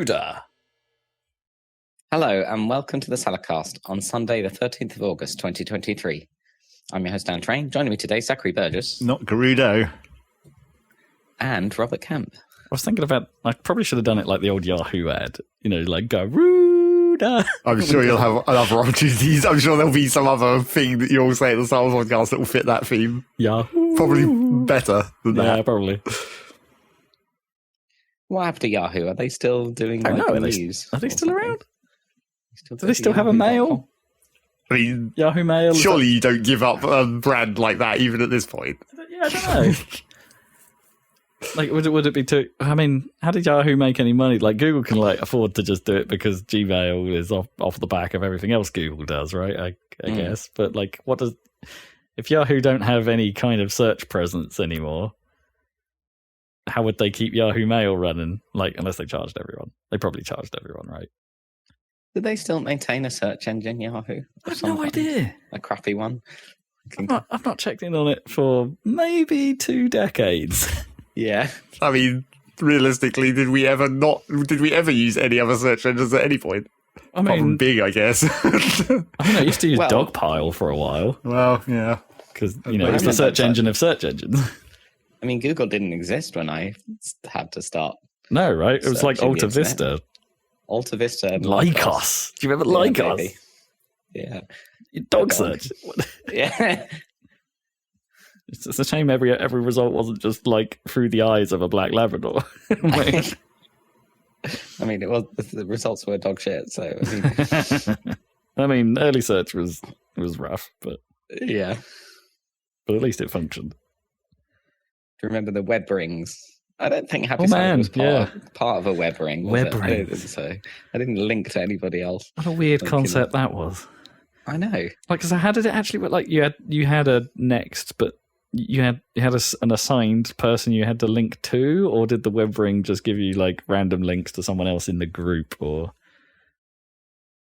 Garuda. Hello and welcome to the Saladcast on Sunday the 13th of August 2023. I'm your host Dan Train. Joining me today, Zachary Burgess. Not Gerudo. And Robert Kemp. I was thinking about, I probably should have done it like the old Yahoo ad, you know, like Garuda. I'm sure you'll have other opportunities. I'm sure there'll be some other thing that you'll say at the Star Wars podcast that will fit that theme. Yahoo. Probably better than that. Yeah, probably. What happened to Yahoo? Are they still doing news? Are they still around? Do they still have a mail? I mean, Yahoo Mail? Surely you don't give up a brand like that even at this point. Yeah, I don't know. Like, would it be too... I mean, how did Yahoo make any money? Like, Google can, like, afford to just do it because Gmail is off the back of everything else Google does, right? I guess. But, like, what does... If Yahoo don't have any kind of search presence anymore, how would they keep Yahoo Mail running? Like, unless they charged everyone. They probably charged everyone, right? Do they still maintain a search engine, Yahoo? I have no idea. A crappy one? I've not checked in on it for maybe 2 decades. Yeah. I mean, realistically, did we ever use any other search engines at any point? I mean, Bing, I guess. I used to use Dogpile for a while. Well, yeah. Because, you know, it's the search engine of search engines. I mean, Google didn't exist when I had to start. No, right? It was like Alta Vista. Alta Vista and Lycos. Do you remember Lycos? Yeah. Dog search. Yeah. It's a shame every result wasn't just like through the eyes of a black Labrador. I mean, it was the results were dog shit. So I mean, early search was rough, but yeah, but at least it functioned. Do you remember the web rings? I don't think happysalad was part of a web ring. Web rings. So I didn't link to anybody else. What a weird concept that was. I know. Like, so how did it actually work? Like, you had a next, but you had an assigned person you had to link to, or did the web ring just give you like random links to someone else in the group? Or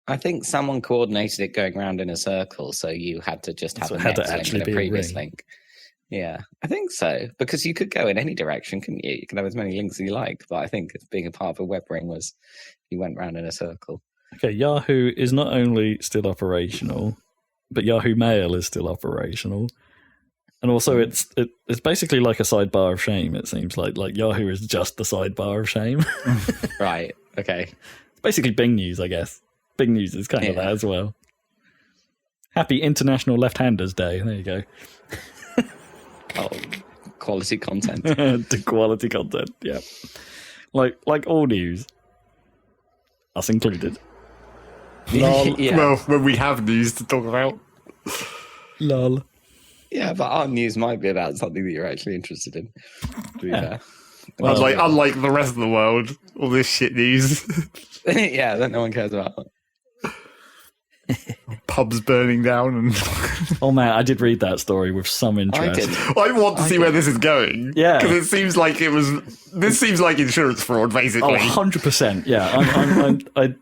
I think someone coordinated it going around in a circle, so you had to just have a next link and a previous link. Yeah, I think so, because you could go in any direction, couldn't you? You could have as many links as you like, but I think being a part of a web ring was you went round in a circle. Okay, Yahoo is not only still operational, but Yahoo Mail is still operational. And also it's basically like a sidebar of shame, it seems like. Like Yahoo is just the sidebar of shame. Right, okay. It's basically Bing News, I guess. Bing News is kind of that as well. Happy International Left-Handers Day. There you go. Oh, quality content. The quality content, yeah. Like all news. Us included. Lol. Yeah. Well, when we have news to talk about. Lol. Yeah, but our news might be about something that you're actually interested in. To be fair. Well, unlike the rest of the world, all this shit news. Yeah, that no one cares about. Pubs burning down and oh man, I did read that story with some interest. I want to see where this is going. Yeah, because it seems like this seems like insurance fraud, basically. Oh, 100%. Yeah,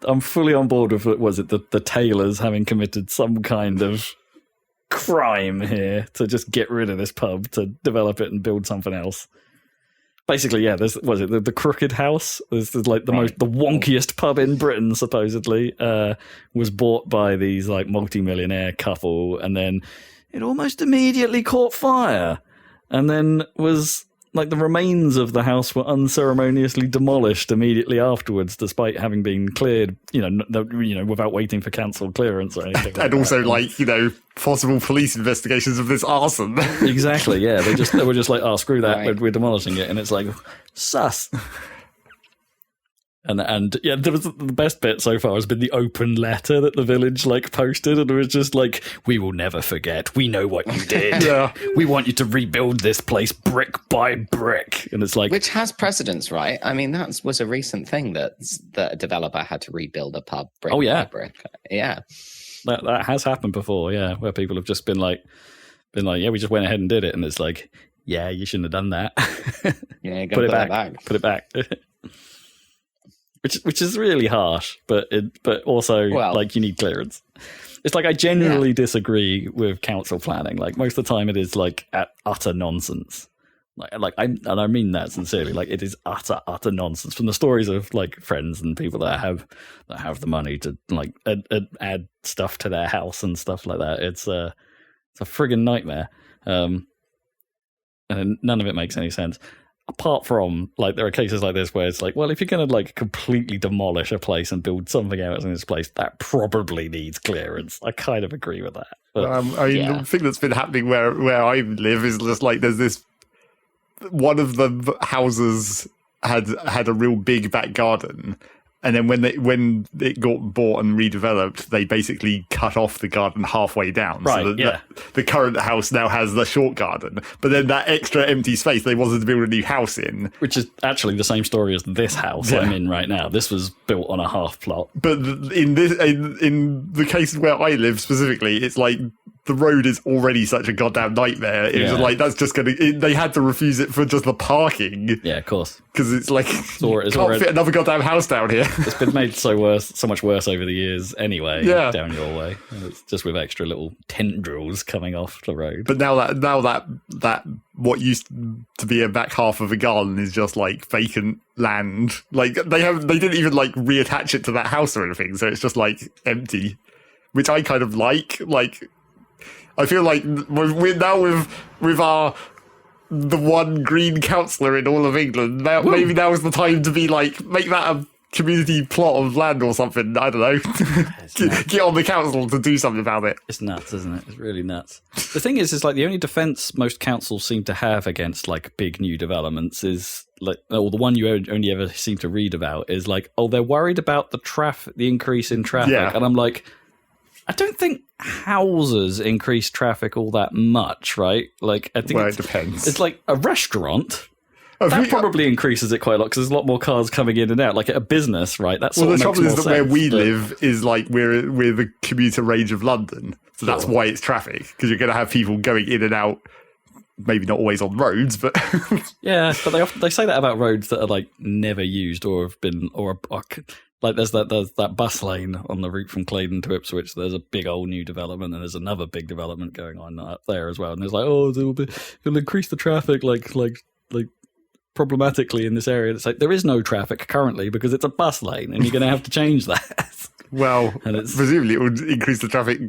I'm fully on board with was it the tailors having committed some kind of crime here to just get rid of this pub to develop it and build something else. Basically, yeah. The Crooked House? This is like the wonkiest pub in Britain, supposedly. Was bought by these like multi-millionaire couple, and then it almost immediately caught fire, and then was like the remains of the house were unceremoniously demolished immediately afterwards, despite having been cleared, without waiting for council clearance or anything. And also, possible police investigations of this arson. Exactly. Yeah, they were just like, oh, screw that, right. We're demolishing it, and it's like sus. And yeah, there was the best bit so far has been the open letter that the village posted, and it was just like, we will never forget. We know what you did. Yeah. We want you to rebuild this place brick by brick. And it's like, which has precedence, right? I mean, that was a recent thing that a developer had to rebuild a pub brick by brick. Yeah, that has happened before. Yeah, where people have just been like, yeah, we just went ahead and did it, and it's like, yeah, you shouldn't have done that. Yeah, put it back. Put it back. Which is really harsh, but also you need clearance. It's like I genuinely disagree with council planning. Like most of the time, it is like utter nonsense. I mean that sincerely. Like, it is utter nonsense. From the stories of like friends and people that have the money to like add stuff to their house and stuff like that. It's a friggin' nightmare. And none of it makes any sense. Apart from, like, there are cases like this where it's like, well, if you're going to like completely demolish a place and build something else in this place, that probably needs clearance. I kind of agree with that. But, the thing that's been happening where I live is just like there's this. One of the houses had a real big back garden, and then when it got bought and redeveloped, they basically cut off the garden halfway down. Right, so the current house now has the short garden, but then that extra empty space they wanted to build a new house in, which is actually the same story as this house I'm in right now. This was built on a half plot, but in the case where I live specifically, it's like the road is already such a goddamn nightmare. It was like, that's just they had to refuse it for just the parking. Yeah, of course. Because it's like, it's can't fit another goddamn house down here. It's been made so much worse over the years anyway, down your way. And it's just with extra little tendrils coming off the road. But now that what used to be a back half of a garden is just like vacant land. Like, they didn't even like reattach it to that house or anything. So it's just like empty, which I kind of like. Like, I feel like we're now with the one green councillor in all of England. Now, maybe now is the time to be like, make that a community plot of land or something. I don't know. Get on the council to do something about it. It's nuts, isn't it? It's really nuts. The thing is like the only defence most councils seem to have against like big new developments is like, or the one you only ever seem to read about is like, oh, they're worried about the increase in traffic. Yeah. And I'm like, I don't think houses increase traffic all that much, right? Like, I think it depends. It's like a restaurant. That probably increases it quite a lot because there's a lot more cars coming in and out. Like at a business, right? That's the trouble is that where we live is like we're the commuter range of London, so that's why it's traffic, because you're going to have people going in and out. Maybe not always on roads, but yeah. But they say that about roads that are like never used or have been or like there's that bus lane on the route from Claydon to Ipswich. There's a big old new development, and there's another big development going on up there as well. And there's like, oh, it'll increase the traffic like problematically in this area. It's like there is no traffic currently because it's a bus lane, and you're going to have to change that. Well, and presumably it would increase the traffic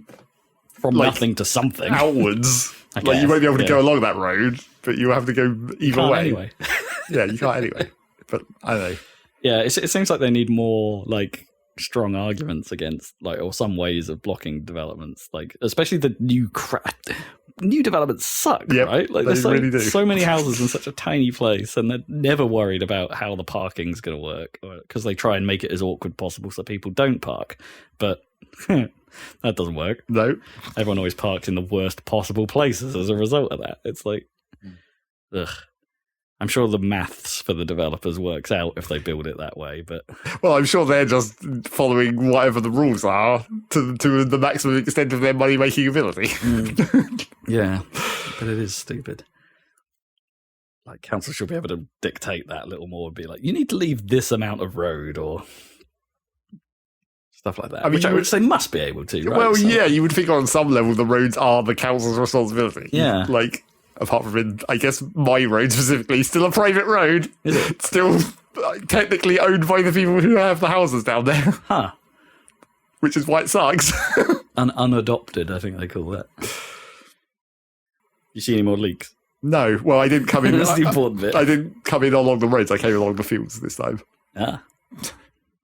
from nothing to something outwards. Like you won't be able to go along that road, but you have to go either way. Anyway. Yeah, you can't anyway. But I don't know. Yeah, it seems like they need more like strong arguments against like or some ways of blocking developments, like especially the new developments suck, right? Like there's really so many houses in such a tiny place, and they're never worried about how the parking's going to work because they try and make it as awkward possible so people don't park. But that doesn't work. No, everyone always parks in the worst possible places as a result of that. It's like, ugh. I'm sure the maths for the developers works out if they build it that way, but well, I'm sure they're just following whatever the rules are to the maximum extent of their money making ability. Yeah, but it is stupid. Like council should be able to dictate that a little more and be like, you need to leave this amount of road or stuff like that. I mean, which I would say must be able to. Right? Well, yeah, you would think on some level the roads are the council's responsibility. Yeah, like. Apart from, I guess, my road specifically, still a private road. Is it? Still technically owned by the people who have the houses down there. Huh. Which is why it sucks. Unadopted, I think they call that. You see any more leaks? No. Well, I didn't come in. That's the important bit. I didn't come in along the roads. I came along the fields this time. Ah.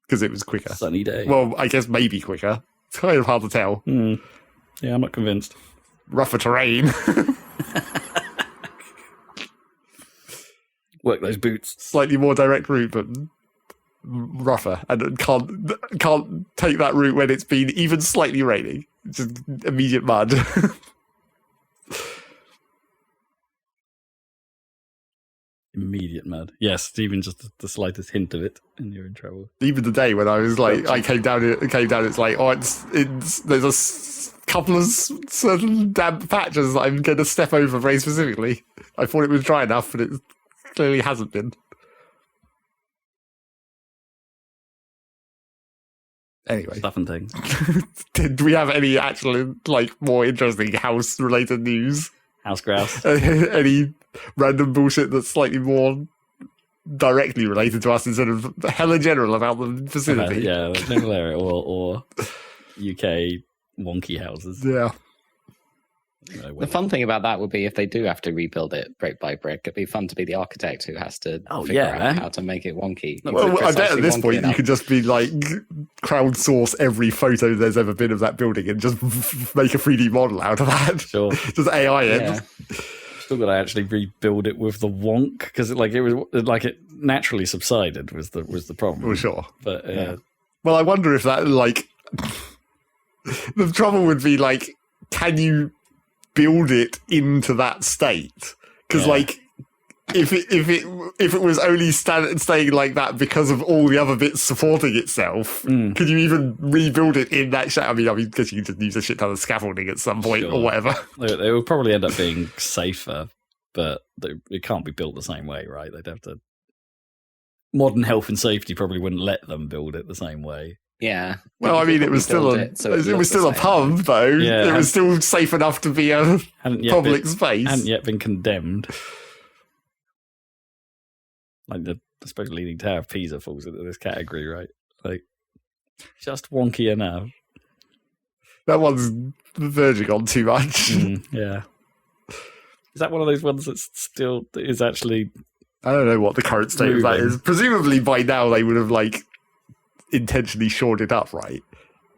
Because it was quicker. Sunny day. Well, I guess maybe quicker. It's kind of hard to tell. Yeah, I'm not convinced. Rougher terrain. Work those boots. Slightly more direct route, but rougher, and can't take that route when it's been even slightly raining. Just immediate mud. Immediate mud. Yes, even just the slightest hint of it, and you're in trouble. Even the day when I was like, I came down. It's like, oh, it's there's a couple of certain damp patches that I'm going to step over very specifically. I thought it was dry enough, but it clearly hasn't been. Anyway. Stuff and things. Did we have any actual, like, more interesting house-related news? House grouse. Any random bullshit that's slightly more directly related to us instead of hella general about the vicinity. Yeah, general area or UK wonky houses. Yeah. The fun thing about that would be if they do have to rebuild it brick by brick, it'd be fun to be the architect who has to figure out how to make it wonky. Well, I bet at this point you could just be like crowdsource every photo there's ever been of that building and just make a 3D model out of that. Sure. Just AI it. Yeah. Still got to actually rebuild it with the wonk because it naturally subsided was the problem. Well, sure. But well, I wonder if that the trouble would be like, can you build it into that state? Because if it was only staying like that because of all the other bits supporting itself, could you even rebuild it in that shape? I mean, because you could just use a shit ton of scaffolding at some point or whatever. They would probably end up being safer, but it can't be built the same way, right? They'd have to. Modern health and safety probably wouldn't let them build it the same way. Yeah. Well, I mean, it was still a pub, though. Yeah, it was still safe enough to be a public space. Hadn't yet been condemned. Like I suppose Leaning Tower of Pisa falls into this category, right? Like just wonky enough. That one's verging on too much. Yeah. Is that one of those ones that still is actually? I don't know what the current state of that is. Presumably by now they would have intentionally shored it up, right?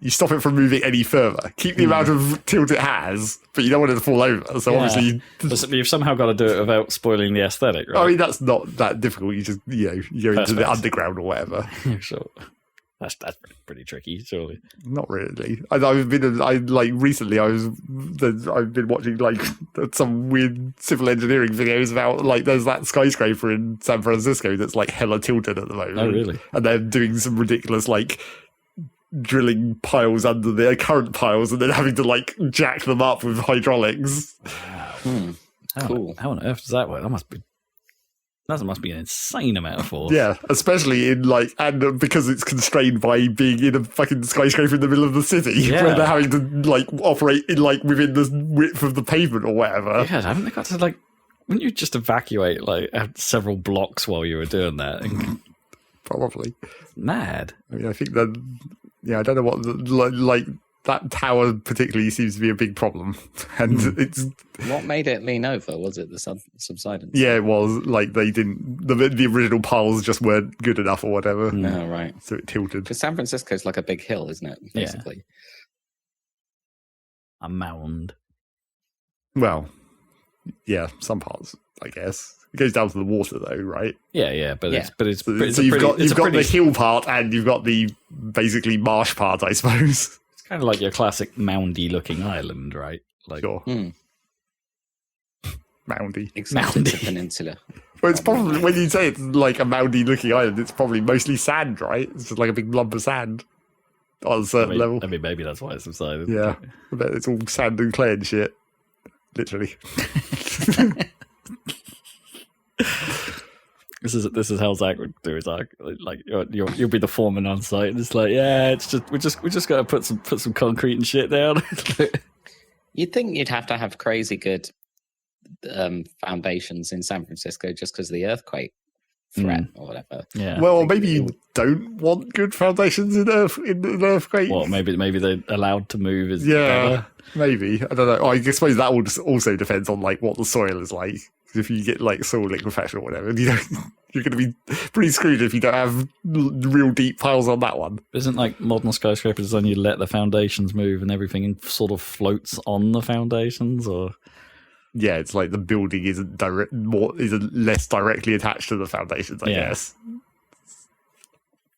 You stop it from moving any further. Keep the amount of tilt it has, but you don't want it to fall over. So obviously, you've somehow got to do it without spoiling the aesthetic, right? I mean, that's not that difficult. You just you go into the underground or whatever. Sure. That's pretty tricky, surely. Not really. I've been watching some weird civil engineering videos about there's that skyscraper in San Francisco that's hella tilted at the moment. Oh, really? And they're doing some ridiculous drilling piles under their current piles and then having to jack them up with hydraulics. Wow. Cool. How on earth does that work? That must be an insane amount of force. Yeah, especially in and because it's constrained by being in a fucking skyscraper in the middle of the city, where they're having to operate in within the width of the pavement or whatever. Yeah, haven't they got to wouldn't you just evacuate several blocks while you were doing that? Probably. It's mad. I mean, I think that I don't know what that tower particularly seems to be a big problem, and it's what made it lean over. Was it the subsidence? Yeah, it was they didn't the original piles just weren't good enough or whatever. No, right. So it tilted. Because San Francisco's like a big hill, isn't it? Basically, a mound. Well, yeah, some parts, I guess. It goes down to the water, though, right? Yeah, but it's so you've got the hill part and you've got the basically marsh part, I suppose. Kind of like your classic moundy-looking island, right? Sure. Moundy. Except it's a peninsula. Well, it's probably, when you say it's like a moundy-looking island, it's probably mostly sand, right? It's just like a big lump of sand on a certain level. I mean, maybe that's why it's subsided. Yeah. I bet it's all sand and clay and shit. Literally. This is how Zach would do it. You'll be the foreman on site, and it's it's just we just got to put some concrete and shit down. You'd think you'd have to have crazy good foundations in San Francisco just because of the earthquake threat or whatever. Yeah. Well, maybe you don't want good foundations in an earthquake. Well, maybe they're allowed to move. Is better. Maybe, I don't know. I suppose that also depends on what the soil is like. If you get soil liquefaction or whatever, you're going to be pretty screwed if you don't have real deep piles on that one. Isn't modern skyscrapers design you let the foundations move and everything sort of floats on the foundations, or? Yeah, it's the building isn't less directly attached to the foundations, I guess.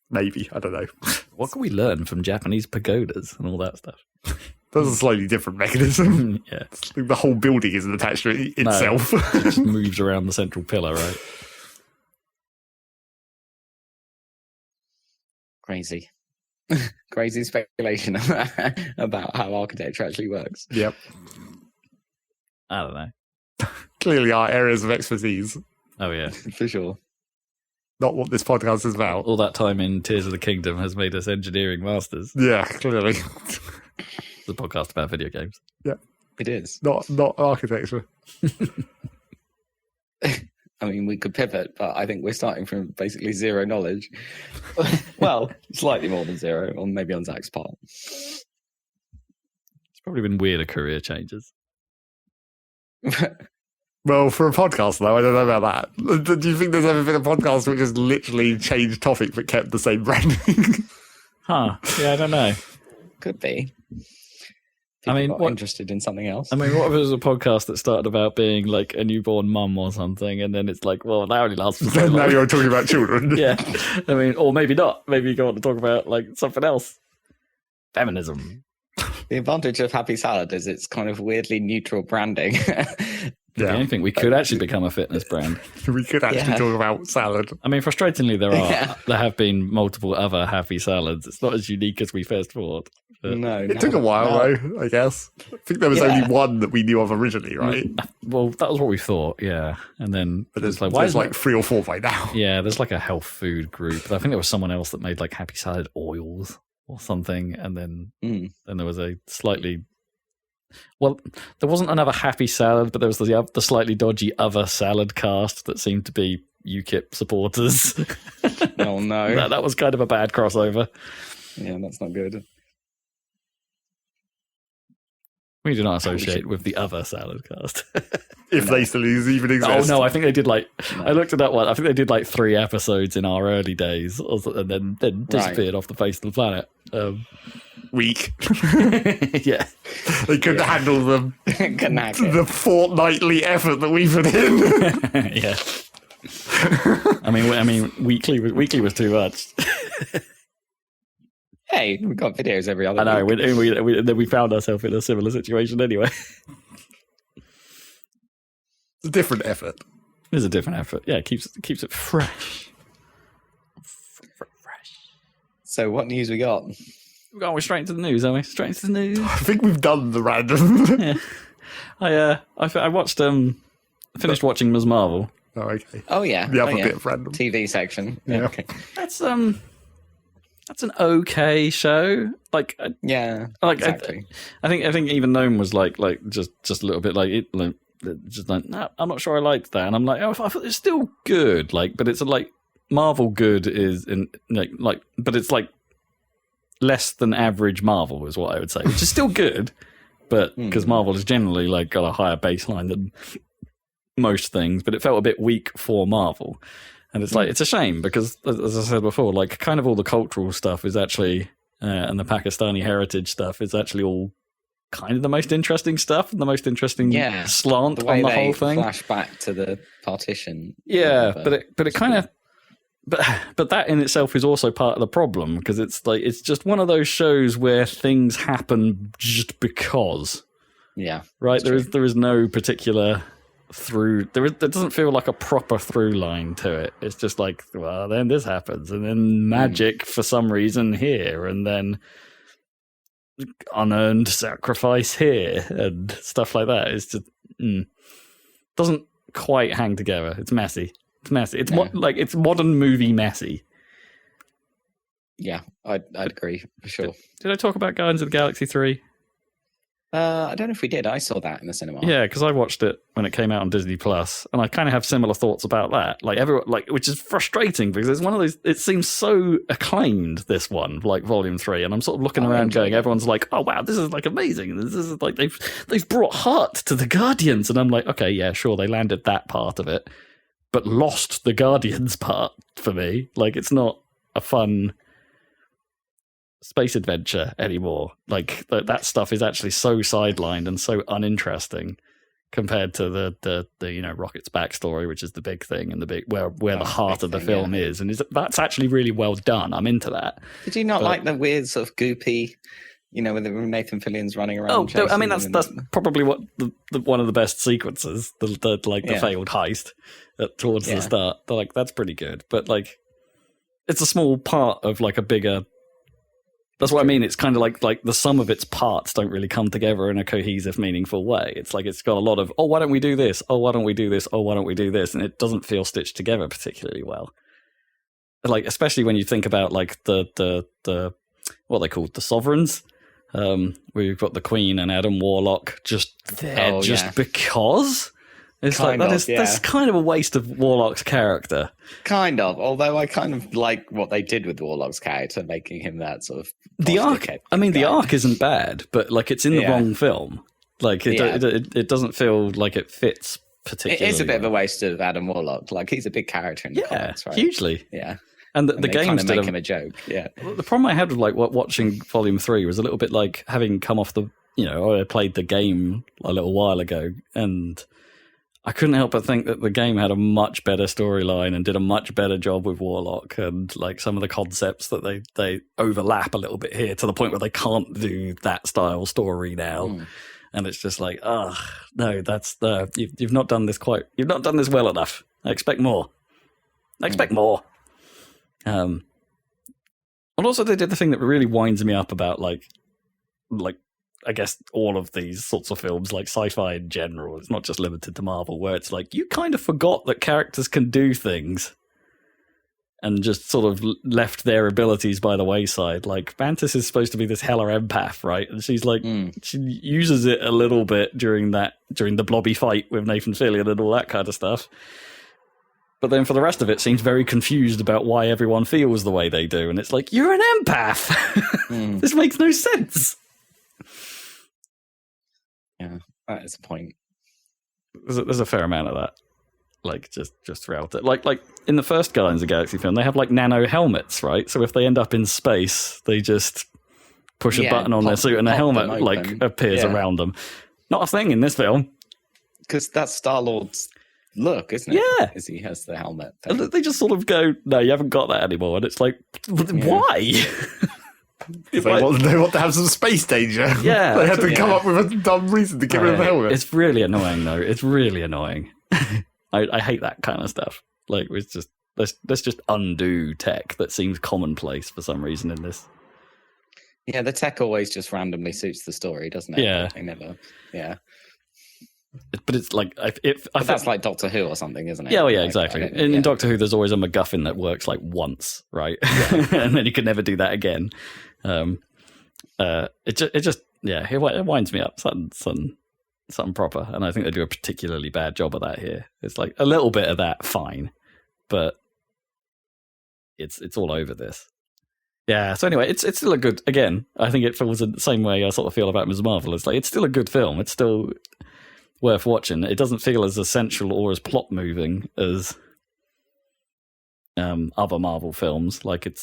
Maybe, I don't know. What can we learn from Japanese pagodas and all that stuff? That's a slightly different mechanism. Yeah. The whole building isn't attached to it itself. No, it just moves around the central pillar, right? Crazy. Crazy speculation about how architecture actually works. Yep. I don't know. Clearly our areas of expertise. Oh, yeah. For sure. Not what this podcast is about. All that time in Tears of the Kingdom has made us engineering masters. Yeah, clearly. It's a podcast about video games. Yeah. It is. Not architecture. I mean, we could pivot, but I think we're starting from basically zero knowledge. Well, slightly more than zero, or maybe on Zach's part. It's probably been weirder career changes. Well, for a podcast, though, I don't know about that. Do you think there's ever been a podcast which has literally changed topic but kept the same branding? Huh. Yeah, I don't know. Could be. Interested in something else? I mean, what if it was a podcast that started about being like a newborn mum or something, and then it's like, well, that only lasts for so long. Now you're talking about children. Yeah. I mean, or maybe not. Maybe you go on to talk about like something else. Feminism. The advantage of Happy Salad is it's kind of weirdly neutral branding. Yeah, I think we could actually become a fitness brand. We could actually talk about salad. I mean, frustratingly, there have been multiple other Happy Salads. It's not as unique as we first thought. No, it took a while though, I guess. I think there was only one that we knew of originally, right? Well, that was what we thought, yeah. And then but there's like 3 or 4 by now. Yeah, there's like a health food group. I think there was someone else that made like Happy Salad oils or something, and then there was a slightly. Well, there wasn't another Happy Salad, but there was the slightly dodgy other Saladcast that seemed to be UKIP supporters. Oh no, that was kind of a bad crossover. Yeah, that's not good. We do not associate with the other Saladcast. If they still even exist. Oh no, I think they did I looked at that one. I think they did like 3 episodes in our early days, and then disappeared off the face of the planet. Weak. Yeah, they couldn't handle the fortnightly effort that we put in. Yeah. I mean, weekly was too much. Hey, we've got videos every other week. I know, then we found ourselves in a similar situation anyway. It's a different effort. It is a different effort. Yeah, it keeps it fresh. Fresh. So what news we got? We're straight into the news, aren't we? Straight into the news. I think we've done the random. Yeah. I watched, finished watching Ms. Marvel. Oh, okay. Oh, yeah. The other bit of random. TV section. Yeah. Okay. That's an okay show. Exactly. I think even Gnome was like just a little bit like it, just like, no, I'm not sure I liked that, and I'm like, I thought it's still good, but it's like Marvel good is in but it's like less than average Marvel is what I would say, which is still good, but because Marvel has generally like got a higher baseline than most things, but it felt a bit weak for Marvel. And it's like, it's a shame because, as I said before, like kind of all the cultural stuff is actually, and the Pakistani heritage stuff is actually all kind of the most interesting stuff and the most interesting slant on the whole thing. Flash back to the partition. Yeah, but it kind of, but that in itself is also part of the problem because it's like it's just one of those shows where things happen just because. Yeah, right. There is no particular. There doesn't feel like a proper through line to it. It's just like, well, then this happens, and then magic for some reason here, and then unearned sacrifice here, and stuff like that. It's just doesn't quite hang together. It's messy. It's it's modern movie messy. Yeah, I'd agree for sure. Did I talk about Guardians of the Galaxy 3? I don't know if we did. I saw that in the cinema. Yeah, because I watched it when it came out on Disney Plus, and I kind of have similar thoughts about that. Which is frustrating because it's one of those. It seems so acclaimed, this one, like Volume 3, and I'm sort of looking around, going, everyone's like, "Oh wow, this is like amazing. This is like they've brought heart to the Guardians," and I'm like, okay, yeah, sure, they landed that part of it, but lost the Guardians part for me. Like, it's not a fun space adventure anymore. Like that stuff is actually so sidelined and so uninteresting compared to the Rocket's backstory, which is the big thing and the big where the heart of the film is, and that's actually really well done. I'm into that. Did you not like the weird sort of goopy, with Nathan Fillion's running around? Oh, I mean that's probably what the one of the best sequences, the failed heist towards the start. Like that's pretty good, but like it's a small part of like a bigger. That's what I mean. It's kind of like the sum of its parts don't really come together in a cohesive, meaningful way. It's like it's got a lot of, oh, why don't we do this? Oh, why don't we do this? Oh, why don't we do this? And it doesn't feel stitched together particularly well. Like, especially when you think about like the what they called the sovereigns, where you've got the Queen and Adam Warlock just there because. It's that's kind of a waste of Warlock's character. Kind of, although I kind of like what they did with Warlock's character, making him that sort of the arc. I mean, the arc isn't bad, but like it's in the wrong film. Like it doesn't feel like it fits particularly. It is a bit of a waste of Adam Warlock. Like he's a big character in the comics, right? Hugely. Yeah. And the games make him a joke. Yeah. The problem I had with like watching Volume 3 was a little bit like having come off the, I played the game a little while ago, and I couldn't help but think that the game had a much better storyline and did a much better job with Warlock, and like some of the concepts that they overlap a little bit here to the point where they can't do that style story now. And it's just like, no, that's you've not done this well enough. I expect more. And also they did the thing that really winds me up about like I guess all of these sorts of films, like sci-fi in general, it's not just limited to Marvel, where it's like you kind of forgot that characters can do things and just sort of left their abilities by the wayside. Like Mantis is supposed to be this hella empath, right? And she's like, she uses it a little bit during the blobby fight with Nathan Fillion and all that kind of stuff. But then for the rest of it, seems very confused about why everyone feels the way they do. And it's like, you're an empath! This makes no sense! Yeah, that is a point. There's a fair amount of that. Like, just throughout it. Like in the first Guardians of the Galaxy film, they have, like, nano helmets, right? So if they end up in space, they just push a button on their suit and a helmet, like, appears around them. Not a thing in this film. Because that's Star-Lord's look, isn't it? Yeah. Because he has the helmet thing. They just sort of go, no, you haven't got that anymore. And it's like, why? They want to have some space danger. Yeah. They had to come up with a dumb reason to get rid of the helmet. It's really annoying, though. It's really annoying. I hate that kind of stuff. Like, it's just let's just undo tech that seems commonplace for some reason in this. Yeah, the tech always just randomly suits the story, doesn't it? Yeah. They never. Yeah. But it's like that's like Doctor Who or something, isn't it? Yeah, well, yeah, exactly. In Doctor Who, there's always a MacGuffin that works like once, right? And then you can never do that again. It winds me up, something proper, and I think they do a particularly bad job of that here. It's like a little bit of that, fine, but it's all over this. Yeah. So anyway, it's still a good. Again, I think it feels the same way I sort of feel about Ms. Marvel. It's like it's still a good film. It's still worth watching. It doesn't feel as essential or as plot moving as other Marvel films. Like it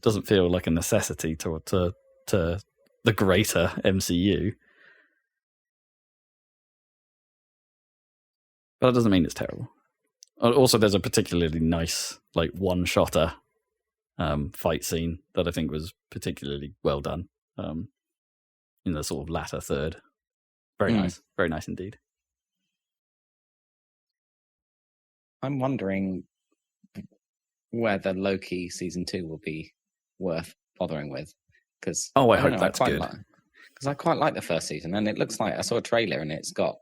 doesn't feel like a necessity to the greater MCU. But that doesn't mean it's terrible. Also, there's a particularly nice, like, one-shotter fight scene that I think was particularly well done in the sort of latter third. Very nice indeed. I'm wondering whether Loki season 2 will be worth bothering with. Cause, I hope that's good. Because I quite like the first season, and it looks like I saw a trailer and it's got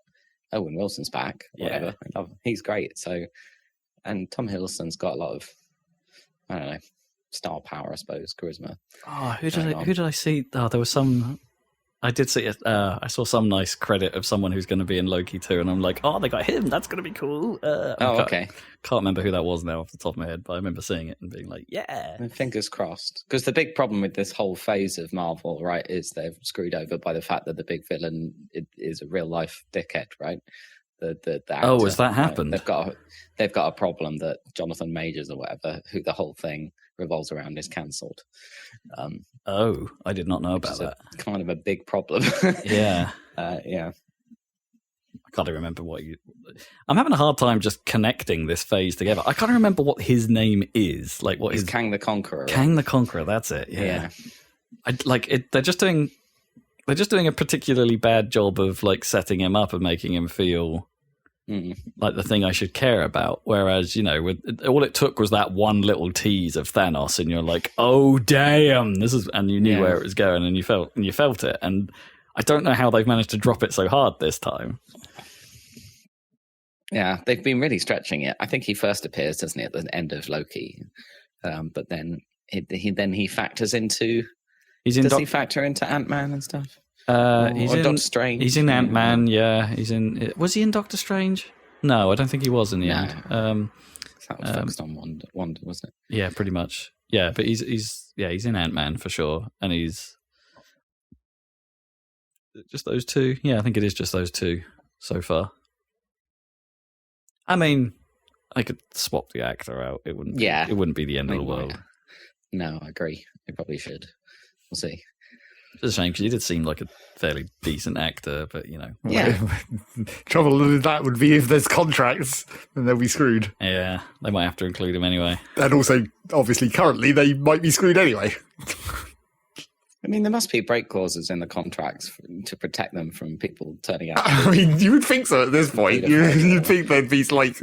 Owen Wilson's back. Whatever, I love him. He's great. So, and Tom Hiddleston's got a lot of, I don't know, star power, I suppose, charisma. Oh, who did I see? Oh, there was some. I did see it. I saw some nice credit of someone who's going to be in Loki too, and I'm like, oh, they got him. That's going to be cool. Okay. Can't remember who that was now off the top of my head, but I remember seeing it and being like, yeah. Fingers crossed. Because the big problem with this whole phase of Marvel, right, is they're screwed over by the fact that the big villain is a real life dickhead, right? The actor, has that happened? They've got a problem that Jonathan Majors or whatever, who the whole thing revolves around, is cancelled. I did not know about that. Kind of a big problem. Yeah. Yeah. I can't even remember I'm having a hard time just connecting this phase together. I can't remember what his name is. Like, what is Kang the Conqueror? Kang the Conqueror. That's it. Yeah. They're just doing a particularly bad job of like setting him up and making him feel like the thing I should care about. Whereas, all it took was that one little tease of Thanos, and you're like, oh damn, and you knew where it was going, and you felt it. And I don't know how they've managed to drop it so hard this time. Yeah, they've been really stretching it. I think he first appears, doesn't he, at the end of Loki? But then he factors into. Does he factor into Ant-Man and stuff? He's in Doctor Strange. He's in Ant-Man. Yeah, he's in. Was he in Doctor Strange? No, I don't think he was in the end. That was focused on Wanda, wasn't it? Yeah, pretty much. Yeah, but he's in Ant-Man for sure, and he's just those two. Yeah, I think it is just those two so far. I mean, I could swap the actor out. It wouldn't. Yeah, it wouldn't be the end of the world. No, I agree. They probably should. We'll see. It's a shame because he did seem like a fairly decent actor, but Yeah. Trouble with that would be if there's contracts, then they'll be screwed. Yeah, they might have to include him anyway. And also, obviously, currently they might be screwed anyway. I mean, there must be break clauses in the contracts to protect them from people turning out. I mean, you would think so at this point. You'd think there'd be like,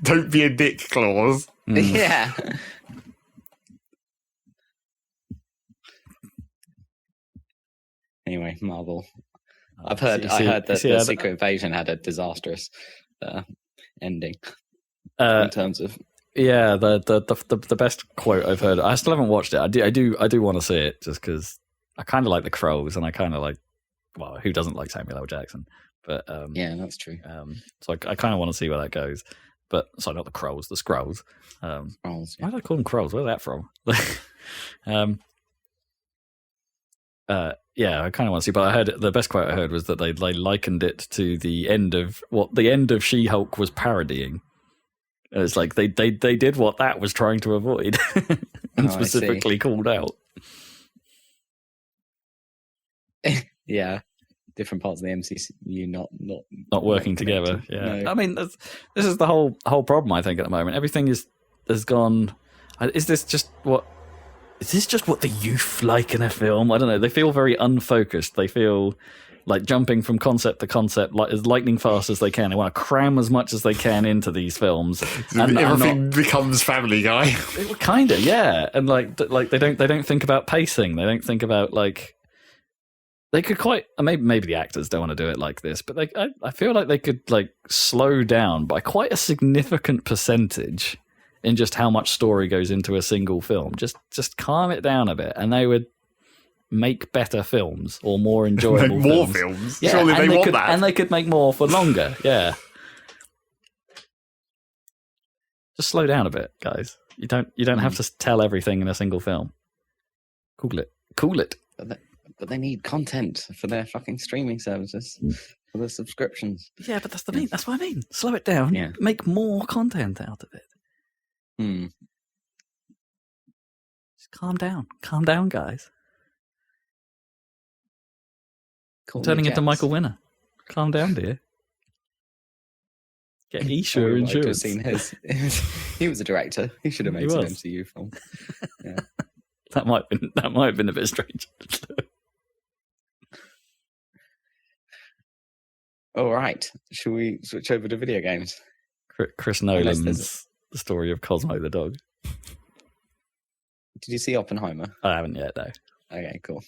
"Don't be a dick" clause. Yeah. Anyway, Marvel. I heard that the Secret Invasion had a disastrous ending in terms of. Yeah, the best quote I've heard. I still haven't watched it. I do want to see it just because I kind of like the Crows and I kind of like. Well, who doesn't like Samuel L. Jackson? But yeah, that's true. So I kind of want to see where that goes. But sorry, not the Crows, the Skrulls. Skrulls, yeah. Why do I call them Crows? Where's that from? Yeah, I kind of want to see, but I heard the best quote I heard was that they likened it to the end of what the end of She-Hulk was parodying. And it's like they did what that was trying to avoid, and specifically called out. Yeah, different parts of the MCU not working together. Yeah, no. I mean, this is the whole problem. I think at the moment, everything has gone. Is this just what the youth like in a film? I don't know. They feel very unfocused. They feel like jumping from concept to concept, like as lightning fast as they can. They want to cram as much as they can into these films. And everything becomes Family Guy. Kind of, yeah. And like they don't think about pacing. They don't think about like they could quite maybe the actors don't want to do it like this, but I feel like they could like slow down by quite a significant percentage in just how much story goes into a single film. Just calm it down a bit, and they would make better films or more enjoyable more films. Yeah, surely they want that. And they could make more for longer, yeah. Just slow down a bit, guys. You don't have to tell everything in a single film. Cool it. But they need content for their fucking streaming services, for their subscriptions. Yeah, but that's what I mean. Slow it down. Yeah. Make more content out of it. Just calm down, guys. Turning into Michael Winner. Calm down, dear. Get Esher insurance. Seen his. He was a director. He should have made some MCU film. Yeah. that might have been a bit strange. All right. Shall we switch over to video games? Chris Nolan's The Story of Cosmo the Dog. Did you see Oppenheimer? I haven't yet, no. Okay, cool.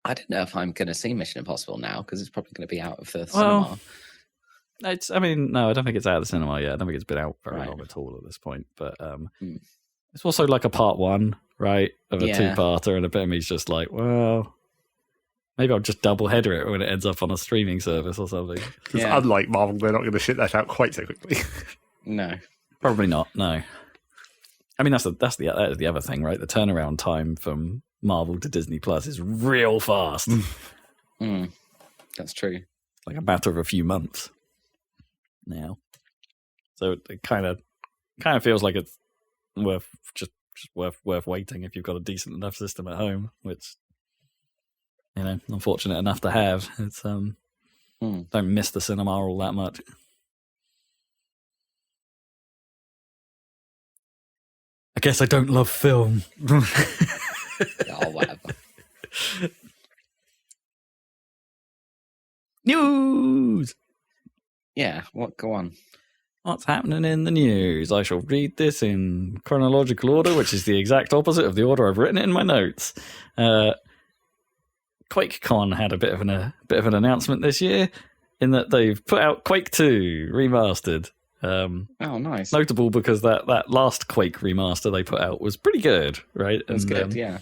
I don't know if I'm going to see Mission Impossible now because it's probably going to be out of the cinema. No, I don't think it's out of the cinema yet. I don't think it's been out very long at all at this point. But it's also like a part one, right, of a two-parter, and a bit of me's just like, well, maybe I'll just double header it when it ends up on a streaming service or something. Because unlike Marvel, they're not going to ship that out quite so quickly. No, probably not. No, I mean that is the other thing, right? The turnaround time from Marvel to Disney Plus is real fast. That's true. Like a matter of a few months now. So it kind of feels like it's worth worth waiting if you've got a decent enough system at home, which I'm fortunate enough to have. It's don't miss the cinema all that much. I guess I don't love film. Oh, whatever. News! Yeah, go on. What's happening in the news? I shall read this in chronological order, which is the exact opposite of the order I've written it in my notes. QuakeCon had a bit of an announcement this year, in that they've put out Quake 2 remastered. Oh, nice. Notable because that last Quake remaster they put out was pretty good, right? It was good, yeah.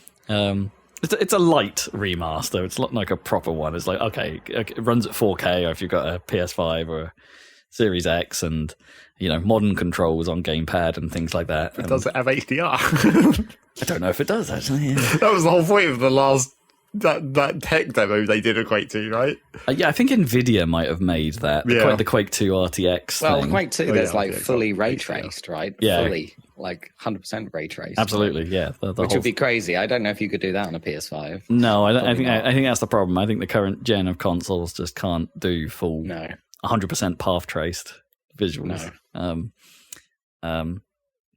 It's a light remaster. It's not like a proper one. It's like, okay, it runs at 4K, or if you've got a PS5 or a Series X, and modern controls on gamepad and things like that. It doesn't have HDR. I don't know if it does actually. Yeah. That was the whole point of the last that tech demo they did a Quake 2, right? Yeah, I think Nvidia might have made that. The Quake 2 RTX Well, thing. Quake 2, there's fully ray traced, right? Yeah. Fully, 100% ray traced. Absolutely, yeah. Which would be crazy. I don't know if you could do that on a PS5. No, I don't. I think that's the problem. I think the current gen of consoles just can't do full 100% path traced visuals. No.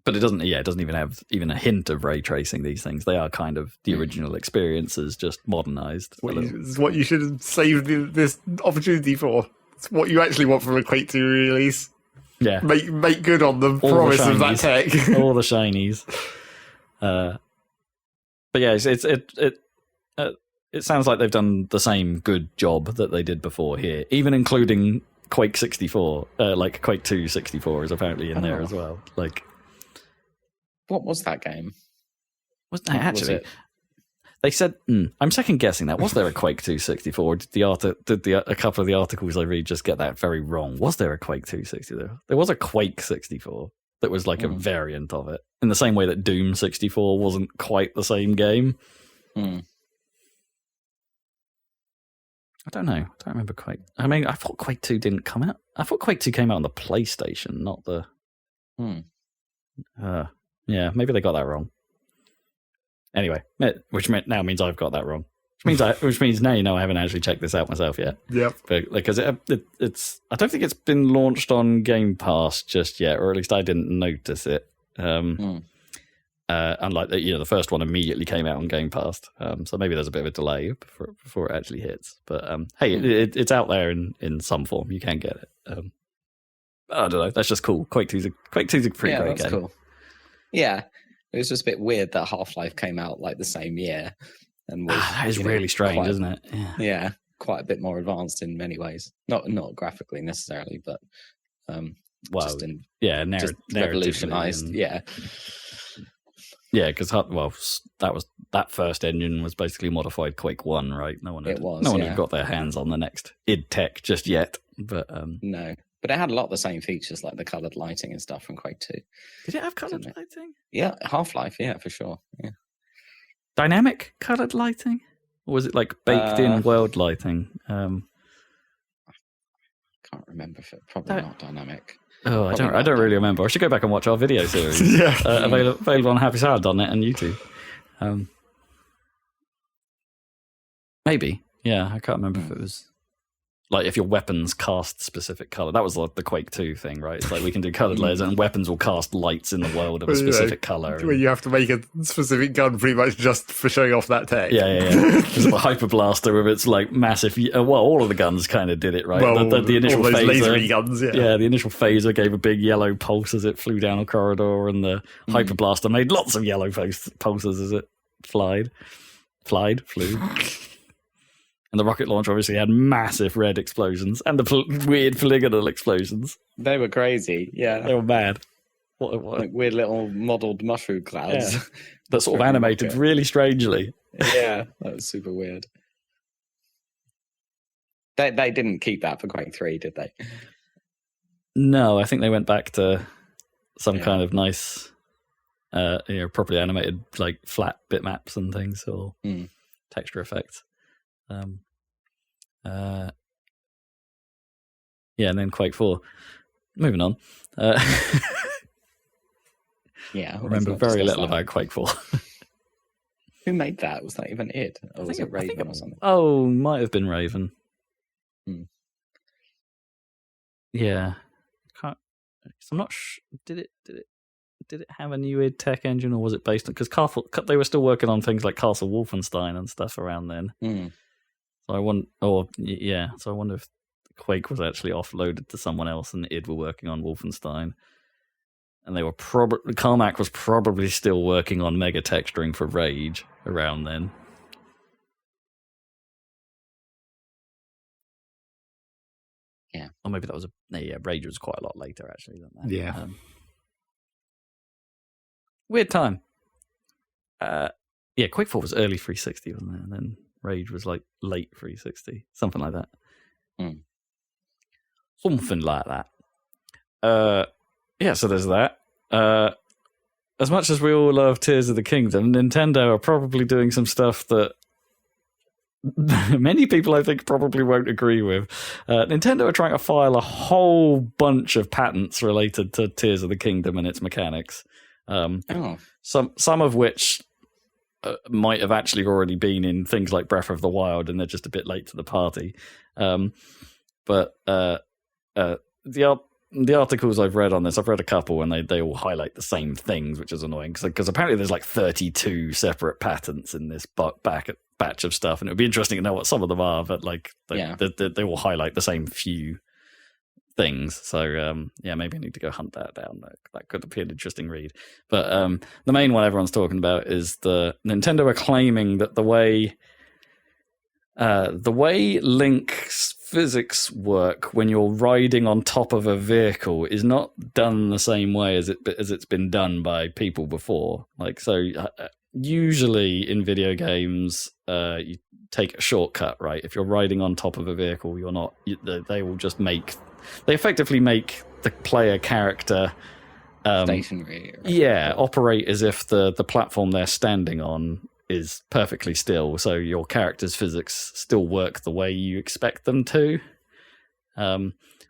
But it doesn't even have even a hint of ray tracing. These things, they are kind of the original experiences, just modernized. It's what you should have saved this opportunity for. It's what you actually want from a Quake 2 release. Yeah, make good on the promise of that tech. All the shinies. But yeah, it sounds like they've done the same good job that they did before here, even including Quake 64. Like Quake 2 64 is apparently in there as well. Like. What was that game? Actually, they said I'm second guessing that. Was there a Quake 2 64? Did a couple of the articles I read just get that very wrong? Was there a Quake 2 64? There was a Quake 64 that was like a variant of it, in the same way that Doom 64 wasn't quite the same game. I don't know. I don't remember Quake. I mean, I thought Quake 2 didn't come out. I thought Quake 2 came out on the PlayStation, not the. Yeah, maybe they got that wrong. Anyway, which now means I've got that wrong. Which means now I haven't actually checked this out myself yet. Yep. Because it's I don't think it's been launched on Game Pass just yet, or at least I didn't notice it. Unlike the first one immediately came out on Game Pass, so maybe there's a bit of a delay before it actually hits. But hey, it's out there in some form. You can get it. I don't know. That's just cool. Quake 2's a pretty great game. Cool. Yeah, it was just a bit weird that Half-Life came out the same year, and was, that is really strange, isn't it? Yeah, quite a bit more advanced in many ways. Not graphically necessarily, but just revolutionized. Yeah, because that first engine was basically modified Quake 1, right? No one had got their hands on the next id Tech just yet, but no. But it had a lot of the same features, like the coloured lighting and stuff from Quake 2. Did it have coloured lighting? Yeah, Half-Life, yeah, for sure. Yeah. Dynamic coloured lighting? Or was it baked-in world lighting? I can't remember if it probably not dynamic. Oh, I don't really remember. I should go back and watch our video series. Available on happysalad.net and YouTube. Maybe. Yeah, I can't remember if it was... if your weapons cast specific color. That was the Quake 2 thing, right? It's we can do colored layers and weapons will cast lights in the world of a specific color. Where you have to make a specific gun pretty much just for showing off that tech. Yeah. There's a hyper blaster with its massive... all of the guns kind of did it, right? Well, the initial all those phaser, lasery guns, yeah. Yeah, the initial phaser gave a big yellow pulse as it flew down a corridor, and the hyper blaster made lots of yellow pulses as it flew. And the rocket launcher obviously had massive red explosions and the weird polygonal explosions. They were crazy, yeah. They were mad. What? Weird little modelled mushroom clouds. Yeah. That sort of animated really strangely. Yeah, that was super weird. They didn't keep that for Quake 3, did they? No, I think they went back to some kind of nice, properly animated, flat bitmaps and things, or texture effects. And then Quake 4. Moving on. Yeah, I remember very little about Quake 4. Who made that? Was that even it? Or was it Raven or something? Oh, might have been Raven. Yeah, I'm not sure. Did it have a new id Tech engine, or was it based on? Because they were still working on things like Castle Wolfenstein and stuff around then. So I wonder if Quake was actually offloaded to someone else, and id were working on Wolfenstein, and they were Carmack was probably still working on mega texturing for Rage around then. Yeah, or maybe that was Rage was quite a lot later actually than that. Yeah, weird time. Yeah, Quickfall was early 360, wasn't it? And then Rage was like late 360, something like that. Something like that. So there's that. As much as we all love Tears of the Kingdom, Nintendo are probably doing some stuff that many people, I think, probably won't agree with. Nintendo are trying to file a whole bunch of patents related to Tears of the Kingdom and its mechanics. Some of which might have actually already been in things like Breath of the Wild, and they're just a bit late to the party. But the articles I've read on this, I've read a couple, and they all highlight the same things, which is annoying because apparently there's like 32 separate patents in this batch of stuff, and it would be interesting to know what some of them are. But like, they all highlight the same few things. So maybe I need to go hunt that down. That could be an interesting read. But the main one everyone's talking about is the Nintendo are claiming that the way Link's physics work when you're riding on top of a vehicle is not done the same way as it's been done by people before. Like, so usually in video games, you take a shortcut, right? If you're riding on top of a vehicle, you're not. They effectively make the player character stationary. Right? Yeah, operate as if the platform they're standing on is perfectly still, so your character's physics still work the way you expect them to.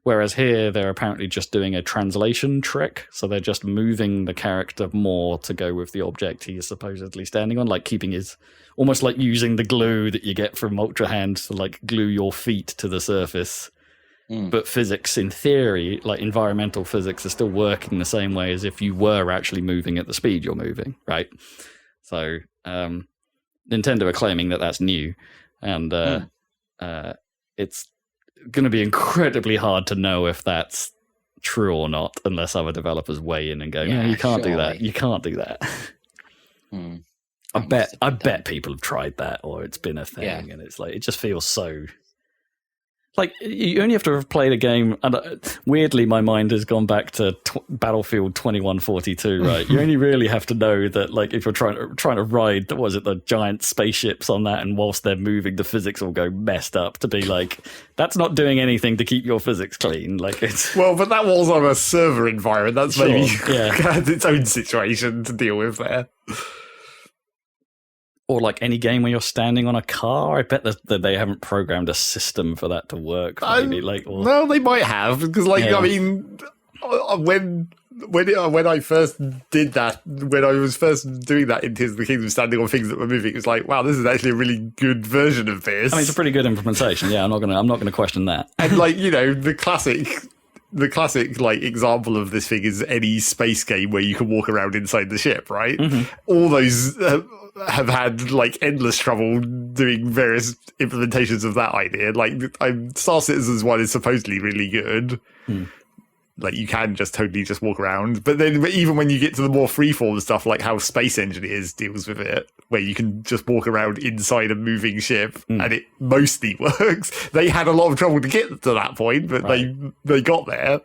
Whereas here, they're apparently just doing a translation trick, so they're just moving the character more to go with the object he is supposedly standing on, like keeping almost like using the glue that you get from Ultra Hand to like glue your feet to the surface. But physics, in theory, like environmental physics, are still working the same way as if you were actually moving at the speed you're moving, right? So Nintendo are claiming that that's new, and it's going to be incredibly hard to know if that's true or not unless other developers weigh in and go, no, you can't do that. You can't do that. I bet people have tried that, or it's been a thing, and it's like, it just feels so. Like, you only have to have played a game, and weirdly, my mind has gone back to Battlefield 2142, right? You only really have to know that, like, if you're trying to ride, the giant spaceships on that, and whilst they're moving, the physics will go messed up, to be like, that's not doing anything to keep your physics clean. Like, it's... Well, but that was on a server environment. That's sure, maybe had its own situation to deal with there. Or like any game where you're standing on a car, I bet that they haven't programmed a system for that to work. Maybe no, they might have, because I mean, when I first did that, when I was first doing that in Tears of the Kingdom, standing on things that were moving, it was like, wow, this is actually a really good version of this. I mean, it's a pretty good implementation. Yeah, I'm not gonna question that. And like, you know, the classic like example of this thing is any space game where you can walk around inside the ship, right? Mm-hmm. All those have had like endless trouble doing various implementations of that idea. Like, Star Citizen's one is supposedly really good. Like, you can just totally just walk around, but then even when you get to the more freeform stuff, like how Space Engineers deals with it, where you can just walk around inside a moving ship and it mostly works. They had a lot of trouble to get to that point, but they got there.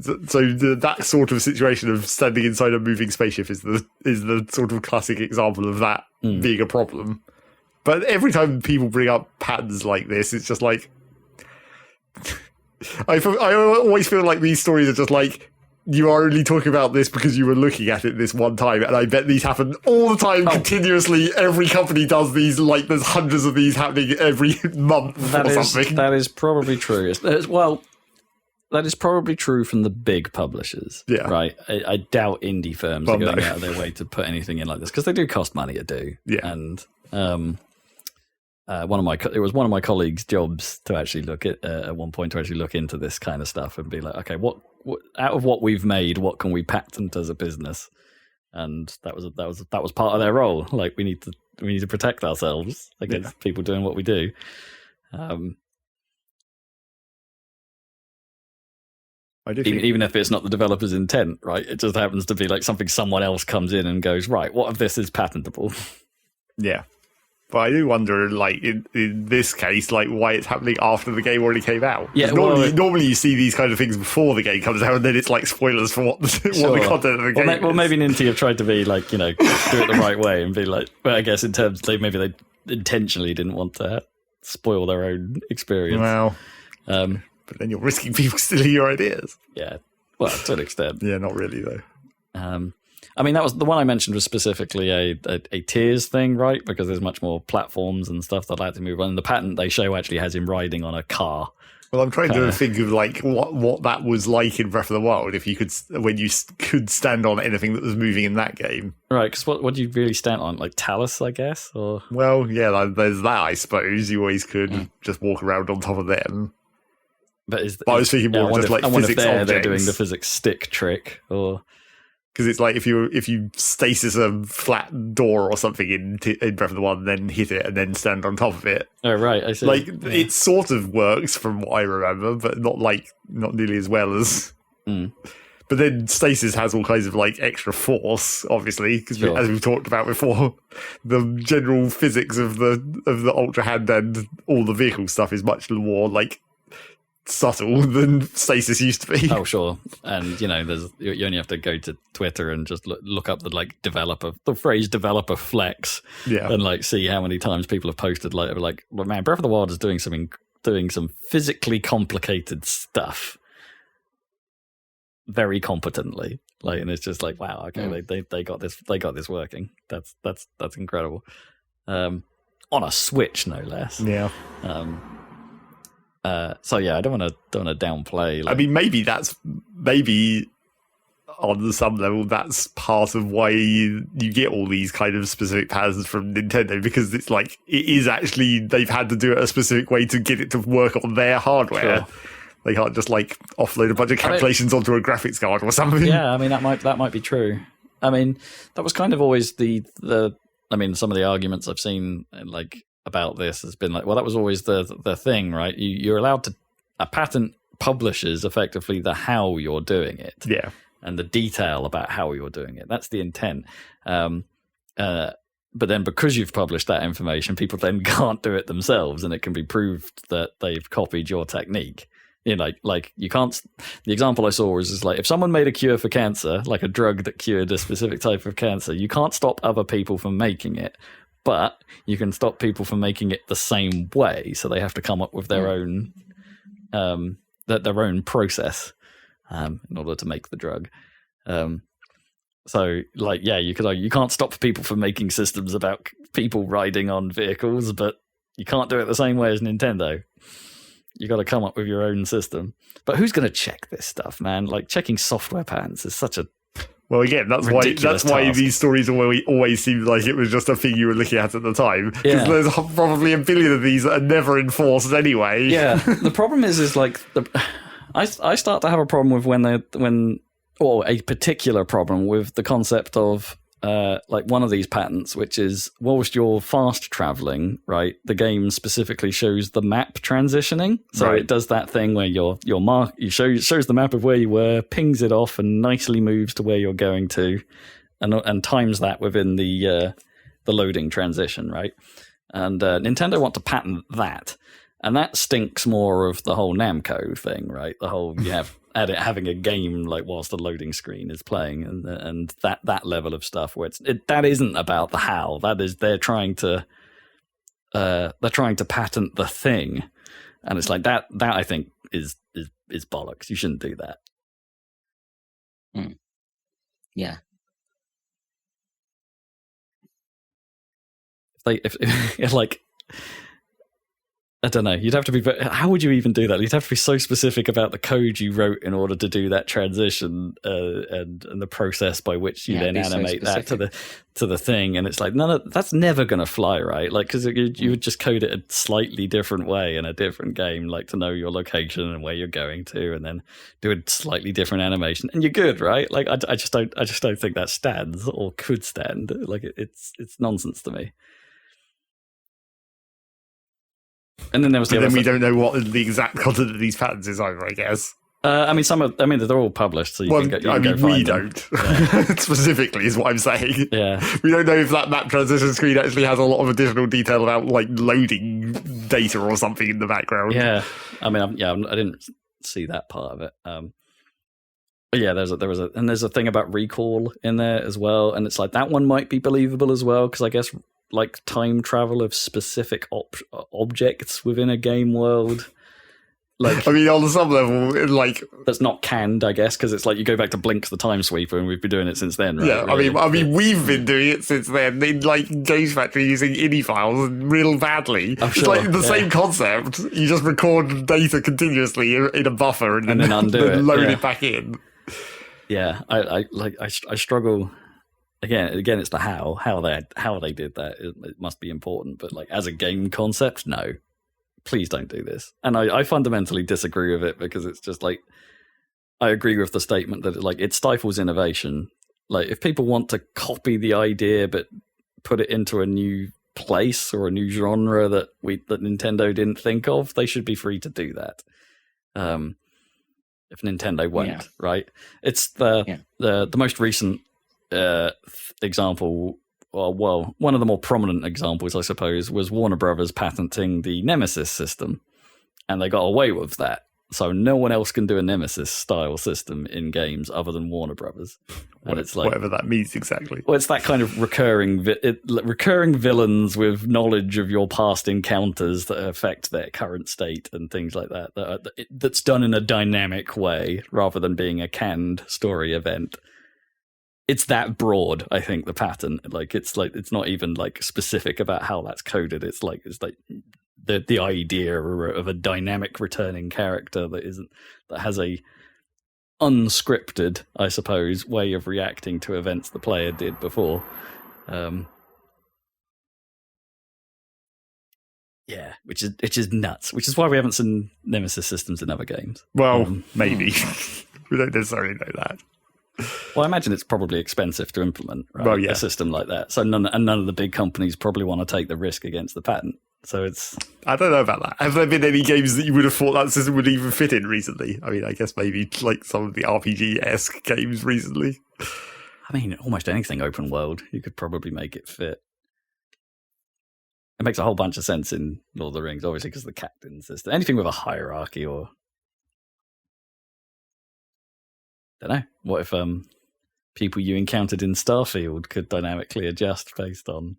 So that sort of situation of standing inside a moving spaceship is the sort of classic example of that being a problem. But every time people bring up patterns like this, it's just like I always feel like these stories are just like, you are only talking about this because you were looking at it this one time, and I bet these happen all the time, continuously. Every company does these, like there's hundreds of these happening every month something. That is probably true. Well, that is probably true from the big publishers, right? I doubt indie firms are going out of their way to put anything in like this, because they do cost money to do. Yeah. And it was one of my colleagues' jobs to actually look at one point, to actually look into this kind of stuff and be like, okay, what out of what we've made, what can we patent as a business? And that was part of their role. Like, we need to protect ourselves against people doing what we do. Even if it's not the developer's intent, right? It just happens to be like something someone else comes in and goes, right, what of this is patentable? Yeah. But I do wonder, like, in this case, like, why it's happening after the game already came out. Yeah, normally you see these kind of things before the game comes out, and then it's like spoilers for what the content of the game is. Well, maybe Ninty have tried to be like, do it the right way and be like, well, I guess in terms, maybe they intentionally didn't want to spoil their own experience. Well, but then you're risking people stealing your ideas. Yeah, well, to an extent. Yeah, not really, though. I mean, that was the one I mentioned was specifically a tiers thing, right? Because there's much more platforms and stuff that like to move on. And the patent they show actually has him riding on a car. Well, I'm trying to think of like what that was like in Breath of the Wild if you could stand on anything that was moving in that game. Right, because what do you really stand on? Like Talus, I guess? Or well, yeah, there's that, I suppose. You always could just walk around on top of them. But I was thinking more just like physics objects. They're doing the physics stick trick, or because it's like if you stasis a flat door or something in Breath of the Wild, then hit it and then stand on top of it. Oh right, I see. Like it sort of works from what I remember, but not nearly as well as. But then stasis has all kinds of like extra force, obviously, because as we've talked about before, the general physics of the Ultra Hand and all the vehicle stuff is much more like subtle than stasis used to be. Oh sure, and you only have to go to Twitter and just look up the phrase developer flex, and like see how many times people have posted like well, man, Breath of the Wild is doing some physically complicated stuff very competently, like, and it's just like, wow, okay, they got this working. That's incredible. On a Switch, no less. Yeah. So yeah, I don't want to downplay. I mean, maybe on some level that's part of why you get all these kind of specific patterns from Nintendo, because it's like it is actually they've had to do it a specific way to get it to work on their hardware. Sure. They can't just like offload a bunch of calculations onto a graphics card or something. Yeah, I mean that might be true. I mean that was kind of always the I mean some of the arguments I've seen like about this has been like, well, that was always the thing, right? You're allowed to a patent publishes effectively the how you're doing it, and the detail about how you're doing it. That's the intent. But then because you've published that information, people then can't do it themselves, and it can be proved that they've copied your technique. Like you can't. The example I saw was like if someone made a cure for cancer, like a drug that cured a specific type of cancer, you can't stop other people from making it. But you can stop people from making it the same way, so they have to come up with their own process in order to make the drug. So, like, yeah, you can't stop people from making systems about people riding on vehicles, but you can't do it the same way as Nintendo. You got to come up with your own system. But who's going to check this stuff, man? Like, checking software patents is such a well, again, that's why these stories always seemed like it was just a thing you were looking at the time. Because there's probably a billion of these that are never enforced anyway. Yeah, the problem is like I start to have a problem with a particular problem with the concept of like one of these patents, which is whilst you're fast traveling, right, the game specifically shows the map transitioning. So it does that thing where your mark shows the map of where you were, pings it off, and nicely moves to where you're going to, and times that within the loading transition, right? And Nintendo want to patent that, and that stinks more of the whole Namco thing, right? The whole having a game like whilst the loading screen is playing, and that level of stuff where that isn't about the how. That is they're trying to patent the thing, and it's like that I think is bollocks. You shouldn't do that. Yeah. If like. I don't know. You'd have to be. How would you even do that? You'd have to be so specific about the code you wrote in order to do that transition, and the process by which you then animate that to the thing. And it's like that's never going to fly, right? Like because you would just code it a slightly different way in a different game, like to know your location and where you're going to, and then do a slightly different animation, and you're good, right? Like I just don't think that stands or could stand. Like it's nonsense to me. And then there was we don't know what the exact content of these patents is either, I guess. I mean, they're all published, so you can go find them. We don't. Yeah. Specifically, is what I'm saying. Yeah, we don't know if that map transition screen actually has a lot of additional detail about like loading data or something in the background. Yeah, I mean, I didn't see that part of it. But yeah, there's a thing about recall in there as well, and it's like that one might be believable as well because I guess like time travel of specific objects within a game world. Like, I mean, on some level, like that's not canned, I guess, because it's like you go back to Blinks the Time Sweeper, and we've been doing it since then, right? Yeah, really. I mean, we've been doing it since then. In like Games Factory using INI files real badly. Oh, sure. It's like the same concept. You just record data continuously in a buffer and then undo it, load it back in. Yeah, I struggle. Again, it's the how they did that. It must be important, but like as a game concept, no. Please don't do this. And I fundamentally disagree with it because it's just like, I agree with the statement that it stifles innovation. Like if people want to copy the idea but put it into a new place or a new genre that Nintendo didn't think of, they should be free to do that. If Nintendo won't, right? It's the most recent example. Well, one of the more prominent examples, I suppose, was Warner Brothers patenting the Nemesis system, and they got away with that. So no one else can do a Nemesis-style system in games other than Warner Brothers. And it's like whatever that means exactly. Well, it's that kind of recurring villains with knowledge of your past encounters that affect their current state and things like that. That's done in a dynamic way rather than being a canned story event. It's that broad, I think, the pattern. It's not even like specific about how that's coded. It's like the idea of a dynamic returning character that has a unscripted, I suppose, way of reacting to events the player did before. Which is nuts. Which is why we haven't seen Nemesis systems in other games. Well, maybe we don't necessarily know that. Well, I imagine it's probably expensive to implement, right? Well, yeah. A system like that. So none of the big companies probably want to take the risk against the patent. So I don't know about that. Have there been any games that you would have thought that system would even fit in recently? I mean, I guess maybe like some of the RPG-esque games recently. I mean, almost anything open world, you could probably make it fit. It makes a whole bunch of sense in Lord of the Rings, obviously, because of the captain system. Anything with a hierarchy or... Don't know. What if people you encountered in Starfield could dynamically adjust based on...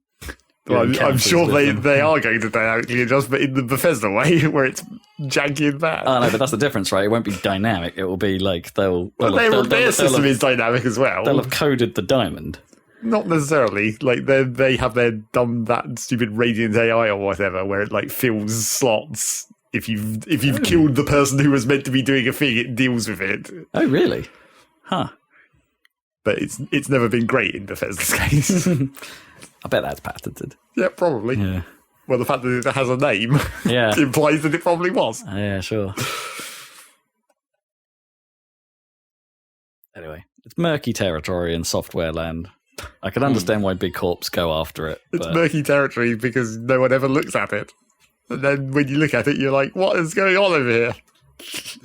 Well, I'm sure they are going to dynamically adjust, but in the Bethesda way, where it's janky and bad. Oh, no, but that's the difference, right? It won't be dynamic. It will be like their system is dynamic as well. They'll have coded the diamond. Not necessarily. Like they have done that stupid Radiant AI or whatever, where it like fills slots. If you've killed the person who was meant to be doing a thing, it deals with it. Oh, really? Huh. But it's never been great in Bethesda's case. I bet that's patented. Yeah, probably. Yeah. Well, the fact that it has a name implies that it probably was. Yeah, sure. Anyway, it's murky territory in software land. I can understand why big corps go after it. It's murky territory because no one ever looks at it. And then when you look at it, you're like, what is going on over here?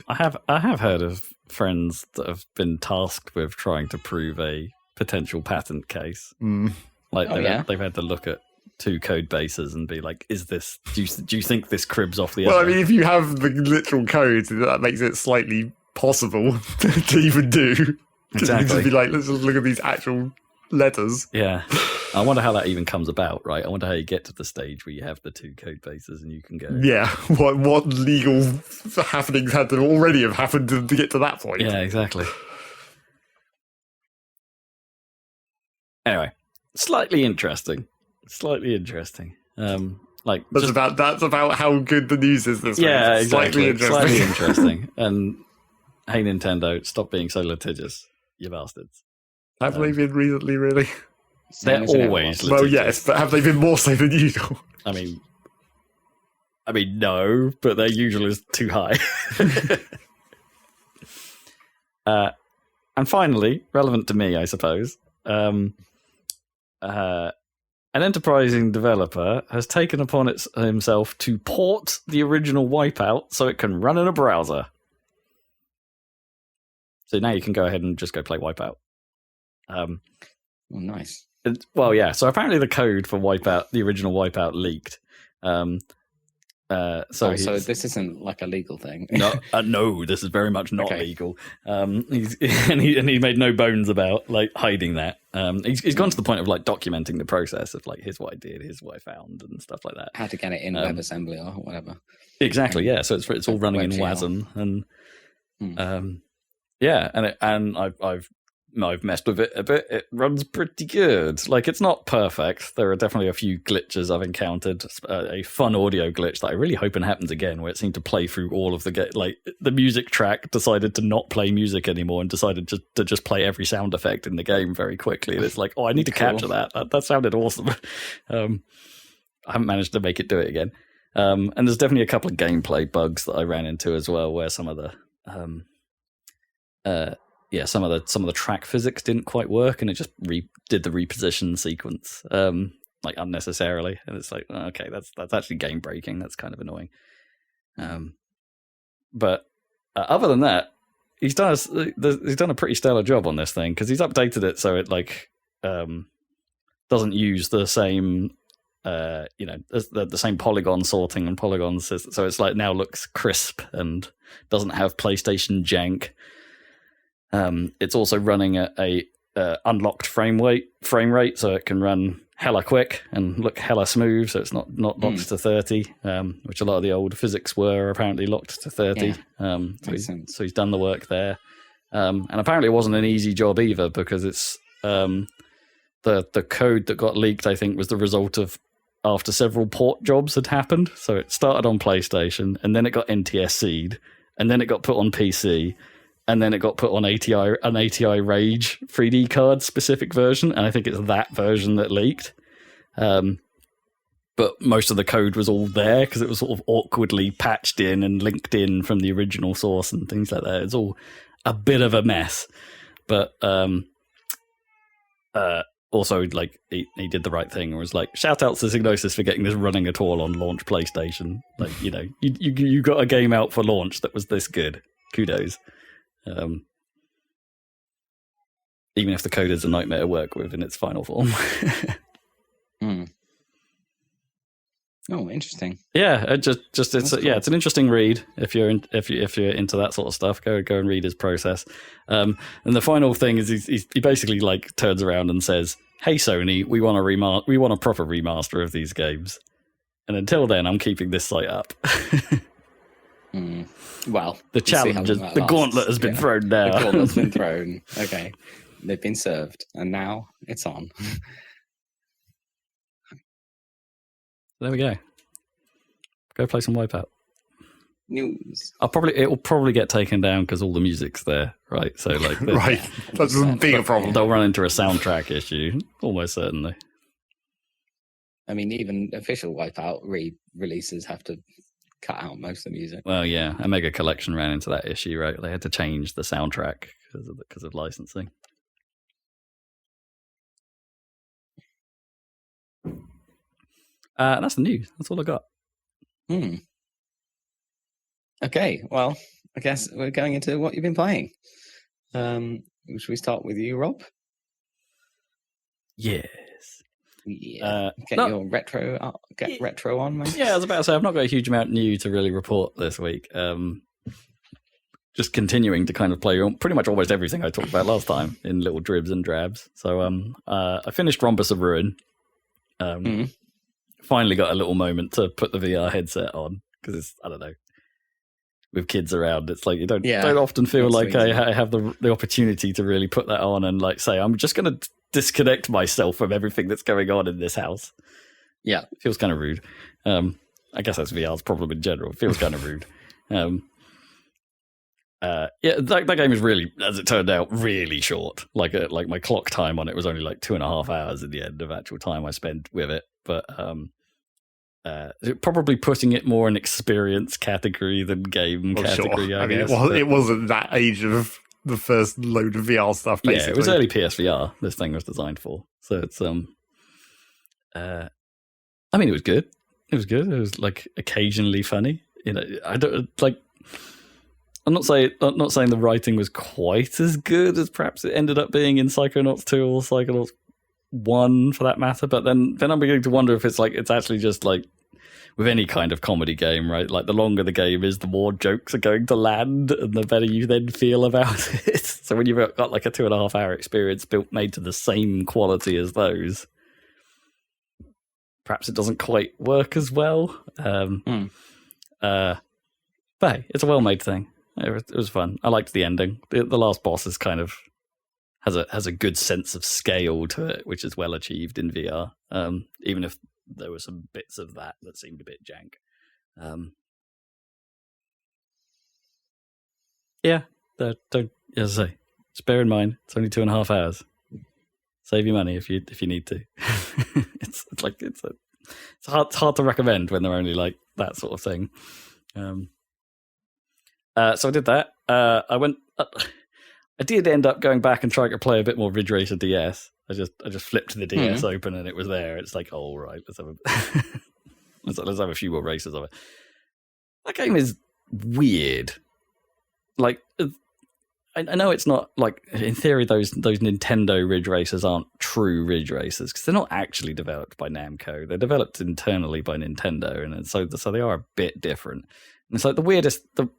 I have heard of friends that have been tasked with trying to prove a potential patent case. Like they've had to look at two code bases and be like, "Is this? Do you think this cribs off the?" Well, other? I mean, if you have the literal code, that makes it slightly possible to even do. Exactly. You just be like, let's just look at these actual letters. Yeah. I wonder how that even comes about, right? I wonder how you get to the stage where you have the two code bases and you can go. Yeah. What legal happenings had to already have happened to get to that point? Yeah, exactly. Anyway, slightly interesting. That's about how good the news is this week. Yeah, exactly. Slightly interesting. And hey, Nintendo, stop being so litigious, you bastards. Have they been recently, really? They're always litigious. Well, yes, but have they been more so than usual? I mean, no, but their usual is too high. And finally, relevant to me, I suppose, an enterprising developer has taken upon himself to port the original Wipeout so it can run in a browser. So now you can go ahead and just go play Wipeout. Nice. Well, yeah. So apparently the code for Wipeout, the original Wipeout, leaked. So this isn't like a legal thing. No, this is very much not legal. He made no bones about like hiding that. He's gone to the point of like documenting the process of like here's what I did, here's what I found, and stuff like that. How to get it in WebAssembly or whatever. Exactly. Yeah. So it's all running in WASM, and I've messed with it a bit. It runs pretty good. Like, it's not perfect. There are definitely a few glitches I've encountered. A fun audio glitch that I really hope happens again, where it seemed to play through all of the music track decided to not play music anymore and decided to just play every sound effect in the game very quickly. And it's like, I need to capture that. That sounded awesome. I haven't managed to make it do it again. And there's definitely a couple of gameplay bugs that I ran into as well, where some of the some of the track physics didn't quite work, and it just did the reposition sequence like unnecessarily, and it's like, okay, that's actually game breaking. That's kind of annoying. But other than that, he's done a pretty stellar job on this thing, because he's updated it so it like doesn't use the same the same polygon sorting and polygons, so it's like now looks crisp and doesn't have PlayStation jank. It's also running at a unlocked frame rate, so it can run hella quick and look hella smooth. So it's not locked to 30, which a lot of the old physics were apparently locked to 30. So he's done the work there, and apparently it wasn't an easy job either, because it's the code that got leaked, I think, was the result of after several port jobs had happened. So it started on PlayStation, and then it got NTSC'd, and then it got put on PC. And then it got put on an ATI Rage 3D card specific version, and I think it's that version that leaked. But most of the code was all there because it was sort of awkwardly patched in and linked in from the original source and things like that. It's all a bit of a mess. But also, like, he did the right thing and was like, shout out to Psygnosis for getting this running at all on launch PlayStation. Like, you got a game out for launch that was this good. Kudos. Even if the code is a nightmare to work with in its final form. Oh, interesting. Yeah, it's an interesting read if you're into that sort of stuff. Go and read his process. And the final thing is he basically like turns around and says, "Hey Sony, we want a proper remaster of these games. And until then, I'm keeping this site up." Well, the challenge, the gauntlet has been thrown down. The gauntlet's been thrown. Okay, they've been served, and now it's on. There we go. Go play some Wipeout. News. It will probably get taken down because all the music's there, right? So like, right, that's being a problem. They'll run into a soundtrack issue, almost certainly. I mean, even official Wipeout releases have to cut out most of the music. Well, yeah, Omega Collection ran into that issue, right? They had to change the soundtrack because of licensing. That's the news. That's all I got. Okay, well, I guess we're going into what you've been playing. Should we start with you, Rob? Yes. Yeah. Your retro on, mate. Yeah, I was about to say, I've not got a huge amount new to really report this week. Just continuing to kind of play pretty much almost everything I talked about last time in little dribs and drabs. So I finished Rhombus of Ruin. Finally got a little moment to put the VR headset on, because it's, I don't know, with kids around, it's like you don't often feel like I have the opportunity to really put that on and like say, I'm just going to disconnect myself from everything that's going on in this house. Yeah. It feels kind of rude. I guess that's VR's problem in general. It feels kind of rude. That game is really, as it turned out, really short. Like my clock time on it was only like 2.5 hours at the end of actual time I spent with it. But probably putting it more in experience category than game category. Sure. I guess. It wasn't that age of the first load of VR stuff. Basically, yeah, it was early PSVR. This thing was designed for. So it's I mean, it was good. It was good. It was like occasionally funny. You know, I don't like. I'm not saying the writing was quite as good as perhaps it ended up being in Psychonauts 2 or Psychonauts 1 for that matter, but then I'm beginning to wonder if it's actually just like with any kind of comedy game, right? Like the longer the game is, the more jokes are going to land and the better you then feel about it. So when you've got like a 2.5 hour experience made to the same quality as those, perhaps it doesn't quite work as well. But hey, it's a well-made thing. It was fun. I liked the ending. The last boss is kind of has a good sense of scale to it, which is well achieved in VR. Even if there were some bits of that seemed a bit jank. As I say, just bear in mind it's only 2.5 hours. Save your money if you need to. it's hard to recommend when they're only like that sort of thing. So I did that. I did end up going back and trying to play a bit more Ridge Racer DS. I just flipped the DS open and it was there. It's like, oh right, let's have a few more races of it. That game is weird. Like, I know it's not like in theory those Nintendo Ridge Racers aren't true Ridge Racers because they're not actually developed by Namco. They're developed internally by Nintendo, and so they are a bit different. And it's like the weirdest, the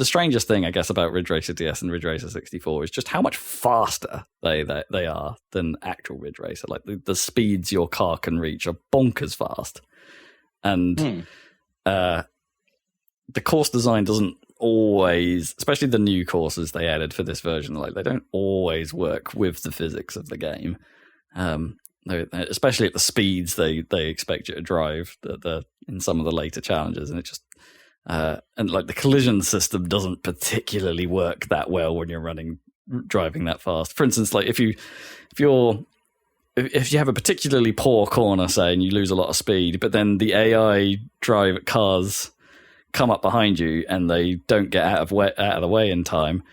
strangest thing, I guess, about Ridge Racer DS and Ridge Racer 64 is just how much faster they are than actual Ridge Racer. Like the speeds your car can reach are bonkers fast, and the course design doesn't always, especially the new courses they added for this version, like they don't always work with the physics of the game. Especially at the speeds they expect you to drive in some of the later challenges, and it just. And like the collision system doesn't particularly work that well when you're driving that fast. For instance, like if you have a particularly poor corner, say, and you lose a lot of speed, but then the AI drive cars come up behind you and they don't get out of the way in time,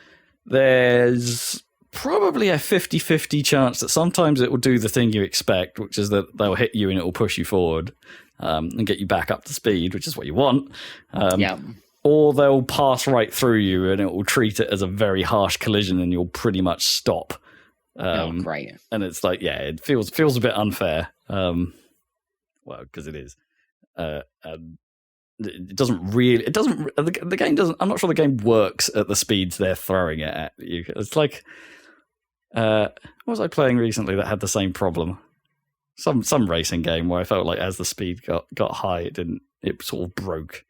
there's probably a 50-50 chance that sometimes it will do the thing you expect, which is that they'll hit you and it will push you forward. And get you back up to speed, which is what you want. Or they'll pass right through you and it will treat it as a very harsh collision and you'll pretty much stop. Great. And it's like, yeah, it feels a bit unfair. Well, because it is. And it doesn't really, the game doesn't, I'm not sure the game works at the speeds they're throwing it at you. It's like, what was I playing recently that had the same problem? Some racing game where I felt like as the speed got high, it sort of broke.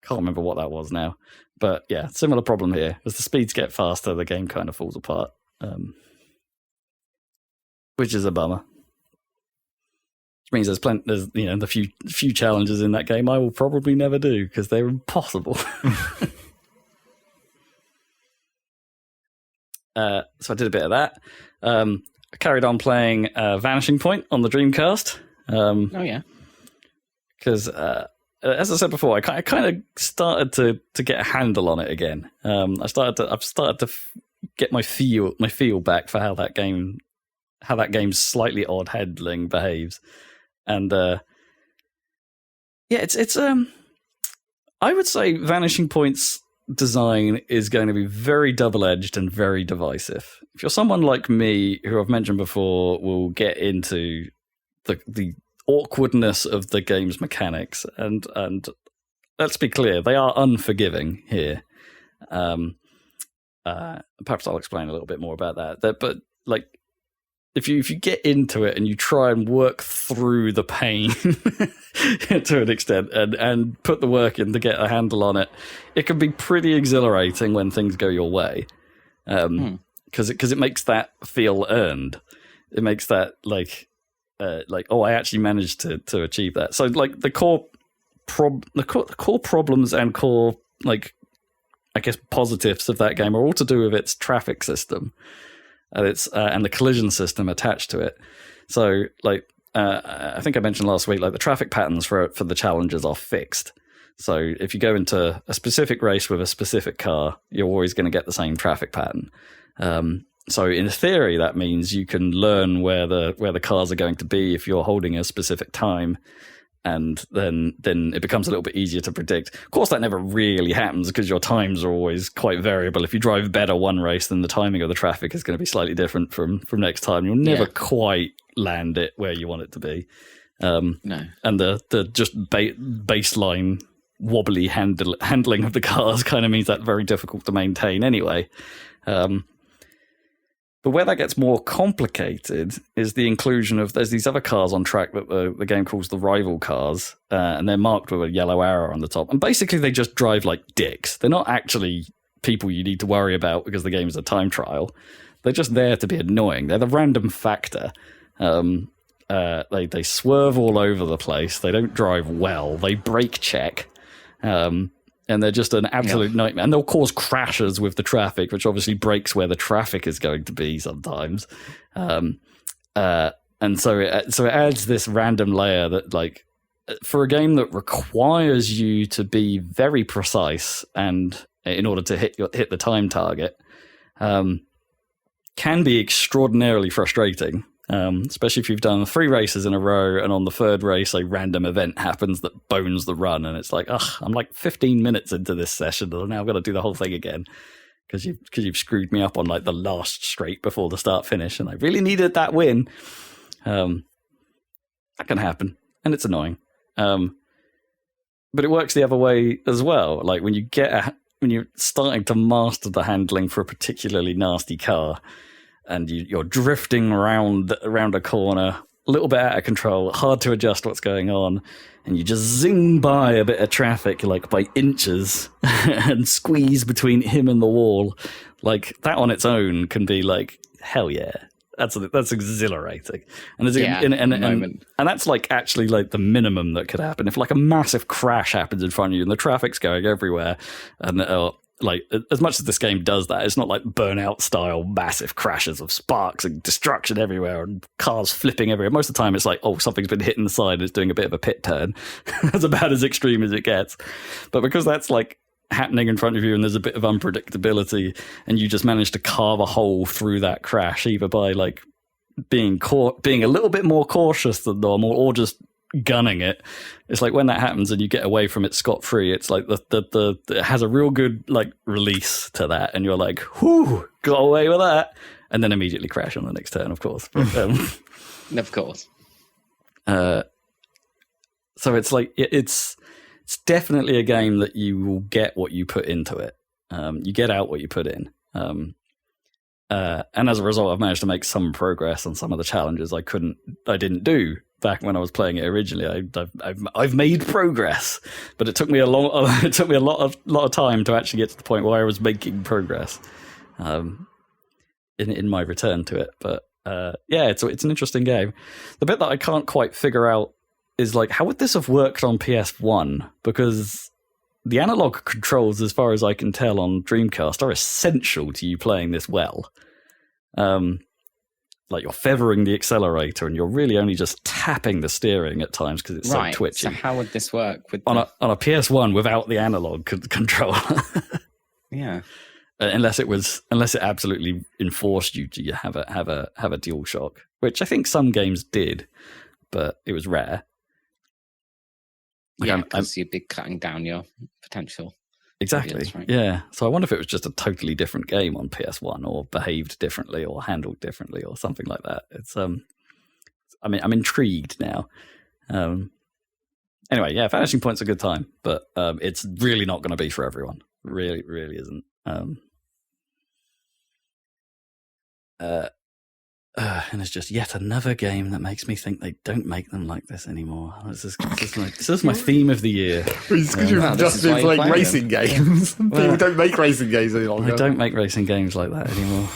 Can't remember what that was now, but yeah, similar problem here. As the speeds get faster, the game kind of falls apart, which is a bummer. Which means there's the few challenges in that game I will probably never do because they're impossible. So I did a bit of that. I carried on playing Vanishing Point on the Dreamcast. Because as I said before, I kind of started to get a handle on it again. I've started to get my feel back for how that game's slightly odd handling behaves, and it's I would say Vanishing Point's design is going to be very double-edged and very divisive. If you're someone like me, who I've mentioned before, will get into the awkwardness of the game's mechanics, and let's be clear, they are unforgiving here. Perhaps I'll explain a little bit more about that. But like, if you get into it and you try and work through the pain to an extent and put the work in to get a handle on it, it can be pretty exhilarating when things go your way. Because it makes that feel earned. It makes that like I actually managed to achieve that. So like the core problems and core, like, I guess, positives of that game are all to do with its traffic system and its and the collision system attached to it. So like I think I mentioned last week, like the traffic patterns for the challenges are fixed. So if you go into a specific race with a specific car, you're always going to get the same traffic pattern. So in theory, that means you can learn where the cars are going to be if you're holding a specific time, and then it becomes a little bit easier to predict. Of course, that never really happens because your times are always quite variable. If you drive better one race, then the timing of the traffic is going to be slightly different from next time. You'll never quite land it where you want it to be. No. And the just baseline wobbly handling of the cars kind of means that's very difficult to maintain anyway. But where that gets more complicated is the inclusion of, there's these other cars on track that the game calls the rival cars, and they're marked with a yellow arrow on the top. And basically they just drive like dicks. They're not actually people you need to worry about because the game is a time trial. They're just there to be annoying. They're the random factor. They swerve all over the place. They don't drive well. They brake check. And they're just an absolute nightmare. And they'll cause crashes with the traffic, which obviously breaks where the traffic is going to be sometimes. And so it adds this random layer that, like, for a game that requires you to be very precise and in order to hit the time target, can be extraordinarily frustrating. Especially if you've done 3 races in a row and on the 3rd race a random event happens that bones the run, and it's like, I'm like 15 minutes into this session and now I've got to do the whole thing again because you've screwed me up on like the last straight before the start finish, and I really needed that win. That can happen, and it's annoying. But it works the other way as well. Like when you're starting to master the handling for a particularly nasty car, and you're drifting around a corner, a little bit out of control, hard to adjust what's going on, and you just zing by a bit of traffic, like by inches, and squeeze between him and the wall. Like, that on its own can be like, hell yeah. That's exhilarating. And and that's like actually like the minimum that could happen. If like a massive crash happens in front of you and the traffic's going everywhere, and like, as much as this game does that, it's not like Burnout style massive crashes of sparks and destruction everywhere and cars flipping everywhere. Most of the time it's like, something's been hit in the side and it's doing a bit of a pit turn. That's about as extreme as it gets. But because that's like happening in front of you and there's a bit of unpredictability, and you just manage to carve a hole through that crash either by like being a little bit more cautious than normal or just gunning it. It's like when that happens and you get away from it scot-free, it's like it has a real good like release to that, and you're like, whew, got away with that, and then immediately crash on the next turn, of course. But, of course. So it's like it's definitely a game that you will get what you put into it. You get out what you put in. And as a result, I've managed to make some progress on some of the challenges I didn't do back when I was playing it originally. I've made progress, but it took me a lot of time to actually get to the point where I was making progress in my return to it. But it's an interesting game. The bit that I can't quite figure out is like, how would this have worked on PS1? Because the analog controls, as far as I can tell on Dreamcast, are essential to you playing this well. Like you're feathering the accelerator and you're really only just tapping the steering at times because it's so twitchy. So how would this work with on a PS1 without the analog control? Yeah. Unless it absolutely enforced you to have a DualShock, which I think some games did, but it was rare. Like because you'd be cutting down your potential. Exactly. Right? Yeah. So I wonder if it was just a totally different game on PS1, or behaved differently, or handled differently, or something like that. It's I'm intrigued now. Anyway, yeah, Vanishing Point's a good time, but it's really not going to be for everyone. Really, really isn't. And it's just yet another game that makes me think they don't make them like this anymore. This is my theme of the year. It's because you've just been playing racing games. People don't make racing games any longer. They don't make racing games like that anymore.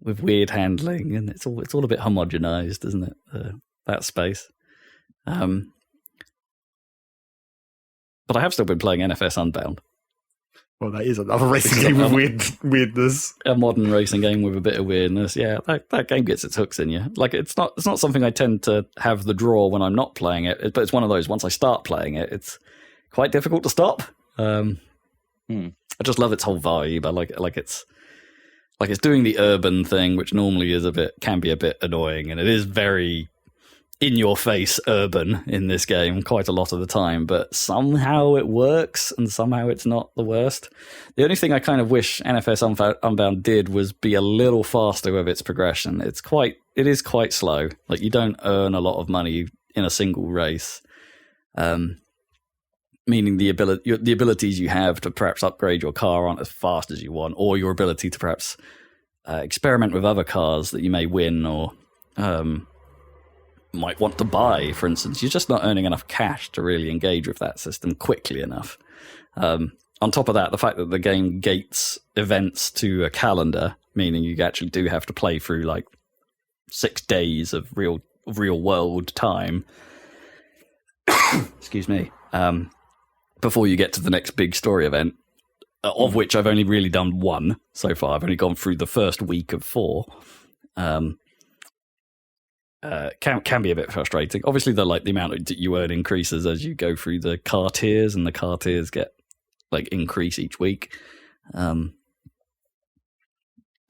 With weird handling, and it's all a bit homogenized, isn't it? That space. But I have still been playing NFS Unbound. Well, that is another racing game with weirdness. A modern racing game with a bit of weirdness. Yeah, that game gets its hooks in you. Like it's not something I tend to have the draw when I'm not playing it. But it's one of those. Once I start playing it, it's quite difficult to stop. I just love its whole vibe. I like it. Like it's doing the urban thing, which normally can be a bit annoying, and it is very in-your-face urban in this game quite a lot of the time, but somehow it works, and somehow it's not the worst. The only thing I kind of wish NFS Unbound did was be a little faster with its progression. It is quite slow. Like, you don't earn a lot of money in a single race, meaning the abilities you have to perhaps upgrade your car aren't as fast as you want, or your ability to perhaps experiment with other cars that you may win or might want to buy, for instance. You're just not earning enough cash to really engage with that system quickly enough. On top of that, the fact that the game gates events to a calendar, meaning you actually do have to play through like 6 days of real world time, excuse me, before you get to the next big story event, of which I've only really done one so far. I've only gone through the first week of 4. Can be a bit frustrating. Obviously, the amount that you earn increases as you go through the car tiers, and the car tiers get increase each week. But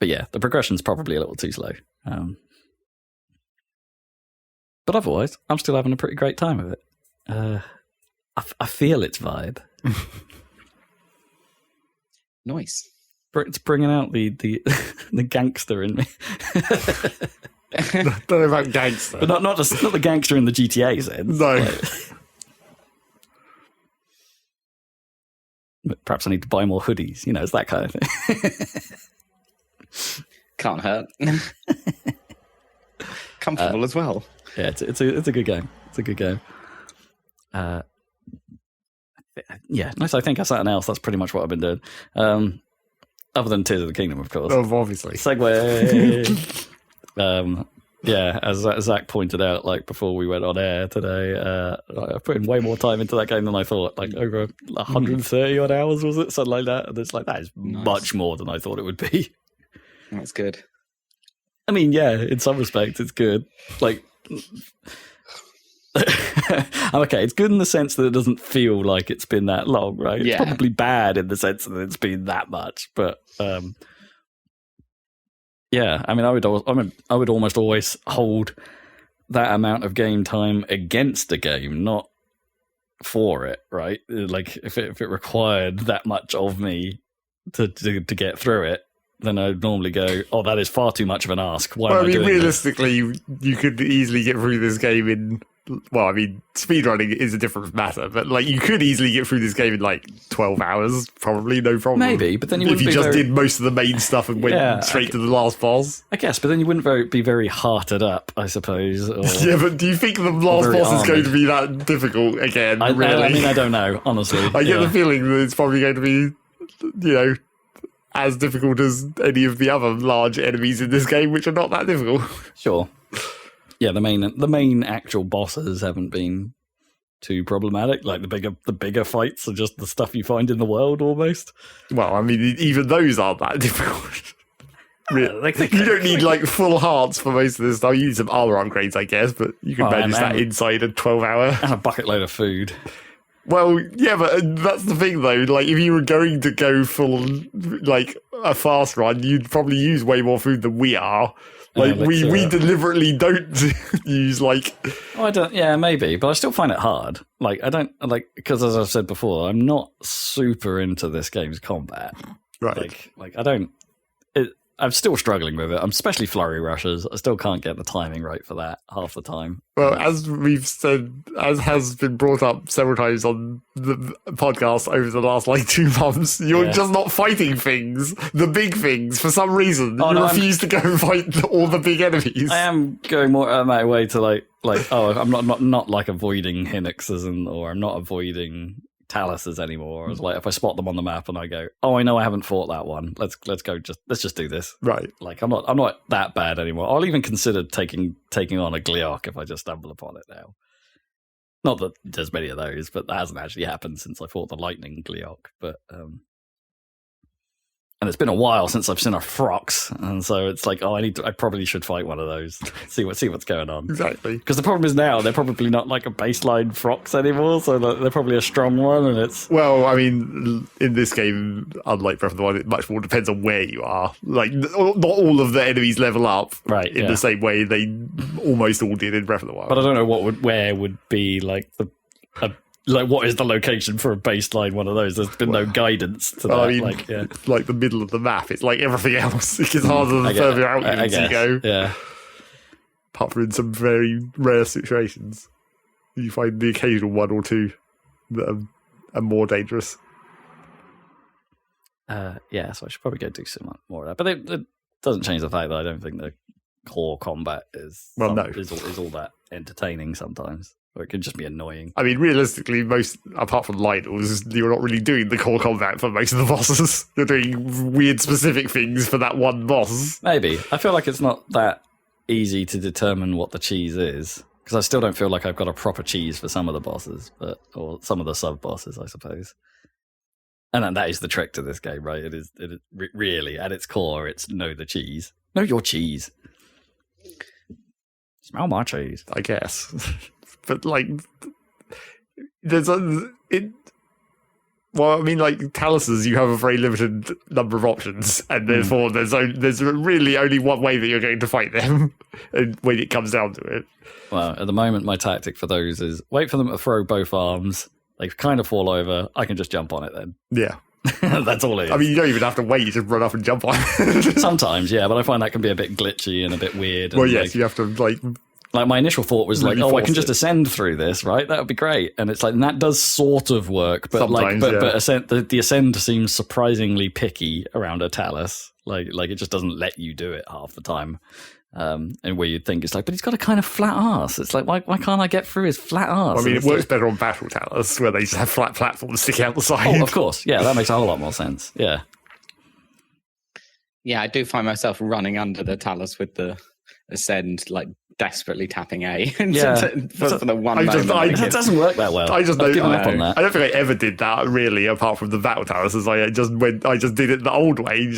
yeah, the progression's probably a little too slow. But otherwise, I'm still having a pretty great time with it. I feel its vibe. Nice. It's bringing out the the gangster in me. Don't know about gangster, but not the gangster in the GTA sense. No. But perhaps I need to buy more hoodies. It's that kind of thing. Can't hurt. Comfortable as well. Yeah, it's a good game. It's a good game. Yeah, unless I think of something else, that's pretty much what I've been doing. Other than Tears of the Kingdom, of course. Oh, obviously. Segue. Yeah, as Zach pointed out, before we went on air today, I put in way more time into that game than I thought. Over 130 odd hours, was it? Something like that. And it's that is much more than I thought it would be. That's good. I mean, yeah, in some respects, it's good. Okay, it's good in the sense that it doesn't feel like it's been that long, right? Yeah. It's probably bad in the sense that it's been that much, but yeah, I mean, I would almost always hold that amount of game time against a game, not for it, right? If it required that much of me to get through it, then I'd normally go, "Oh, that is far too much of an ask." Why am I doing realistically, you could easily get through this game in. Well, I mean, speedrunning is a different matter, but you could easily get through this game in 12 hours, probably, no problem. Maybe, but then you wouldn't if you just did most of the main stuff and went straight to the last boss. I guess, but then you wouldn't be very hearted up, I suppose. Yeah, but do you think the last boss is going to be that difficult again? Really? I mean, I don't know, honestly. I get the feeling that it's probably going to be, as difficult as any of the other large enemies in this game, which are not that difficult. Sure. Yeah, the main actual bosses haven't been too problematic. The bigger fights are just the stuff you find in the world almost. Well, I mean, even those aren't that difficult. You don't need full hearts for most of this stuff. You need some armor upgrades, I guess, but you can manage that inside a 12-hour. And a bucket load of food. Well, yeah, but that's the thing, though. If you were going to go full, a fast run, you'd probably use way more food than we are. We deliberately don't use Oh, I don't. Yeah, maybe, but I still find it hard. I don't because, as I've said before, I'm not super into this game's combat. Right. I don't. I'm still struggling with it. I'm especially flurry rushes. I still can't get the timing right for that half the time. Well, as we've said, as has been brought up several times on the podcast over the last 2 months, you're just not fighting things, the big things, for some reason. You refuse to go and fight all the big enemies. I am going more out of my way to I'm not avoiding Hinuxes or I'm not avoiding Taluses anymore. It's if I spot them on the map and I go, "Oh, I know I haven't fought that one. Let's go. Let's just do this." Right. I'm not that bad anymore. I'll even consider taking on a Gliok if I just stumble upon it now. Not that there's many of those, but that hasn't actually happened since I fought the lightning Gliok. But And it's been a while since I've seen a Frox, and so it's like, I probably should fight one of those. See what's going on. Exactly. Because the problem is now they're probably not like a baseline Frox anymore, so they're probably a strong one, and it's. Well, I mean, in this game, unlike Breath of the Wild, it much more depends on where you are. Like, not all of the enemies level up, right? In the same way they almost all did in Breath of the Wild. But I don't know where would be like like what is the location for a baseline one of those? There's been no guidance to that. I mean, like the middle of the map. It's like everything else. It gets harder the further out you go. Yeah. Apart from in some very rare situations, you find the occasional one or two that are more dangerous. So I should probably go do some more of that. But it doesn't change the fact that I don't think the core combat is all that entertaining sometimes. Or it can just be annoying. I mean, realistically, apart from Lionel's, you're not really doing the core combat for most of the bosses. You're doing weird specific things for that one boss. Maybe. I feel like it's not that easy to determine what the cheese is. Because I still don't feel like I've got a proper cheese for some of the bosses, or some of the sub-bosses, I suppose. And that is the trick to this game, right? It is really, at its core, it's know the cheese. Know your cheese. Smell my cheese. I guess. But like, like Taluses, you have a very limited number of options, and therefore there's really only one way that you're going to fight them when it comes down to it. Well, at the moment, my tactic for those is wait for them to throw both arms. They kind of fall over. I can just jump on it then. Yeah. That's all it is. I mean, you don't even have to wait. You just run up and jump on it. Sometimes, yeah, but I find that can be a bit glitchy and a bit weird. Well, yes, you have to Like my initial thought was really I can just ascend through this, right? That would be great. And it's like, and that does sort of work, but the ascend seems surprisingly picky around a Talus. Like it just doesn't let you do it half the time. And where you'd think it's like, but he's got a kind of flat arse. It's like, why can't I get through his flat arse? I mean, it works better on Battle Talus where they just have flat platforms sticking out the side. Oh, of course. Yeah, that makes a whole lot more sense. Yeah. Yeah, I do find myself running under the Talus with the ascend, like desperately tapping A. For the one moment. It doesn't work that well. I've given up on that. I don't think I ever did that really, apart from the Battle Talus. I just did it the old way. You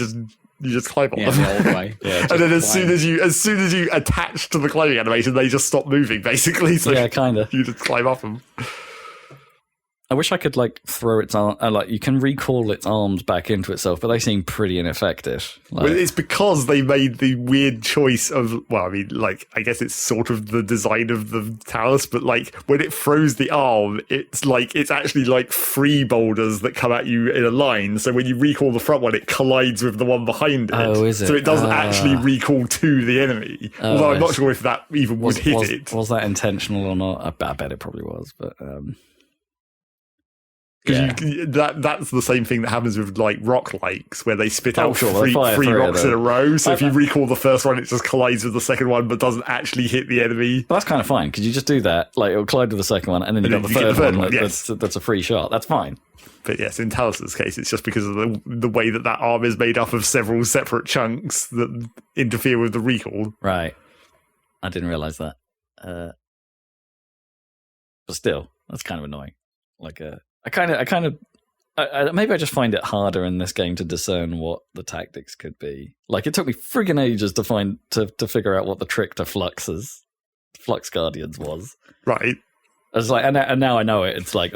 just climb on them. The old way. Yeah, and then as soon as you attach to the climbing animation, they just stop moving basically. So yeah, kind of. You just climb up them. I wish I could throw its arm, you can recall its arms back into itself, but they seem pretty ineffective. Well, it's because they made the weird choice of, I guess it's sort of the design of the Talus, but when it throws the arm, it's actually three boulders that come at you in a line. So when you recall the front one, it collides with the one behind it. Oh, is it? So it doesn't actually recall to the enemy. Although I'm not sure if that even would hit it. Was that intentional or not? I bet it probably was, but. That's the same thing that happens with rock likes, where they spit out three rocks in a row. So if you recall the first one, it just collides with the second one, but doesn't actually hit the enemy. Well, that's kind of fine because you just do that. It'll collide with the second one, and then you got the third one. That's a free shot. That's fine. But yes, in Talus's case, it's just because of the way that arm is made up of several separate chunks that interfere with the recall. Right. I didn't realize that. But still, that's kind of annoying. Maybe I just find it harder in this game to discern what the tactics could be. It took me friggin' ages to figure out what the trick to Flux Guardians was. Right. I was and now I know it. It's these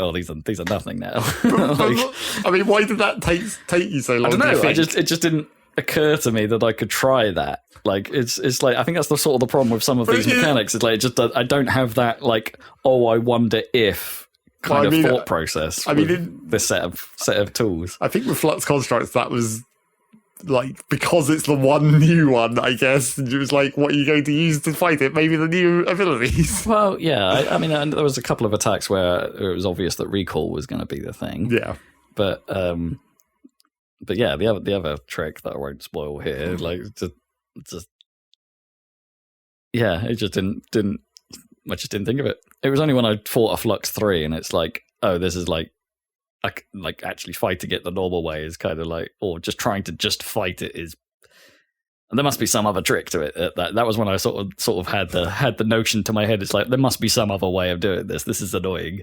are nothing now. I mean, why did that take you so long? I don't know. It just didn't occur to me that I could try that. It's I think that's the sort of the problem with some of these mechanics. It's I don't have that I wonder if thought process. This set of tools. I think with Flux Constructs that was because it's the one new one, I guess. It was what are you going to use to fight it? Maybe the new abilities. Well, yeah. I mean, there was a couple of attacks where it was obvious that recall was going to be the thing. Yeah. But yeah, the other trick that I won't spoil here, it just didn't. I just didn't think of it. It was only when I fought a Flux 3 and it's this is actually fighting it the normal way is kind of or just trying to just fight it is. And there must be some other trick to it. That was when I sort of had the notion to my head. It's there must be some other way of doing this. This is annoying.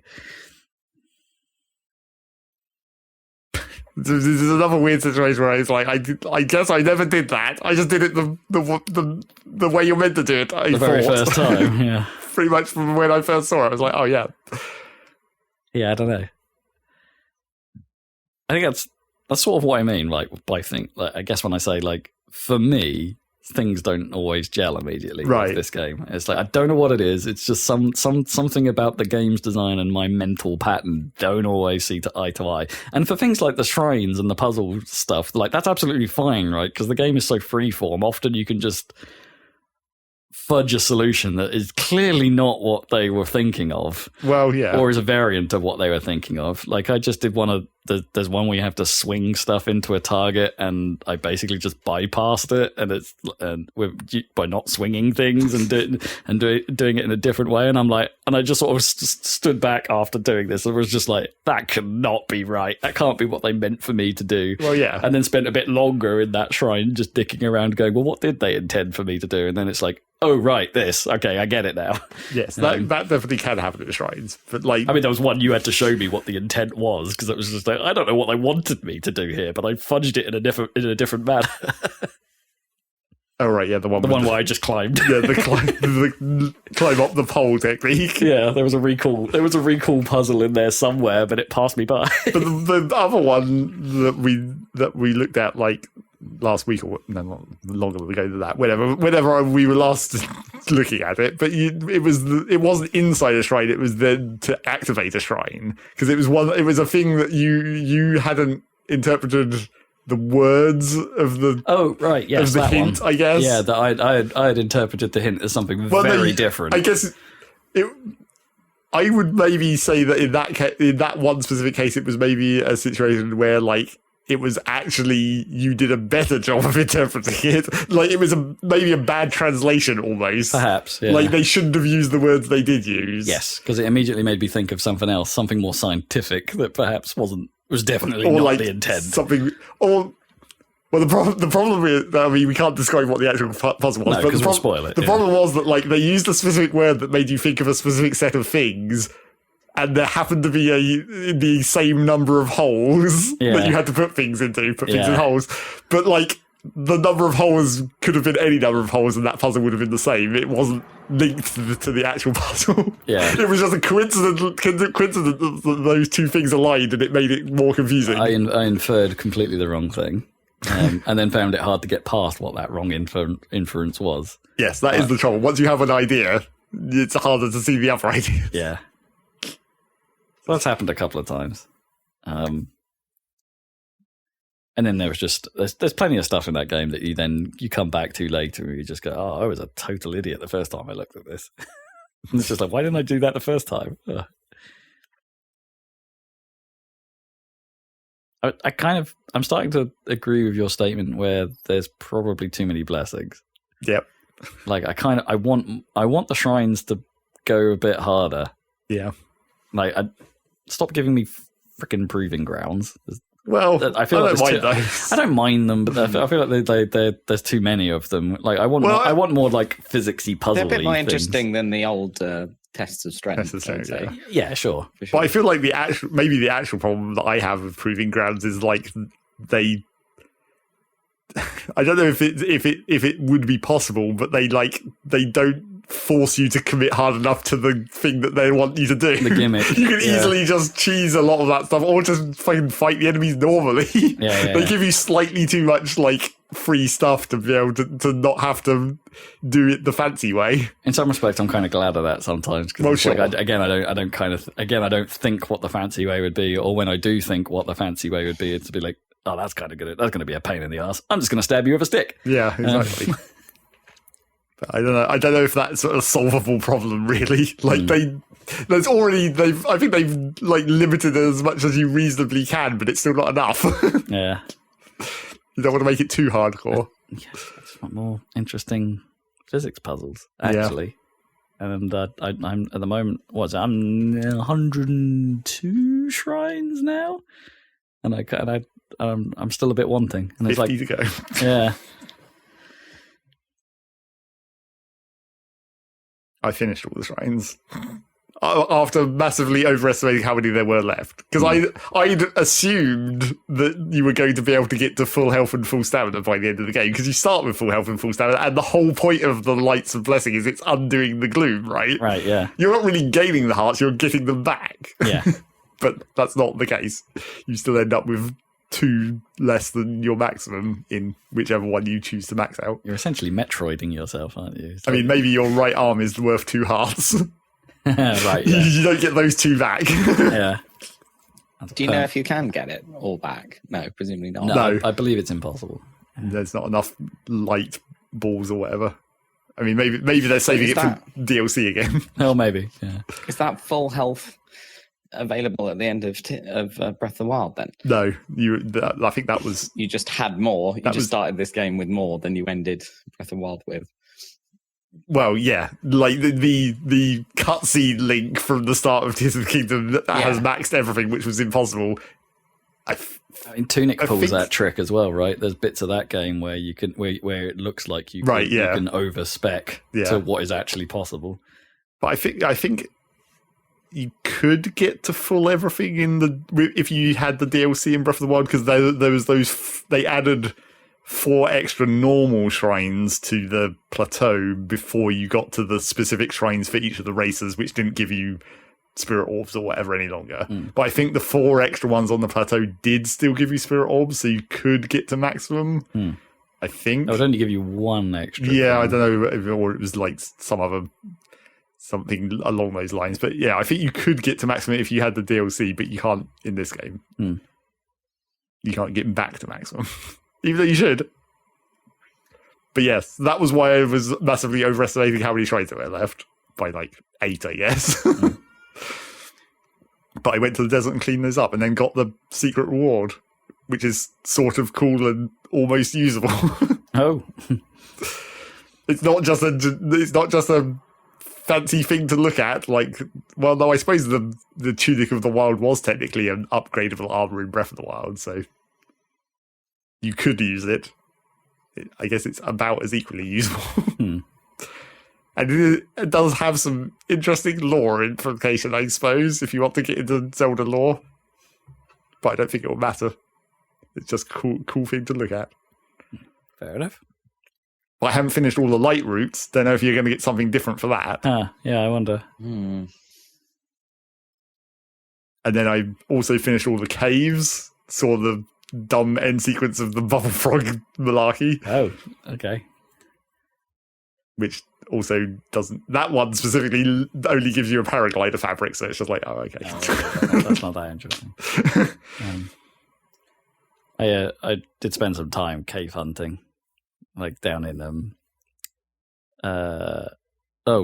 This is another weird situation where it's like, I guess I never did that. I just did it the way you're meant to do it. The very first time, yeah. Pretty much from when I first saw it, I was like, oh yeah. Yeah, I don't know. I think that's sort of what I mean, like, by I guess when I say, like, for me, things don't always gel immediately with this game. It's like, I don't know what it is. It's just something about the game's design and my mental pattern don't always see eye to eye. And for things like the shrines and the puzzle stuff, like, that's absolutely fine, right? Because the game is so freeform. Often you can just fudge a solution that is clearly not what they were thinking of. Well, yeah. Or is a variant of what they were thinking of. Like, I just did there's one where you have to swing stuff into a target, and I basically just bypassed it, by not swinging things and doing it in a different way. And I'm like, and I just sort of stood back after doing this, and was just like, that cannot be right. That can't be what they meant for me to do. Well, yeah. And then spent a bit longer in that shrine, just dicking around, going, well, what did they intend for me to do? And then it's like, oh, right, this. Okay, I get it now. Yes, that definitely can happen at the shrines. But, like, I mean, there was one you had to show me what the intent was, because it was just like, I don't know what they wanted me to do here, but I fudged it in a different manner. Oh, right, yeah, the one where I just climbed. Yeah, the climb up the pole technique. Yeah, there was a recall puzzle in there somewhere, but it passed me by. But the other one that we looked at, like, last week, or no, not longer ago than that, whenever we were last looking at it, but it wasn't inside a shrine, it was then to activate a shrine, because it was a thing that you hadn't interpreted the words of the of the hint, one. I guess. Yeah, that I had interpreted the hint as something very different. I guess I would maybe say that in that one specific case, it was maybe a situation where, like, it was actually, you did a better job of interpreting it. Like, it was maybe a bad translation almost. Perhaps, yeah. Like, they shouldn't have used the words they did use. Yes, because it immediately made me think of something else, something more scientific that perhaps was definitely not the intent. Well, the problem is, I mean, we can't describe what the actual puzzle was. No, because we'll spoil it. The problem was that, like, they used a specific word that made you think of a specific set of things, and there happened to be the same number of holes that you had to put things into, things in holes. But, like, the number of holes could have been any number of holes, and that puzzle would have been the same. It wasn't linked to the actual puzzle. Yeah. It was just a coincidence that those two things aligned, and it made it more confusing. I inferred completely the wrong thing. And then found it hard to get past what that wrong inference was. Yes, that is the trouble. Once you have an idea, it's harder to see the other ideas. Yeah. So that's happened a couple of times. And then there was just, there's plenty of stuff in that game that you come back to later and you just go, oh, I was a total idiot the first time I looked at this. And it's just like, why didn't I do that the first time? Ugh. I'm starting to agree with your statement where there's probably too many blessings. Yep. Like, I want the shrines to go a bit harder. Yeah. Like, stop giving me freaking proving grounds. Well, I don't mind them, but I feel like there's too many of them. Like, I want more like physicsy puzzle. They're a bit more interesting than the old tests of strength. Yeah, sure. But I feel like the actual problem that I have with proving grounds is, like, they. I don't know if it would be possible, but they don't force you to commit hard enough to the thing that they want you to do. The gimmick. You can easily just cheese a lot of that stuff, or just fucking fight the enemies normally. They give you slightly too much, like, free stuff to be able to not have to do it the fancy way. In some respects, I'm kind of glad of that sometimes. Well, sure. Like, I don't think what the fancy way would be, or when I do think what the fancy way would be, it's to be like, oh, that's kind of good. That's going to be a pain in the ass. I'm just going to stab you with a stick. Yeah, exactly. I don't know if that's a solvable problem, really. Like, I think they've like limited it as much as you reasonably can, but it's still not enough. Yeah. You don't want to make it too hardcore. Yes, I just want more interesting physics puzzles, actually. Yeah. And I'm at the moment, I'm 102 shrines now, and I'm still a bit wanting. And 50 to go. Yeah. I finished all the shrines. after massively overestimating how many there were left. Because I'd assumed that you were going to be able to get to full health and full stamina by the end of the game, because you start with full health and full stamina, and the whole point of the Lights of Blessing is it's undoing the gloom, right? Right, yeah. You're not really gaining the hearts, you're getting them back. Yeah. But that's not the case. You still end up with 2 less than your maximum in whichever one you choose to max out. You're essentially Metroiding yourself, aren't you? I mean, maybe your right arm is worth 2 hearts. Right, yeah. You don't get those 2 back. Yeah. Do you know if you can get it all back? No, presumably not. No. I believe it's impossible. There's not enough light balls or whatever. I mean, maybe they're saving it for DLC again. Oh, maybe, yeah. Is that full health available at the end of Breath of the Wild then? No, I think that was... You just had more. You just started this game with more than you ended Breath of the Wild with. Well, yeah, like the cutscene link from the start of Tears of the Kingdom that has maxed everything, which was impossible. I mean, Tunic pulls that trick as well, right? There's bits of that game where you can where it looks like you can overspec to what is actually possible. But I think you could get to full everything if you had the DLC in Breath of the Wild, because there was they added 4 extra normal shrines to the plateau before you got to the specific shrines for each of the races, which didn't give you spirit orbs or whatever any longer. But I think the 4 extra ones on the plateau did still give you spirit orbs, so you could get to maximum. I think it would only give you 1 extra. Yeah, I don't know, or it was like something along those lines. But yeah, I think you could get to maximum if you had the DLC, but you can't in this game. You can't get back to maximum. Even though you should. But yes, that was why I was massively overestimating how many shrines there were left. By like 8, I guess. But I went to the desert and cleaned those up, and then got the secret reward, which is sort of cool and almost usable. Oh. It's not just a fancy thing to look at. Like, well, no, I suppose the Tunic of the Wild was technically an upgradable armor in Breath of the Wild, so you could use it. I guess it's about as equally useful. And it does have some interesting lore implication, I suppose, if you want to get into Zelda lore. But I don't think it will matter. It's just a cool thing to look at. Fair enough. But I haven't finished all the light routes. Don't know if you're going to get something different for that. Yeah, I wonder. And then I also finished all the caves. Saw the dumb end sequence of the Bubble Frog malarkey. Oh, okay. Which also doesn't... That one specifically only gives you a paraglider fabric, so it's just like, oh, okay. That's not that interesting. I did spend some time cave hunting, like down in oh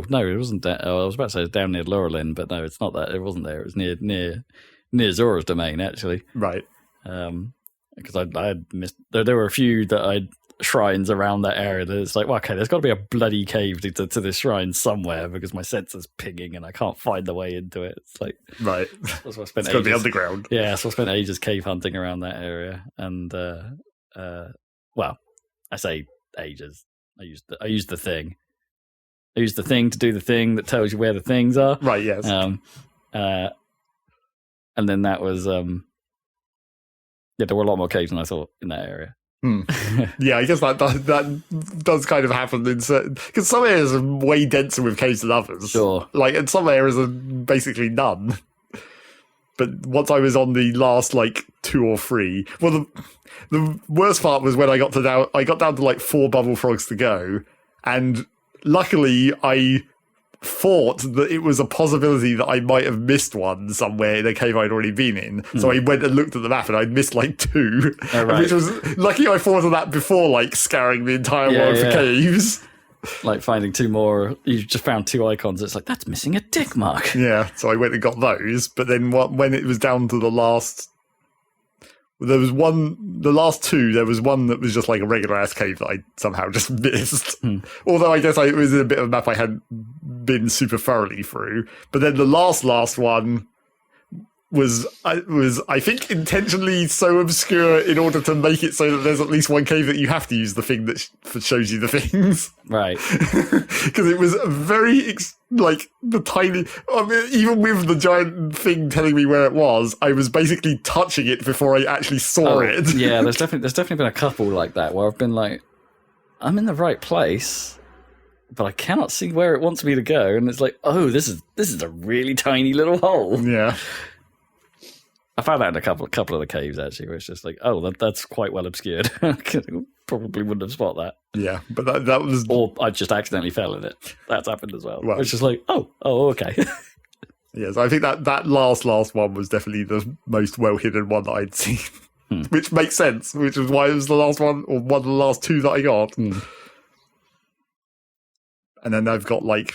no, it wasn't. I was about to say it's down near Laurelin, but no, it's not that. It wasn't there. It was near Zora's domain, actually. Right. Because I had missed. There were a few that I'd shrines around that area that it's like, well, okay, there's got to be a bloody cave to this shrine somewhere because my sensor's pinging and I can't find the way into it. It's like, right. So I spent it's got to be underground. Yeah, so I spent ages cave hunting around that area, and well, I say ages. I used the thing. I used the thing to do the thing that tells you where the things are. Right. Yes. And then that was there were a lot more caves than I thought in that area. Yeah, I guess that does kind of happen in certain, because some areas are way denser with caves than others. Sure. Like, and some areas are basically none. But once I was on the last, like, 2 or 3, well, the worst part was when I got down to like 4 bubble frogs to go, and luckily I thought that it was a possibility that I might have missed one somewhere in a cave I'd already been in. So I went and looked at the map and I'd missed like 2. Oh, right. Which was lucky I thought of that before, like scouring the entire world for caves. Like finding 2 more, you just found 2 icons. It's like, that's missing a tick mark. Yeah, so I went and got those. But then when it was down to the last, there was the last 2, there was one that was just like a regular ass cave that I somehow just missed. Although I guess it was in a bit of a map I hadn't been super thoroughly through. But then the last one was I think intentionally so obscure in order to make it so that there's at least one cave that you have to use the thing that shows you the things. Right. Because it was very like the tiny. I mean, even with the giant thing telling me where it was, I was basically touching it before I actually saw it. Yeah, there's definitely been a couple like that where I've been like, I'm in the right place, but I cannot see where it wants me to go, and it's like, oh, this is a really tiny little hole. Yeah. I found that in a couple of the caves actually, where it's just like, oh, that's quite well obscured. Probably wouldn't have spotted that. Yeah, but that was, or I just accidentally fell in it. That's happened as well. Well, it's just like, oh, okay. Yes, I think that last one was definitely the most well hidden one that I'd seen, which makes sense. Which is why it was the last one, or one of the last two that I got. And then I've got like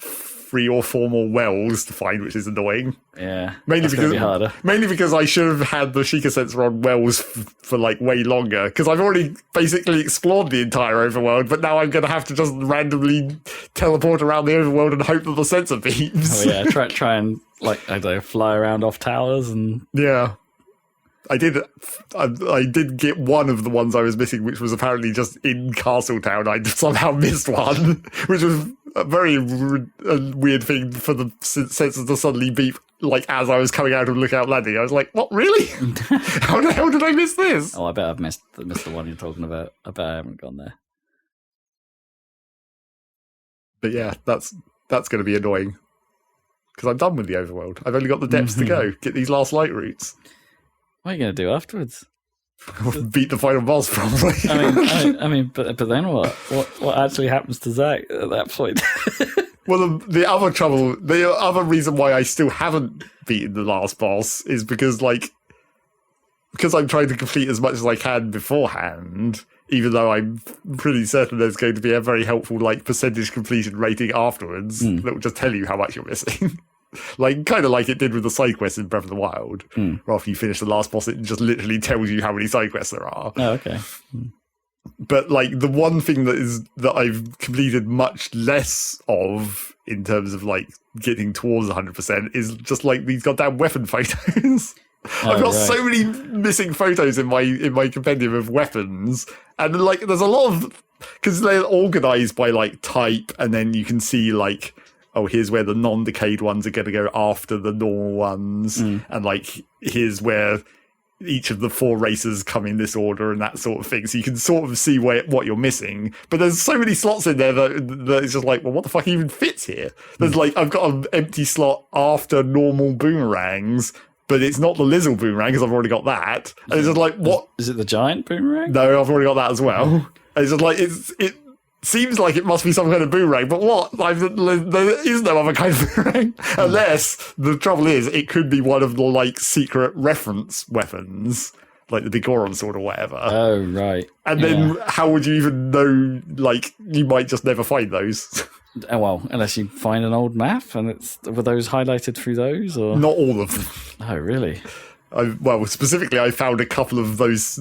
3 or 4 more wells to find, which is annoying. Yeah, mainly harder. Because I should have had the Sheikah sensor on wells for like way longer. Because I've already basically explored the entire overworld, but now I'm going to have to just randomly teleport around the overworld and hope that the sensor beeps. Oh yeah, try and like I don't know, fly around off towers and yeah. I did get one of the ones I was missing, which was apparently just in Castletown. I somehow missed one, which was a very weird thing for the sensors to suddenly beep, like, as I was coming out of Lookout Landing. I was like, what, really? How the hell did I miss this? Oh, I bet I've missed the one you're talking about. I bet I haven't gone there. But yeah, that's going to be annoying. Because I'm done with the overworld. I've only got the depths to go. Get these last light routes. What are you going to do afterwards? Beat the final boss, probably. I mean, but then what? What actually happens to Zack at that point? Well, the other reason why I still haven't beaten the last boss is because I'm trying to complete as much as I can beforehand, even though I'm pretty certain there's going to be a very helpful percentage completion rating afterwards that will just tell you how much you're missing. Kind of like it did with the side quests in Breath of the Wild. Where after you finish the last boss, it just literally tells you how many side quests there are. Oh, okay. But the one thing that I've completed much less of in terms of getting towards 100% is just these goddamn weapon photos. I've got so many missing photos in my compendium of weapons, and there's a lot of, because they're organized by type, and then you can see oh, here's where the non-decayed ones are going to go after the normal ones. And here's where each of the 4 races come in this order and that sort of thing. So you can sort of see what you're missing. But there's so many slots in there that it's just well, what the fuck even fits here? There's I've got an empty slot after normal boomerangs, but it's not the Lizzle boomerang because I've already got that. And it's just what? Is it the giant boomerang? No, I've already got that as well. And it's just it seems like it must be some kind of boomerang, but what? There is no other kind of boomerang. Unless, the trouble is, it could be one of the, secret reference weapons, like the Big Goron sword or whatever. Oh, right. And then how would you even know, you might just never find those. Oh, well, unless you find an old map, and were those highlighted through those, or? Not all of them. Oh, really? Specifically, I found a couple of those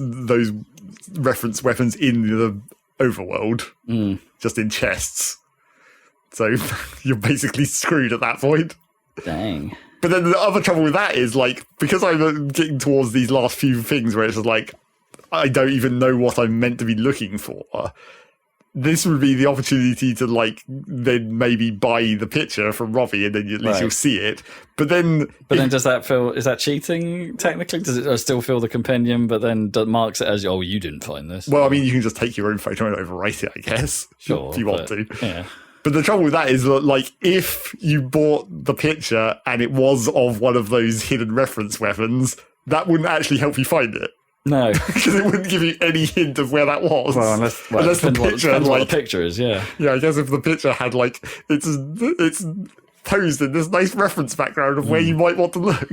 reference weapons in the overworld, just in chests. So you're basically screwed at that point. Dang. But then the other trouble with that is because I'm getting towards these last few things where it's just I don't even know what I'm meant to be looking for. This would be the opportunity to then maybe buy the picture from Robbie, and then at least you'll see it. But then does that is that cheating technically? Does it still fill the compendium, but then marks it as, oh, you didn't find this? Well, I mean, you can just take your own photo and overwrite it, I guess. Sure. If you want to. Yeah. But the trouble with that is that, if you bought the picture and it was of one of those hidden reference weapons, that wouldn't actually help you find it. No, because it wouldn't give you any hint of where that was. Well, unless the picture had what the picture is, yeah. Yeah, I guess if the picture had it's posed in this nice reference background of where you might want to look.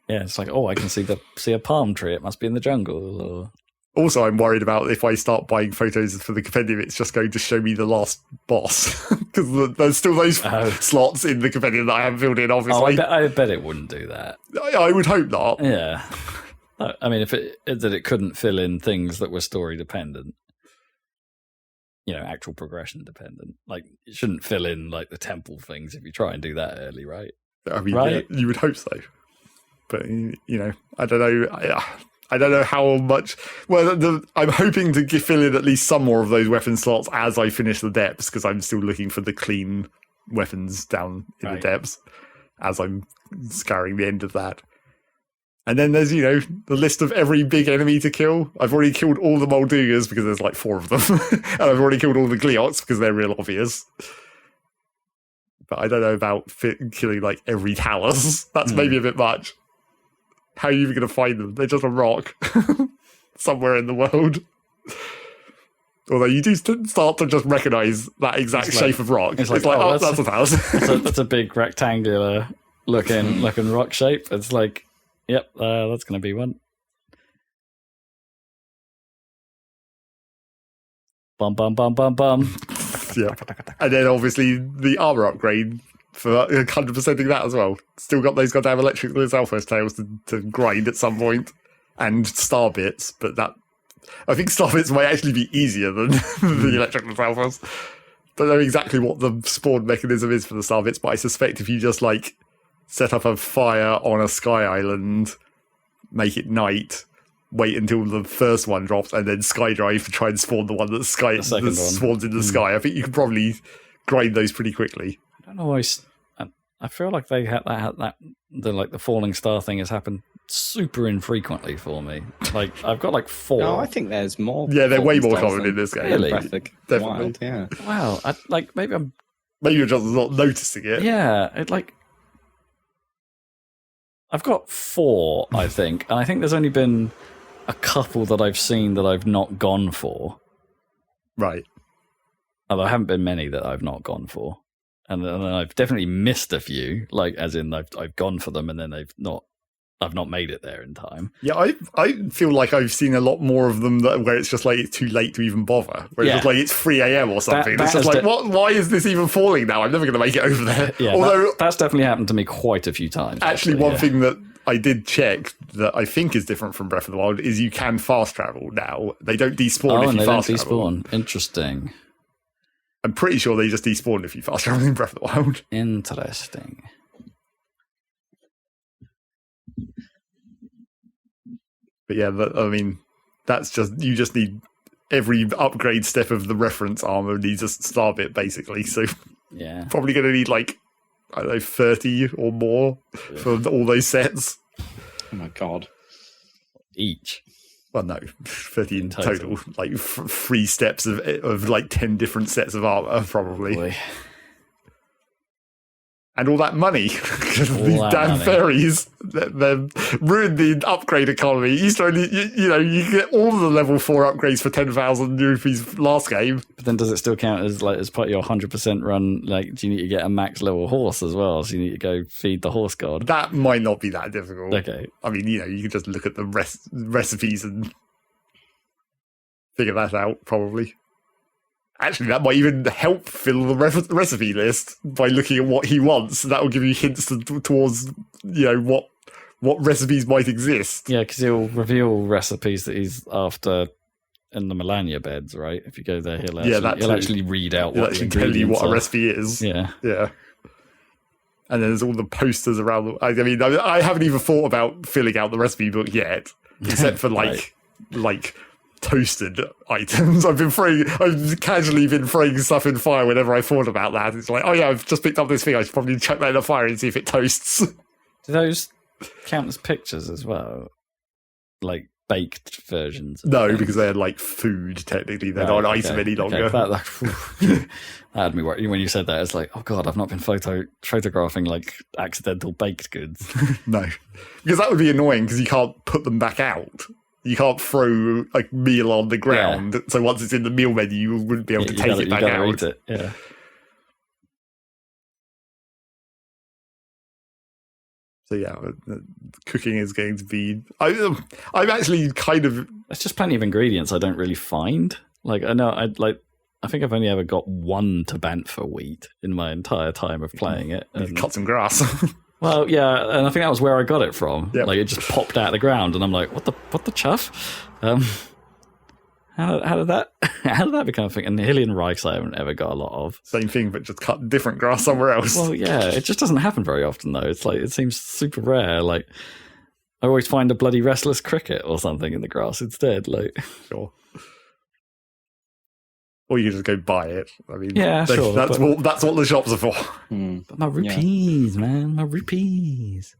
Yeah, it's oh, I can see a palm tree. It must be in the jungle. Or... Also, I'm worried about if I start buying photos for the compendium, it's just going to show me the last boss because there's still those slots in the compendium that I haven't filled in. Obviously, I bet it wouldn't do that. I would hope not. Yeah. I mean, it couldn't fill in things that were story dependent, actual progression dependent. It shouldn't fill in the temple things if you try and do that early, right? I mean, right? Yeah, you would hope so. But I don't know. I don't know how much. Well, I'm hoping to fill in at least some more of those weapon slots as I finish the depths, because I'm still looking for the clean weapons down in the depths as I'm scouring the end of that. And then there's, the list of every big enemy to kill. I've already killed all the Moldugas because there's like 4 of them. And I've already killed all the Gleots because they're real obvious. But I don't know about killing like every Talus. That's maybe a bit much. How are you even going to find them? They're just a rock somewhere in the world. Although you do start to just recognise that exact shape of rock. It's like oh, that's a Talus. That's a big rectangular looking rock shape. It's like, yep, that's going to be one. Bum, bum, bum, bum, bum. Yeah. And then obviously the armour upgrade for 100%ing that as well. Still got those goddamn electric Alphos tails to grind at some point. And star bits, but that... I think star bits might actually be easier than the electric Alphos. Don't know exactly what the spawn mechanism is for the star bits, but I suspect if you just like set up a fire on a sky island, make it night, wait until the first one drops, and then skydrive to try and spawn the one that spawns in the sky. I think you can probably grind those pretty quickly. I don't know why. I feel like they had that the falling star thing has happened super infrequently for me. Like I've got like 4. No, I think there's more. Yeah, they're way more common in this game. Really? Definitely. Wild, yeah. Wow. Maybe you're just not noticing it. Yeah. I've got 4, I think, and I think there's only been a couple that I've seen that I've not gone for. Right. Although there haven't been many that I've not gone for. And then I've definitely missed a few, like as in I've gone for them and then I've not made it there in time. Yeah, I feel like I've seen a lot more of them where it's just like it's too late to even bother. Where it's just like it's 3 a.m. or something. It's just like, why is this even falling now? I'm never going to make it over there. Yeah, although that's definitely happened to me quite a few times. Actually, one thing that I did check that I think is different from Breath of the Wild is you can fast travel now. They don't despawn if you fast travel. Despawn. Interesting. I'm pretty sure they just despawn if you fast travel in Breath of the Wild. Interesting. But yeah, that's just, you just need every upgrade step of the reference armor needs a star bit basically. So yeah, probably going to need like, I don't know, 30 or more for all those sets. Oh my God. Each. Well, no, 30 in total. Like 3 steps of like 10 different sets of armor, probably. Boy. And all that money. These damn fairies, they've ruined the upgrade economy. You used to only, you get all the level 4 upgrades for 10,000 rupees last game. But then does it still count as part of your 100% run? Like, do you need to get a max level horse as well? So you need to go feed the horse god? That might not be that difficult. Okay. I mean, you can just look at the recipes and figure that out, probably. Actually, that might even help fill the recipe list by looking at what he wants. That will give you hints towards, what recipes might exist. Yeah, because he'll reveal recipes that he's after in the Melania beds, right? If you go there, he'll actually read out what the ingredients tell you what are. A recipe is. Yeah. Yeah. And then there's all the posters around. I mean, I haven't even thought about filling out the recipe book yet, except for like toasted items. I've casually been throwing stuff in fire whenever I thought about that. It's like, oh yeah, I've just picked up this thing. I should probably chuck that in the fire and see if it toasts. Do those count as pictures as well? Like baked versions? No, because they're like food, technically. They're not an item any longer. Okay. That had me worried. When you said that, it's like, oh god, I've not been photographing like accidental baked goods. No. Because that would be annoying because you can't put them back out. You can't throw a meal on the ground. Yeah. So once it's in the meal menu, you wouldn't be able to take it back out. Eat it. Yeah. So yeah, cooking is going to be... I'm actually kind of... There's just plenty of ingredients I don't really find. Like, I know, I think I've only ever got 1 to bantha wheat in my entire time of playing it. And cut some grass. Well, yeah, and I think that was where I got it from. Yep. Like, it just popped out of the ground, and I'm like, what the chuff? How did that become a thing? And Hylian rice I haven't ever got a lot of. Same thing, but just cut different grass somewhere else. Well, yeah, it just doesn't happen very often, though. It's like, it seems super rare. Like, I always find a bloody restless cricket or something in the grass instead. Like, sure. Or you can just go buy it. I mean, yeah, sure. That's what the shops are for. But my rupees, man, my rupees.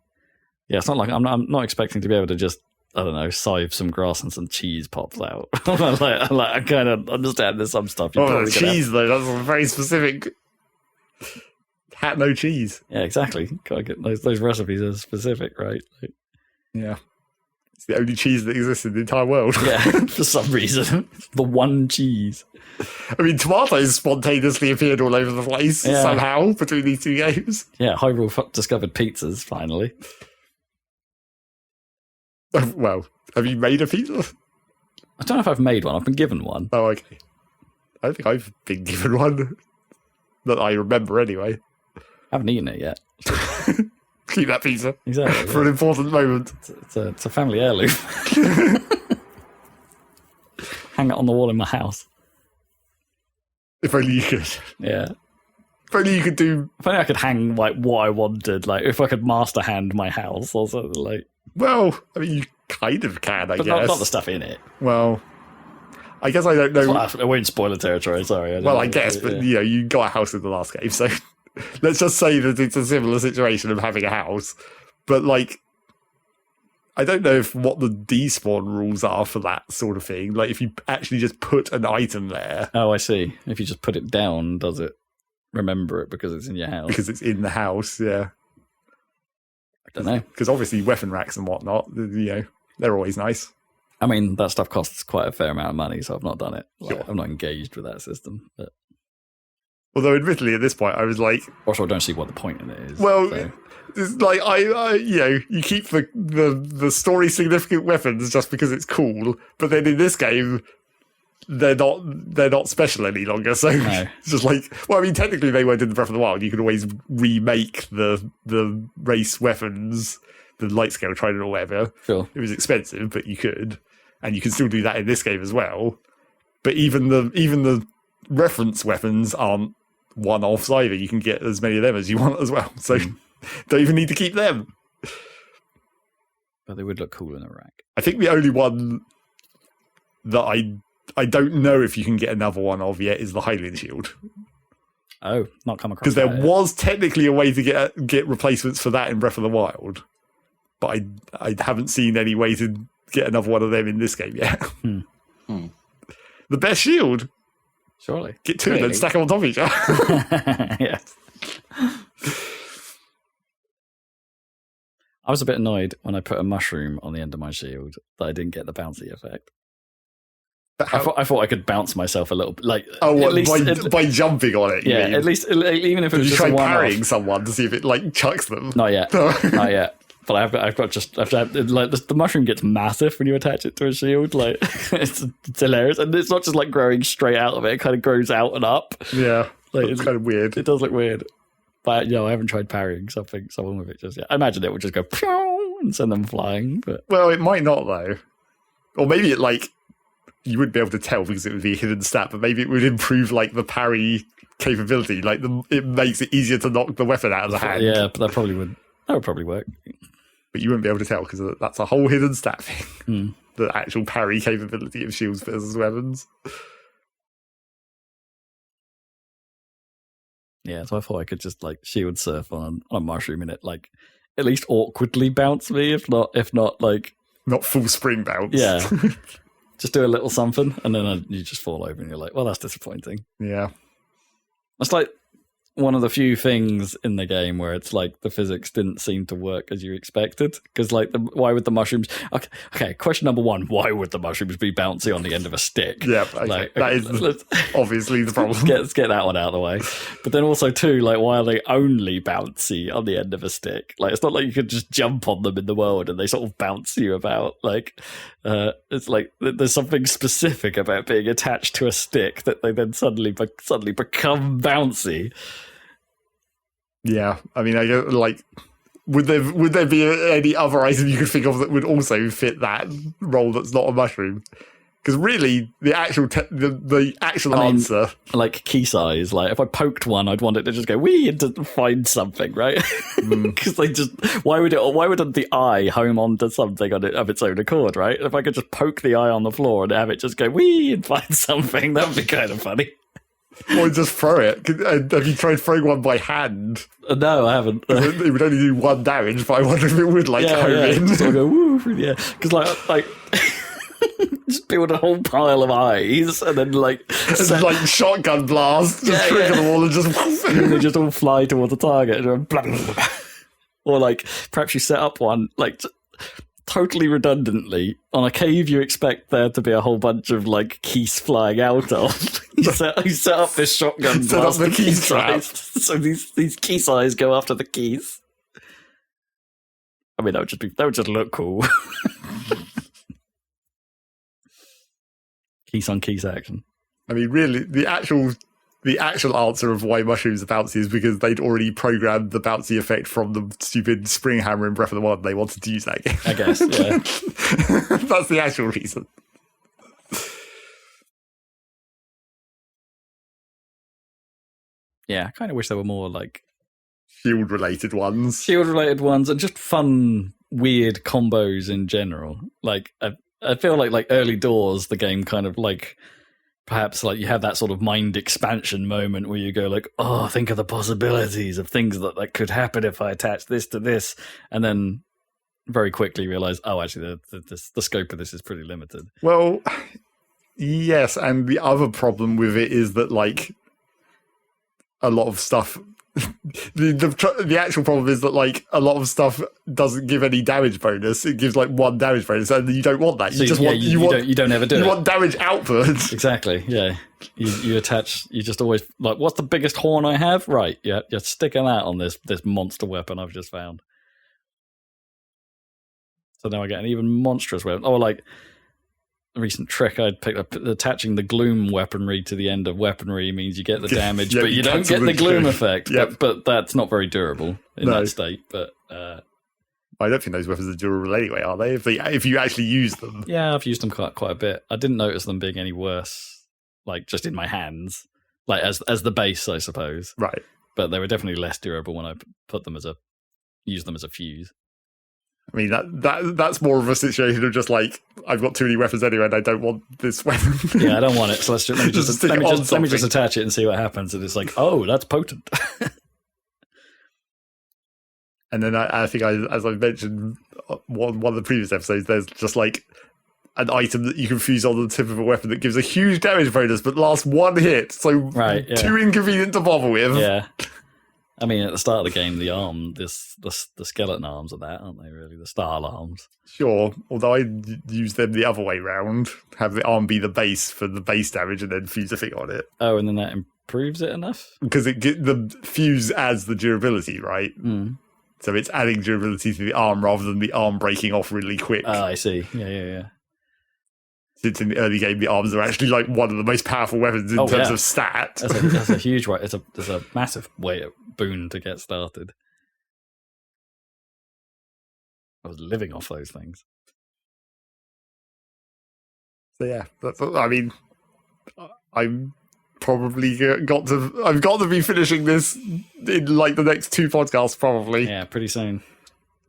Yeah, it's not like I'm not expecting to be able to just, I don't know, sieve some grass and some cheese pops out. I kind of understand there's some stuff. The cheese though, that's a very specific. Hat no cheese. Yeah, exactly. Gotta get those recipes are specific, right? Like, yeah. It's the only cheese that exists in the entire world. Yeah, for some reason. The one cheese. I mean, tomatoes spontaneously appeared all over the place somehow between these two games. Yeah, Hyrule discovered pizzas, finally. Well, have you made a pizza? I don't know if I've made one. I've been given one. Oh, okay. I think I've been given one. That I remember anyway. I haven't eaten it yet. Keep that pizza. Exactly. For an important moment. It's a family heirloom. Hang it on the wall in my house. If only you could. Yeah. If only you could do... If only I could hang, like, what I wanted. Like, if I could master hand my house or something, like... Well, I mean, you kind of can, I guess. But not the stuff in it. Well, I guess I don't know... I won't spoil the territory, sorry. I guess, but, you got a house in the last game, so... Let's just say that it's a similar situation of having a house. But, like... I don't know what the despawn rules are for that sort of thing. Like, if you actually just put an item there... Oh, I see. If you just put it down, does it remember it because it's in your house? Because it's in the house, yeah. I don't know. Because obviously weapon racks and whatnot, they're always nice. I mean, that stuff costs quite a fair amount of money, so I've not done it. Sure. I'm not engaged with that system. But... Although, admittedly, at this point, I was like... Also, I don't see what the point in it is. Well, so. It's like, you keep the story significant weapons just because it's cool, but then in this game... They're not special any longer, so no. It's just like, well, I mean, technically they weren't in the Breath of the Wild. You could always remake the race weapons, the light scale trident or whatever. Sure. It was expensive, but you could, and you can still do that in this game as well. But even the reference weapons aren't one-offs either. You can get as many of them as you want as well, so don't even need to keep them. But they would look cool in a rack. I think the only one that I don't know if you can get another one of yet is the Hylian Shield. Oh, not come across. Because there was technically a way to get replacements for that in Breath of the Wild, but I haven't seen any way to get another one of them in this game yet. The best shield. Surely. Get two and then stack them on top of each other. Yeah. I was a bit annoyed when I put a mushroom on the end of my shield that I didn't get the bouncy effect. I thought I could bounce myself a little bit, like by jumping on it. Yeah, at least even if it was just try a parrying someone to see if it like chucks them. Not yet, not yet. But I've got like the mushroom gets massive when you attach it to a shield. Like it's hilarious, and it's not just like growing straight out of it; it kind of grows out and up. Yeah, like it's kind of weird. It does look weird, but I haven't tried parrying someone with it just yet. I imagine it would just go pew and send them flying. But well, it might not though, or maybe it like. You wouldn't be able to tell because it would be a hidden stat, but maybe it would improve like the parry capability. Like it makes it easier to knock the weapon out of the hand. Yeah, but that would probably work. But you wouldn't be able to tell because that's a whole hidden stat thing. The actual parry capability of shields versus weapons. Yeah, so I thought I could just like shield surf on a mushroom and it like at least awkwardly bounce me, if not like not full spring bounce. Yeah. Just do a little something, and then you just fall over, and you're like, well, that's disappointing. Yeah. It's like one of the few things in the game where it's like the physics didn't seem to work as you expected. Because like, why would the mushrooms... Okay, question number one, why would the mushrooms be bouncy on the end of a stick? Yeah, okay. That is obviously the problem. Let's get that one out of the way. But then also too, like, why are they only bouncy on the end of a stick? Like, it's not like you could just jump on them in the world and they sort of bounce you about. Like, it's like there's something specific about being attached to a stick that they then suddenly become bouncy. Yeah, I mean, I don't like. Would there be any other item you could think of that would also fit that role that's not a mushroom? Because really, the actual answer, like key size. Like if I poked one, I'd want it to just go wee and to find something, right? Because they just why wouldn't the eye home onto something of its own accord, right? If I could just poke the eye on the floor and have it just go wee and find something, that would be kind of funny. Or just throw it. Have you tried throwing one by hand? No, I haven't. It would only do 1 damage, but I wonder if it would home in. Just go woo, yeah. Because like. Just build a whole pile of eyes and then like shotgun blast, just trigger them all and just and they just all fly towards the target. And blah, blah, blah. Or like perhaps you set up one like totally redundantly on a cave you expect there to be a whole bunch of like keys flying out of. you set up this shotgun blast. Set up the keys trap. So these key size go after the keys. I mean that would just look cool. Keys on keys action. I mean, really, the actual answer of why mushrooms are bouncy is because they'd already programmed the bouncy effect from the stupid spring hammer in Breath of the Wild. They wanted to use that game. I guess, yeah. That's the actual reason. Yeah, I kind of wish there were more like shield-related ones, and just fun, weird combos in general. Like I feel like early doors, the game kind of like perhaps like you have that sort of mind expansion moment where you go like, oh, think of the possibilities of things that could happen if I attach this to this, and then very quickly realize, oh, actually the scope of this is pretty limited. Well, yes, and the other problem with it is that like a lot of stuff. The actual problem is that like a lot of stuff doesn't give any damage bonus. It gives like 1 damage bonus, and you don't want that. You don't ever do it. You want damage output. Exactly. Yeah. You attach. You just always like, what's the biggest horn I have? Right. Yeah. You're sticking that on this monster weapon I've just found. So now I get an even monstrous weapon. Oh, like a recent trick I'd picked up, attaching the gloom weaponry to the end of weaponry means you get the damage, but you don't get the gloom effect. Yep. But that's not very durable in that state. But I don't think those weapons are durable anyway, are they? If you actually use them. Yeah, I've used them quite a bit. I didn't notice them being any worse, like just in my hands, like as the base, I suppose. Right. But they were definitely less durable when I used them as a fuse. I mean, that's more of a situation of just like, I've got too many weapons anyway and I don't want this weapon. Yeah, I don't want it, so let me just attach it and see what happens. And it's like, oh, that's potent. And then I think, as I mentioned one of the previous episodes, there's just like an item that you can fuse on the tip of a weapon that gives a huge damage bonus but lasts 1 hit. So too inconvenient to bother with. Yeah. I mean, at the start of the game, the arm, the skeleton arms are that, aren't they, really? The style arms. Sure, although I use them the other way round. Have the arm be the base for the base damage and then fuse a thing on it. Oh, and then that improves it enough? Because the fuse adds the durability, right? Mm. So it's adding durability to the arm rather than the arm breaking off really quick. Oh, I see. Yeah. Since in the early game, the arms are actually like one of the most powerful weapons in terms of stat. That's a huge way. It's a massive boon to get started. I was living off those things. So yeah, I mean, I'm probably I've got to be finishing this in like the next 2 podcasts, probably. Yeah, pretty soon.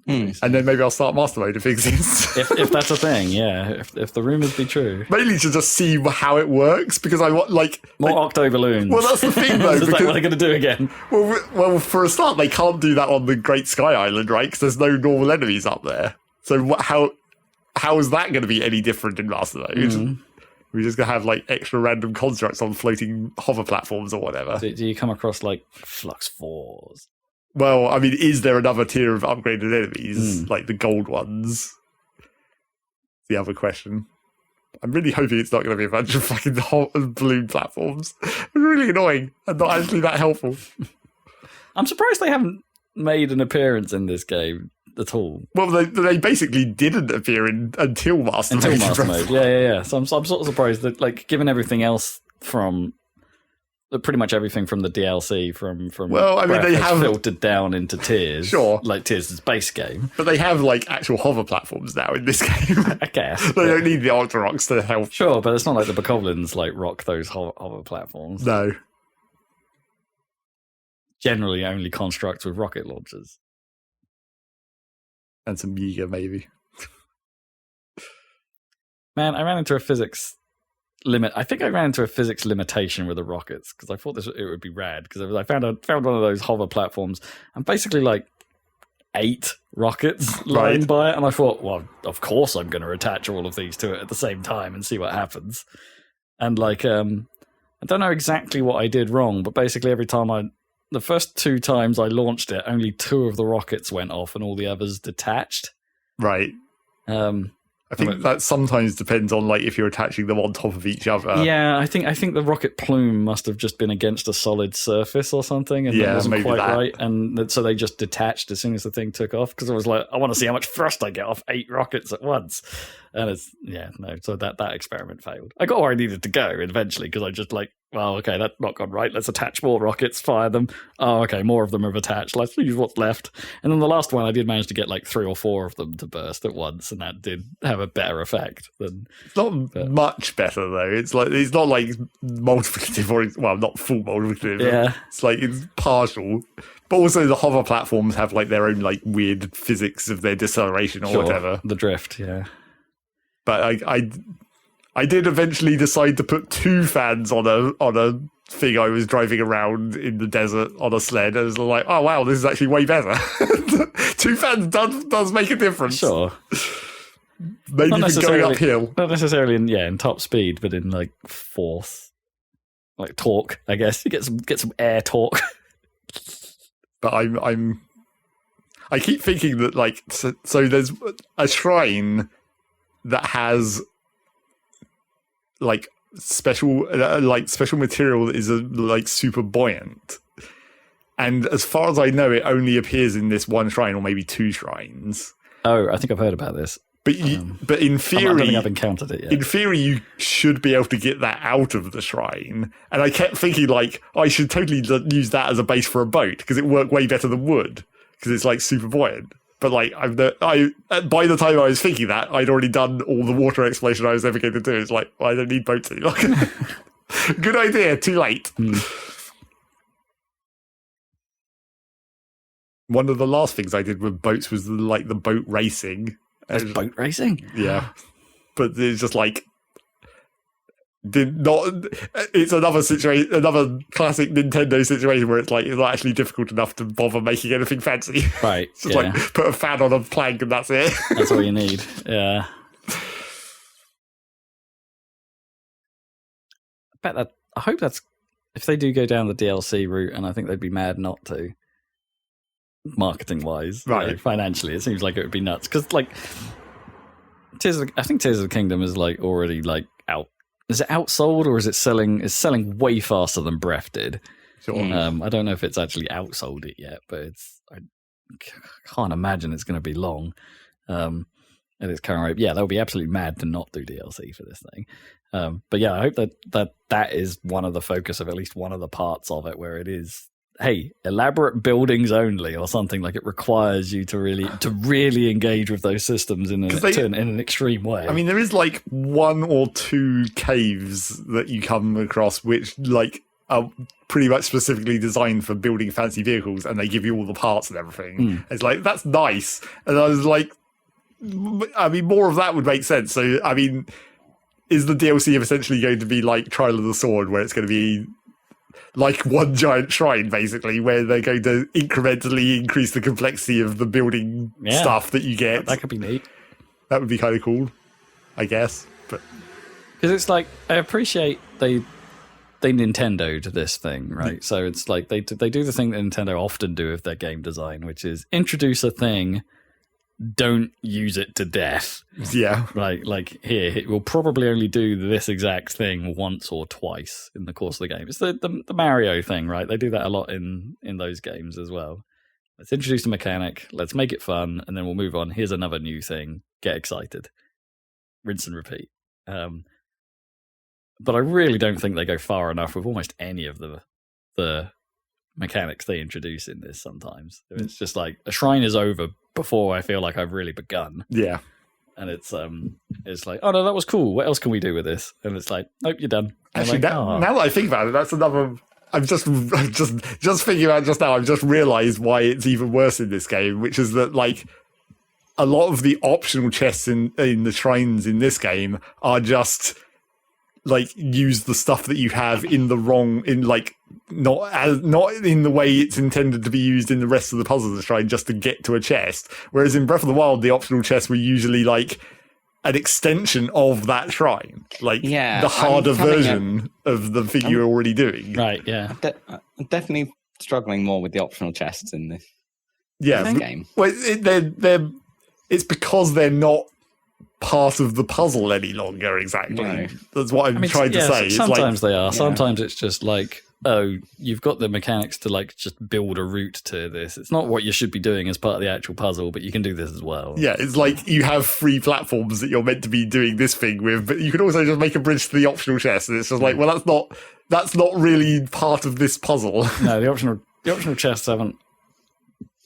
And then maybe I'll start Master Mode if it exists. if that's a thing, yeah. If the rumours be true. Mainly to just see how it works, because I want more Octoballoons. Well, that's the thing, though. Is that what they're going to do again? Well, for a start, they can't do that on the Great Sky Island, right? Because there's no normal enemies up there. So how is that going to be any different in Master Mode? Mm. We're just going to have like extra random constructs on floating hover platforms or whatever. Do you come across like Flux 4s? Well, I mean, is there another tier of upgraded enemies, like the gold ones? The other question. I'm really hoping it's not going to be a bunch of fucking hot balloon platforms. It's really annoying and not actually that helpful. I'm surprised they haven't made an appearance in this game at all. Well, they basically didn't appear until Master Mode. Yeah. So I'm sort of surprised that, like, given everything else from pretty much everything from the DLC from they have filtered down into Tears. Sure, like Tears' is base game, but they have like actual hover platforms now in this game. I guess they don't need the Octoroks to help. Sure, but it's not like the Bokoblins like rock those hover platforms. No, generally only constructs with rocket launchers and some Yiga maybe. Man, I ran into a physics limit. I think I ran into a physics limitation with the rockets because I thought it would be rad because I found one of those hover platforms and basically like 8 rockets lying by it, and I thought, well, of course I'm going to attach all of these to it at the same time and see what happens. And like, I don't know exactly what I did wrong, but basically every time the first 2 times I launched it, only 2 of the rockets went off and all the others detached. Right. I think that sometimes depends on like if you're attaching them on top of each other. Yeah, I think the rocket plume must have just been against a solid surface or something, and that wasn't quite right. And so they just detached as soon as the thing took off because I was like, I want to see how much thrust I get off 8 rockets at once. And so that experiment failed. I got where I needed to go eventually because I just like, well, okay, that's not gone right. Let's attach more rockets, fire them. Oh, okay, more of them have attached. Let's use what's left. And then the last one, I did manage to get like 3 or 4 of them to burst at once, and that did have a better effect than. It's not much better though. It's not like multiplicative or not full multiplicative. Yeah, it's partial. But also the hover platforms have like their own like weird physics of their deceleration or whatever. The drift, yeah. But I did eventually decide to put 2 fans on a thing I was driving around in the desert on a sled. And I was like, oh wow, this is actually way better. 2 fans does make a difference. Sure. Maybe even going uphill. Not necessarily in top speed, but in like force, like torque. I guess you get some air torque. But I keep thinking that like so there's a shrine that has like special material that is like super buoyant, and as far as I know, it only appears in this one shrine or maybe 2 shrines. Oh, I think I've heard about this. But but in theory, I don't think I've encountered it yet. In theory, you should be able to get that out of the shrine. And I kept thinking, like, I should totally use that as a base for a boat because it worked way better than wood because it's like super buoyant. But like, by the time I was thinking that, I'd already done all the water exploration I was ever going to do. It's like, well, I don't need boats anymore. Good idea. Too late. One of the last things I did with boats was like the boat racing. There's boat racing? Yeah. But it's just like it's another situation, another classic Nintendo situation where it's like it's not actually difficult enough to bother making anything fancy. Right. It's just like put a fan on a plank and that's it. That's all you need. Yeah. I hope that's if they do go down the DLC route, and I think they'd be mad not to. Marketing wise, right? Financially, it seems like it would be nuts because, like, I think Tears of the Kingdom is like already like out. Is it outsold or is it selling? It's selling way faster than Breath did. Sure. I don't know if it's actually outsold it yet, but I can't imagine it's going to be long. At its current rate, they'll be absolutely mad to not do DLC for this thing. But I hope that is one of the focus of at least one of the parts of it where it is. Hey, elaborate buildings only, or something like it requires you to really engage with those systems in an extreme way. I mean, there is like 1 or 2 caves that you come across which like are pretty much specifically designed for building fancy vehicles, and they give you all the parts and everything. It's like that's nice, and I was like, I mean, more of that would make sense. So, I mean, is the DLC essentially going to be like Trial of the Sword, where it's going to be like one giant shrine, basically, where they're going to incrementally increase the complexity of the building stuff that you get? That could be neat. That would be kind of cool, I guess. But because it's like, I appreciate they Nintendo'd this thing, right? So it's like they do the thing that Nintendo often do with their game design, which is introduce a thing, don't use it to death. Yeah. Like here, we'll probably only do this exact thing once or twice in the course of the game. It's the Mario thing, right? They do that a lot in those games as well. Let's introduce a mechanic, let's make it fun, and then we'll move on. Here's another new thing. Get excited. Rinse and repeat. but I really don't think they go far enough with almost any of the mechanics they introduce in this. Sometimes it's just like a shrine is over before I feel like I've really begun. Yeah. And it's like, oh no, that was cool. What else can we do with this? And it's like, nope, you're done. Actually, now that I think about it, that's another. I'm just thinking about just now. I've just realised why it's even worse in this game, which is that like a lot of the optional chests in the shrines in this game are just like use the stuff that you have in the wrong not in the way it's intended to be used in the rest of the puzzles of the shrine just to get to a chest. Whereas in Breath of the Wild, the optional chests were usually like an extension of that shrine, like the harder version of the thing you're already doing. Right? Yeah. I'm definitely struggling more with the optional chests in this. Game. Well, it's because they're not part of the puzzle any longer. Exactly. No. That's what I'm trying to say. Sometimes they are. Sometimes it's just like, oh, you've got the mechanics to like just build a route to this. It's not what you should be doing as part of the actual puzzle, but you can do this as well. Yeah, it's like you have 3 platforms that you're meant to be doing this thing with, but you can also just make a bridge to the optional chest. And it's just like, well, that's not really part of this puzzle. No, the optional chests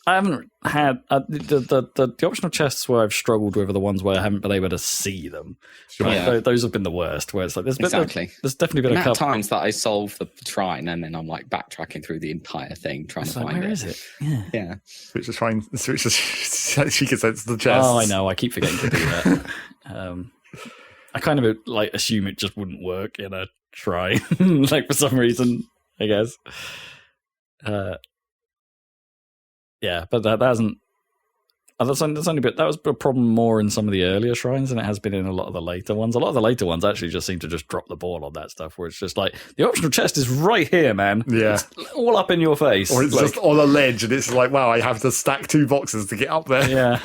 I haven't had the optional chests where I've struggled with are the ones where I haven't been able to see them. Sure. Right? Yeah. Those have been the worst. Where it's like there's definitely been a couple times that I solve the shrine and then I'm like backtracking through the entire thing trying to find it. Where is it? Yeah. Switch the shrine. She can sense the chest. Oh, I know. I keep forgetting to do that. I kind of like assume it just wouldn't work in a shrine, like for some reason. I guess. Yeah, but that hasn't. That's only bit. That was a problem more in some of the earlier shrines than it has been in a lot of the later ones. A lot of the later ones actually just seem to just drop the ball on that stuff, where it's just like the optional chest is right here, man. Yeah, it's all up in your face, or it's just on a ledge, and it's like, wow, I have to stack 2 boxes to get up there. Yeah.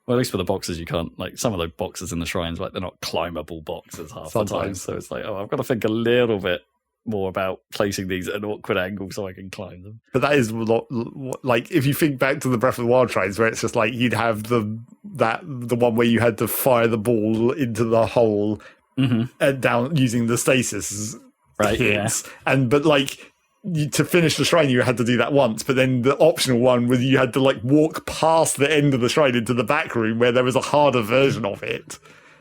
Well, at least for the boxes, you can't, like, some of the boxes in the shrines, like, they're not climbable boxes half the time. So it's like, oh, I've got to think a little bit more about placing these at an awkward angle so I can climb them. But that is like, if you think back to the Breath of the Wild shrines, where it's just like you'd have the one where you had to fire the ball into the hole and down using the stasis hits, but like to finish the shrine you had to do that once, but then the optional one was you had to like walk past the end of the shrine into the back room where there was a harder version of it.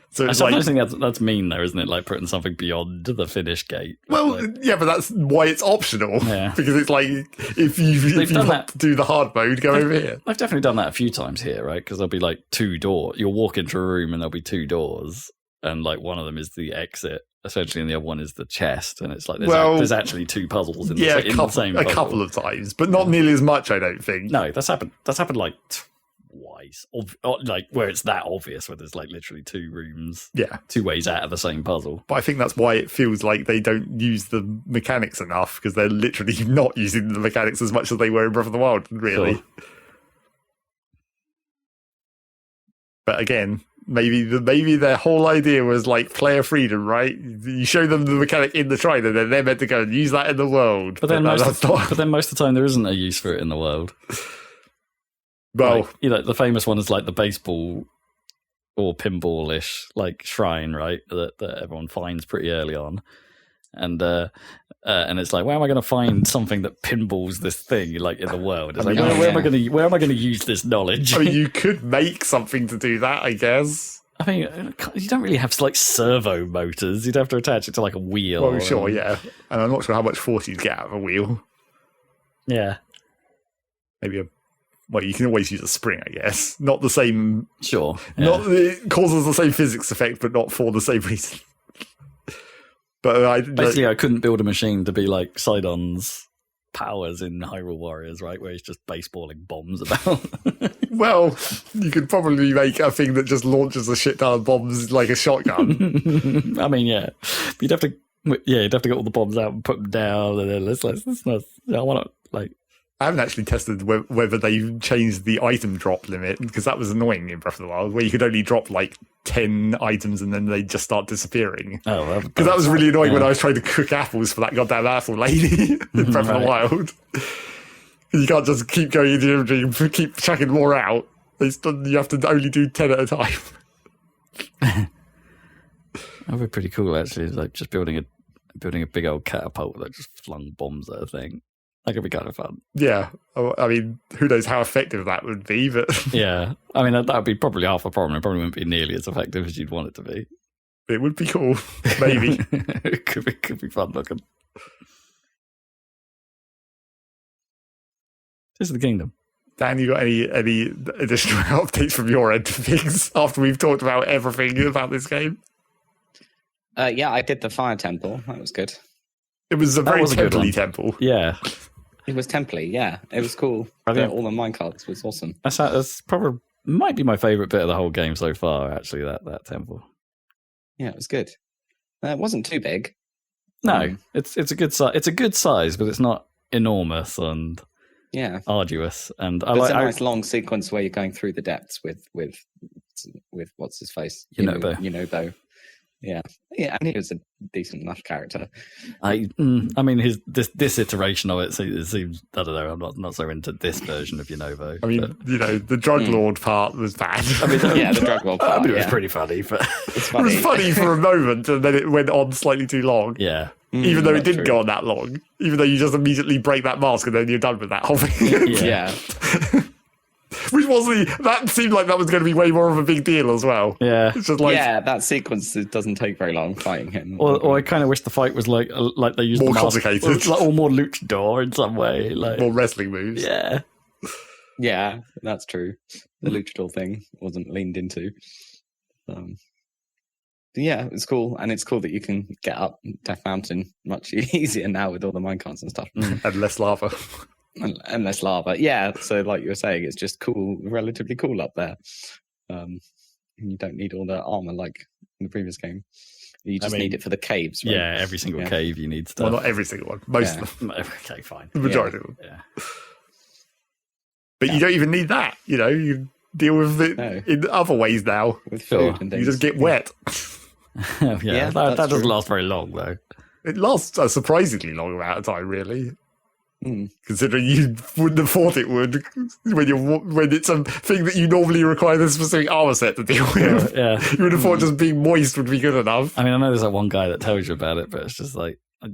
So it's I think that's mean, though, isn't it? Like putting something beyond the finish gate. Well, yeah, but that's why it's optional. Yeah. Because it's like if you want to do the hard mode, go over here. I've definitely done that a few times here, right? Because there'll be like 2 doors. You'll walk into a room and there'll be 2 doors, and like one of them is the exit, essentially, and the other one is the chest. And it's like there's actually 2 puzzles in the same puzzle. A couple of times, but not nearly as much, I don't think. No, that's happened like twice, like where it's that obvious, where there's like literally 2 rooms, 2 ways out of the same puzzle. But I think that's why it feels like they don't use the mechanics enough, because they're literally not using the mechanics as much as they were in Breath of the Wild, really. Sure. But again, maybe their whole idea was like player freedom, right? You show them the mechanic in the shrine, and then they're meant to go and use that in the world. But then most of the time, there isn't a use for it in the world. Well, like, the famous one is like the baseball or pinball-ish like shrine, right? That everyone finds pretty early on, and it's like, where am I going to find something that pinballs this thing like in the world? It's where am I going to use this knowledge? I mean, you could make something to do that, I guess. I mean, you don't really have like servo motors. You'd have to attach it to like a wheel. Well, sure, yeah, and I'm not sure how much force you'd get out of a wheel. Yeah, maybe well, you can always use a spring, I guess. Not the same. Sure. Yeah. It causes the same physics effect, but not for the same reason. But I couldn't build a machine to be like Sidon's powers in Hyrule Warriors, right? Where he's just baseballing bombs about. Well, you could probably make a thing that just launches a shit ton of bombs like a shotgun. I mean, yeah. But you'd have to get all the bombs out and put them down, and then let's not. I want to like. I haven't actually tested whether they changed the item drop limit, because that was annoying in Breath of the Wild, where you could only drop like 10 items and then they just start disappearing. Oh, because that was really annoying when I was trying to cook apples for that goddamn apple lady in Breath of the Wild. You can't just keep going into your inventory and keep chucking more out. You have to only do 10 at a time. That would be pretty cool, actually. Like just building a big old catapult that just flung bombs at a thing. That could be kind of fun. Yeah. I mean, who knows how effective that would be, but... Yeah. I mean, that would be probably half the problem. It probably wouldn't be nearly as effective as you'd want it to be. It would be cool. Maybe. It could be fun looking. This is the kingdom. Dan, you got any additional updates from your end of things after we've talked about everything about this game? Yeah, I did the fire temple. That was good. It was a very temple-y temple. Yeah. It was temple-y, yeah. It was cool. All the minecarts was awesome. That's probably might be my favourite bit of the whole game so far, actually, that temple. Yeah, it was good. It wasn't too big. No, it's a good size. It's a good size, but it's not enormous and arduous. And there's a nice long sequence where you're going through the depths with what's his face, Yunobo. Yeah, and he was a decent enough character. I mean, this iteration of it seems. I don't know. I'm not so into this version of Yunobo. I mean, the drug lord part was bad. I mean, the drug lord part. It was pretty funny, but it was funny for a moment, and then it went on slightly too long. Yeah, even though it didn't go on that long. Even though you just immediately break that mask, and then you're done with that whole thing. Yeah. Which that seemed like that was going to be way more of a big deal as well. Yeah, it's just like that sequence doesn't take very long fighting him. Or I kind of wish the fight was like they used more the mask, complicated, or more luchador in some way, like more wrestling moves. Yeah, that's true. The luchador thing wasn't leaned into. Yeah, it's cool, and it's cool that you can get up Death Mountain much easier now with all the minecarts and stuff, and less lava. And less lava, yeah. So, like you were saying, it's just cool, relatively cool up there. You don't need all the armor like in the previous game. You just need it for the caves, right? Yeah, every single cave you need stuff. Well, not every single one. Most of them. Okay, fine. The majority of them. Yeah. But you don't even need that. You deal with it in other ways now. With food and things. You just get wet. That doesn't last very long, though. It lasts a surprisingly long amount of time, really. Considering you wouldn't have thought it would when it's a thing that you normally require a specific armor set to deal with. Yeah. You would have thought just being moist would be good enough. I mean, I know there's that one guy that tells you about it, but it's just like, I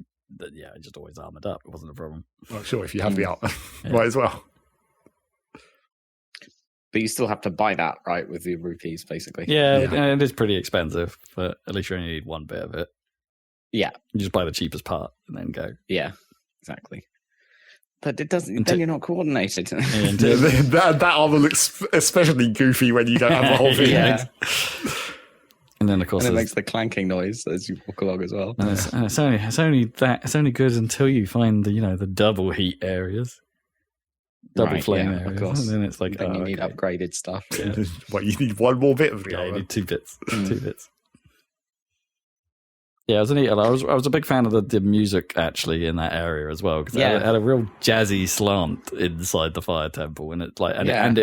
just always armored up. It wasn't a problem. Well, sure, if you have the armor, might as well. But you still have to buy that, right, with the rupees, basically. Yeah, it is pretty expensive, but at least you only need one bit of it. Yeah. You just buy the cheapest part and then go. Yeah, exactly. But it doesn't. Then you're not coordinated. That armor looks especially goofy when you don't have the whole thing. And then of course it makes the clanking noise as you walk along as well. And it's only good until you find the double heat areas, double flame areas. Of course. And then it's like you need upgraded stuff. Yeah. Well, you need one more bit of the armor. You need 2 bits. 2 bits. Yeah, I was a big fan of the music actually in that area as well, because it had a real jazzy slant inside the fire temple, and it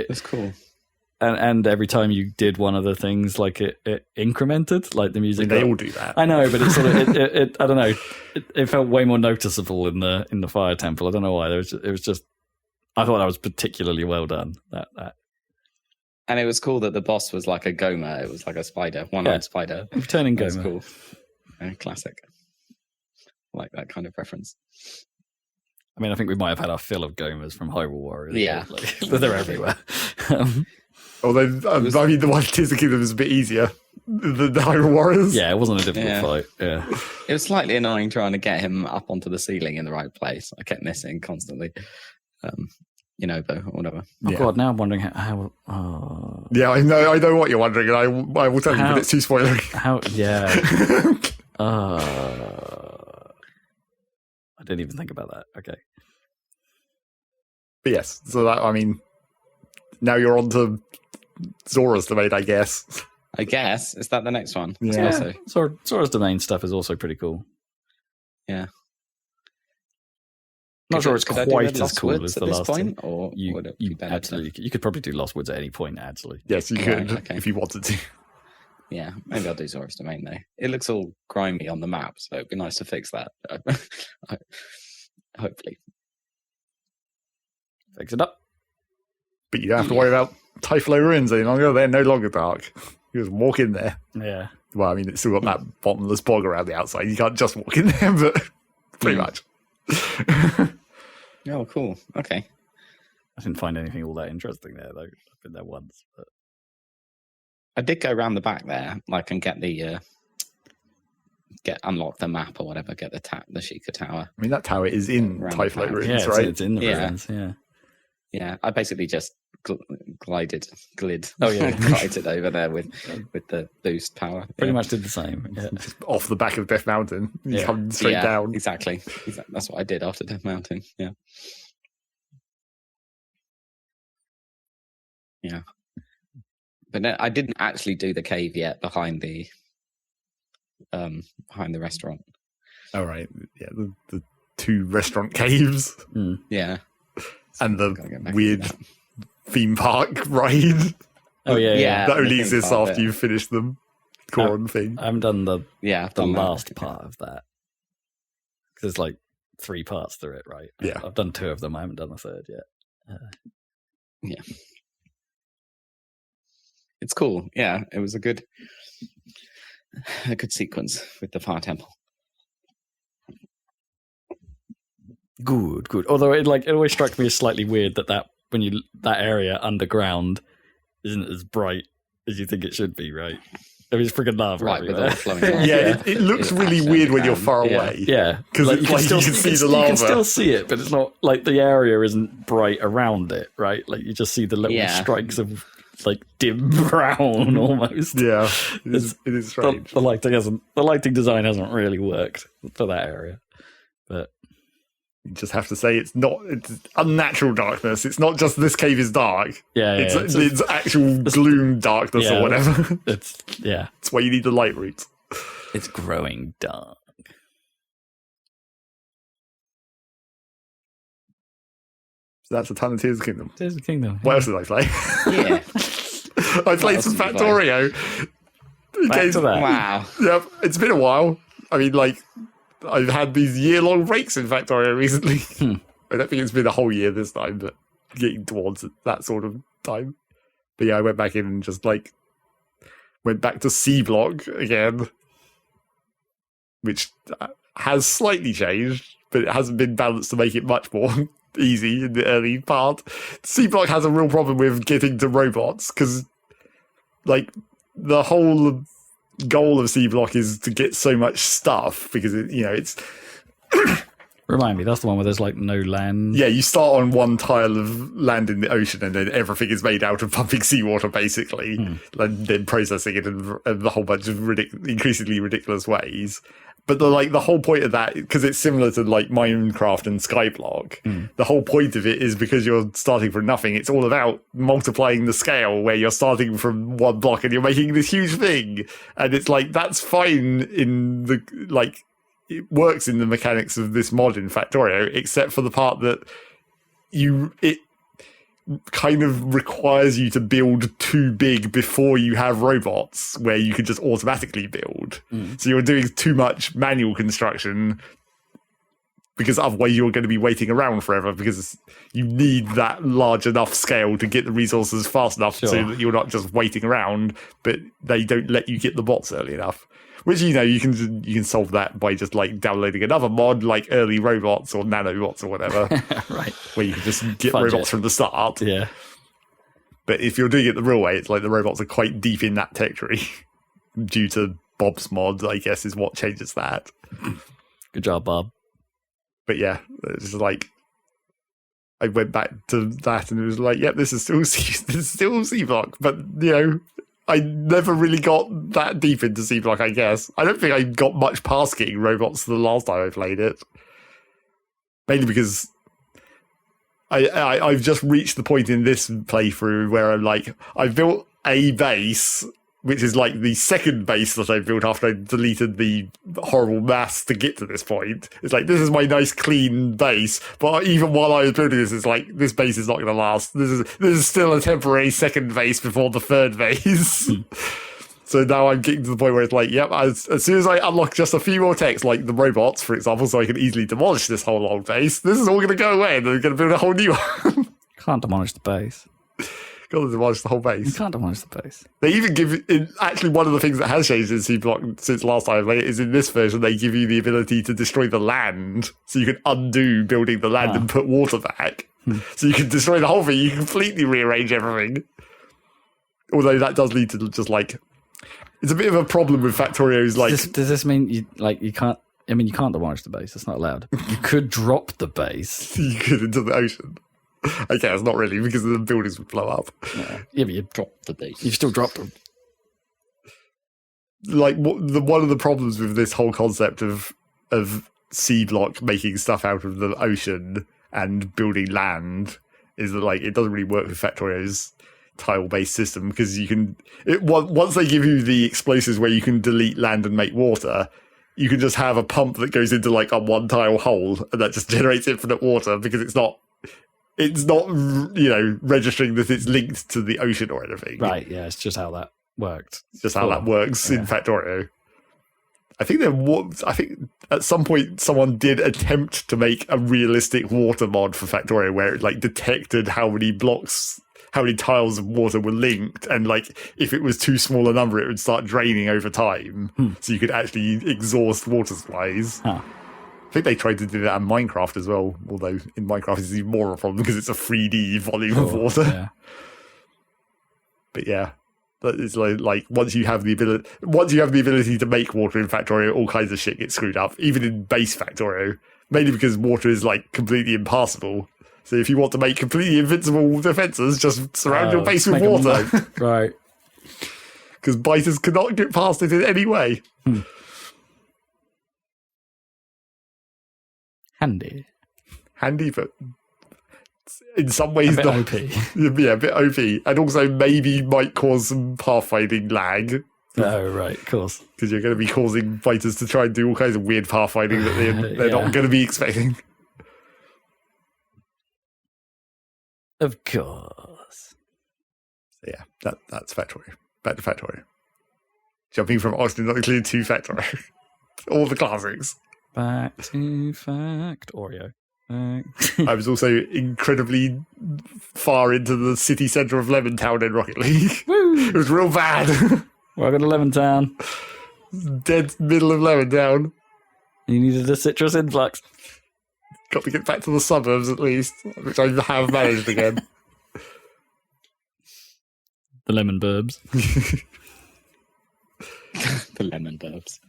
was cool. And every time you did one of the things, like it incremented, like the music. They all do that. I know, but it's sort of it I don't know. It felt way more noticeable in the fire temple. I don't know why. It was just. I thought that was particularly well done. That. And it was cool that the boss was like a Goma. It was like a spider, one-eyed spider. Returning Goma. That's cool. Classic. Like that kind of reference. I mean, I think we might have had our fill of Gomas from Hyrule Warriors. Yeah. But they're everywhere. Although, the one Tears of the Kingdom is a bit easier than the Hyrule Warriors. Yeah, it wasn't a difficult fight. Yeah. It was slightly annoying trying to get him up onto the ceiling in the right place. I kept missing constantly. Or whatever. God, now I'm wondering how Yeah, I know what you're wondering, and I will tell you, but it's too spoilery. I didn't even think about that. Okay. But yes, so that, I mean, now you're on to Zora's Domain, I guess. Is that the next one? Yeah. Zora's Domain stuff is also pretty cool. Yeah. Not sure it's quite as cool as the last point, or you absolutely. You could probably do Lost Woods at any point, actually. Yes, you could if you wanted to. Yeah, maybe I'll do Zora's Domain though. It looks all grimy on the map, so it'd be nice to fix that. Hopefully, fix it up. But you don't have to worry about Typhlo ruins any longer. They're no longer dark. You just walk in there. Yeah. Well, I mean, it's still got that bottomless bog around the outside. You can't just walk in there, but pretty much. Oh, cool. Okay. I didn't find anything all that interesting there, though. I've been there once. But... I did go around the back there, like, and get the... unlock the map or whatever, get the Sheikah Tower. I mean, that tower is in Typhlo ruins, yeah, right? It's in the ruins, yeah. Yeah, I basically just glided over there with the boost power. Pretty much did the same. Yeah. Just off the back of Death Mountain. You come straight down. Exactly. That's what I did after Death Mountain. Yeah. Yeah. But no, I didn't actually do the cave yet behind the restaurant. Oh, right. Yeah, the 2 restaurant caves. Mm. Yeah. And the weird theme park ride. Oh, yeah. That only exists after you've finished the Koron thing. I haven't done the last that. part of that. Because there's like 3 parts to it, right? Yeah. I've done 2 of them. I haven't done the 3rd yet. Yeah. It's cool. Yeah, it was a good sequence with the fire temple. Good. Although it always struck me as slightly weird that area underground isn't as bright as you think it should be, right? I mean, it's freaking lava, right? everywhere. With all flowing lava. Yeah, it looks really weird when you're far away. Yeah, because you can see the lava. You can still see it, but it's not like the area isn't bright around it, right? Like you just see the little strikes of like dim brown almost. Yeah, it is strange. The lighting design hasn't really worked for that area, but. You just have to say it's unnatural darkness. It's not just this cave is dark. It's actual gloom darkness or whatever. It's why you need the light routes. It's growing dark. So that's a ton of Tears of the Kingdom. Tears of the Kingdom. What else did I play? Yeah. I played some Factorio. Back to that. Wow. Yep, it's been a while. I mean, like, I've had these year-long breaks in Factorio recently. I don't think it's been a whole year this time, but getting towards that sort of time. But yeah, I went back in and just, like, went back to C Block again, which has slightly changed, but it hasn't been balanced to make it much more easy in the early part. C Block has a real problem with getting to robots, because, like, the whole goal of C Block is to get so much stuff, because it's remind me, that's the one where there's like no land. Yeah, you start on one tile of land in the ocean, and then everything is made out of pumping seawater, basically, and then processing it in a whole bunch of increasingly ridiculous ways. But the whole point of that, because it's similar to like Minecraft and Skyblock, the whole point of it is because you're starting from nothing. It's all about multiplying the scale, where you're starting from one block and you're making this huge thing. And it's like, that's fine in the, like, it works in the mechanics of this mod in Factorio, except for the part that it kind of requires you to build too big before you have robots where you can just automatically build. So you're doing too much manual construction, because otherwise you're going to be waiting around forever, because you need that large enough scale to get the resources fast enough so that you're not just waiting around, but they don't let you get the bots early enough. Which, you can solve that by just like downloading another mod like Early Robots or Nanobots or whatever. Right. Where you can just get robots from the start. Yeah. But if you're doing it the real way, it's like the robots are quite deep in that territory. Due to Bob's mod, I guess, is what changes that. Good job, Bob. But yeah, it's like, I went back to that and it was like, yep, this is still C Block. But, I never really got that deep into C Block, I guess. I don't think I got much past getting robots the last time I played it. Mainly because I've just reached the point in this playthrough where I'm like, I've built a base, which is like the second base that I built after I deleted the horrible mass to get to this point. It's like, this is my nice clean base, but even while I was building this, it's like, this base is not going to last. This is still a temporary second base before the third base. So now I'm getting to the point where it's like, yep, as soon as I unlock just a few more techs, like the robots, for example, so I can easily demolish this whole old base, this is all going to go away and they're going to build a whole new one. Can't demolish the base. Got to demolish the whole base. You can't demolish the base. They even give actually one of the things that has changed in C Block since last time I played it is in this version they give you the ability to destroy the land, so you can undo building the land and put water back. So you can destroy the whole thing. You completely rearrange everything. Although that does lead to just like it's a bit of a problem with Factorio's like. Does this mean you can't? I mean, you can't demolish the base. It's not allowed. You could drop the base. You could into the ocean. Okay, it's not really because the buildings would blow up. Yeah, but you drop the base. You still drop them. Like one of the problems with this whole concept of C Block making stuff out of the ocean and building land is that like it doesn't really work with Factorio's tile-based system because you can once they give you the explosives where you can delete land and make water. You can just have a pump that goes into like a one tile hole and that just generates infinite water because it's not registering that it's linked to the ocean or anything. Right, yeah, it's just how that worked. It's just how that works in Factorio. I think at some point someone did attempt to make a realistic water mod for Factorio where it like detected how many tiles of water were linked, and like if it was too small a number, it would start draining over time. So you could actually exhaust water supplies. I think they tried to do that in Minecraft as well, although in Minecraft it's even more of a problem because it's a 3D volume of water. Yeah. But yeah, it's like once you have the ability to make water in Factorio, all kinds of shit gets screwed up, even in base Factorio, mainly because water is like completely impassable. So if you want to make completely invincible defences, just surround your base with water. Right. Because biters cannot get past it in any way. Handy, but in some ways a bit OP. Yeah, a bit OP. And also maybe might cause some pathfinding lag. Oh, right, of course. Because you're going to be causing biters to try and do all kinds of weird pathfinding that they're not going to be expecting. Of course. So yeah, that's Factorio. Back to Factorio. Jumping from Oxygen to Factorio. All the classics. Back to Factorio. I was also incredibly far into the city centre of Lemon Town in Rocket League. Woo! It was real bad. Welcome to Lemon Town. Dead middle of Lemon Town. You needed a citrus influx. Got to get back to the suburbs at least, which I have managed again. The lemon burbs. The lemon burbs.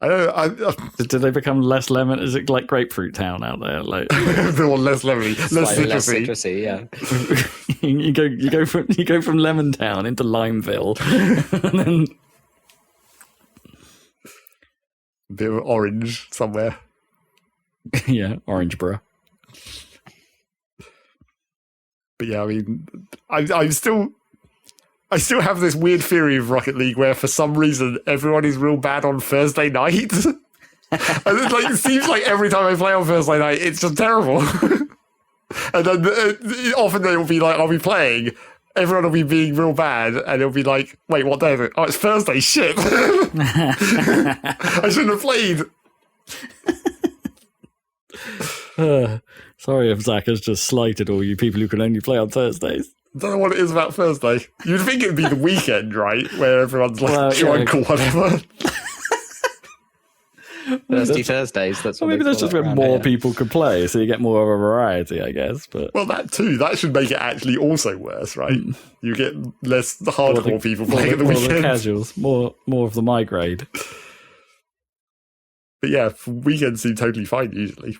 I don't know. Did they become less lemon? Is it like Grapefruit Town out there? Like they want less lemony, less citrusy. Yeah. you go from Lemon Town into Limeville, and then a bit of orange somewhere. Yeah, Orangeborough. But yeah, I mean, I still have this weird theory of Rocket League where for some reason everyone is real bad on Thursday night. And it seems like every time I play on Thursday night, it's just terrible. And then often they will be like, I'll be playing, everyone will be being real bad, and it'll be like, wait, what day is it? Oh, it's Thursday, shit. I shouldn't have played. Sorry if Zach has just slighted all you people who can only play on Thursdays. I don't know what it is about Thursday. You'd think it would be the weekend, right? Where everyone's like drunk or whatever. Thirsty Thursdays. That's what maybe that's just where more people could play, so you get more of a variety, I guess. But well, that too. That should make it actually also worse, right? You get less hardcore people playing at the weekend. The casuals, more of the my grade. But yeah, weekends seem totally fine usually.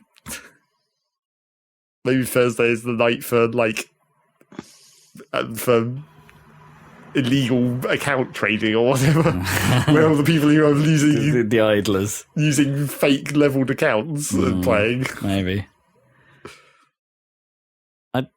Maybe Thursday is the night for for illegal account trading or whatever, where all the people who are using the idlers using fake leveled accounts and playing. Maybe I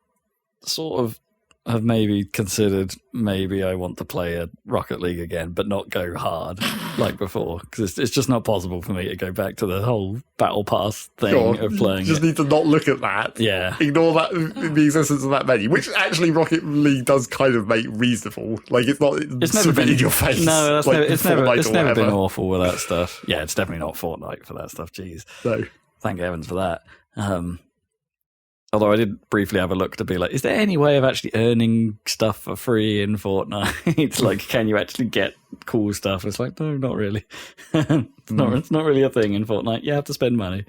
sort of have maybe considered I want to play a Rocket League again, but not go hard like before, because it's just not possible for me to go back to the whole Battle Pass thing of playing. You just need to not look at that. Yeah. Ignore that, the existence of that menu, which actually Rocket League does kind of make reasonable. Like, it's never been in your face. No, it's never been awful with that stuff. Yeah, it's definitely not Fortnite for that stuff. Jeez. No. Thank heavens for that. Although I did briefly have a look to be like, is there any way of actually earning stuff for free in Fortnite? It's like, can you actually get cool stuff? It's like, no, not really. It's not really a thing in Fortnite. You have to spend money.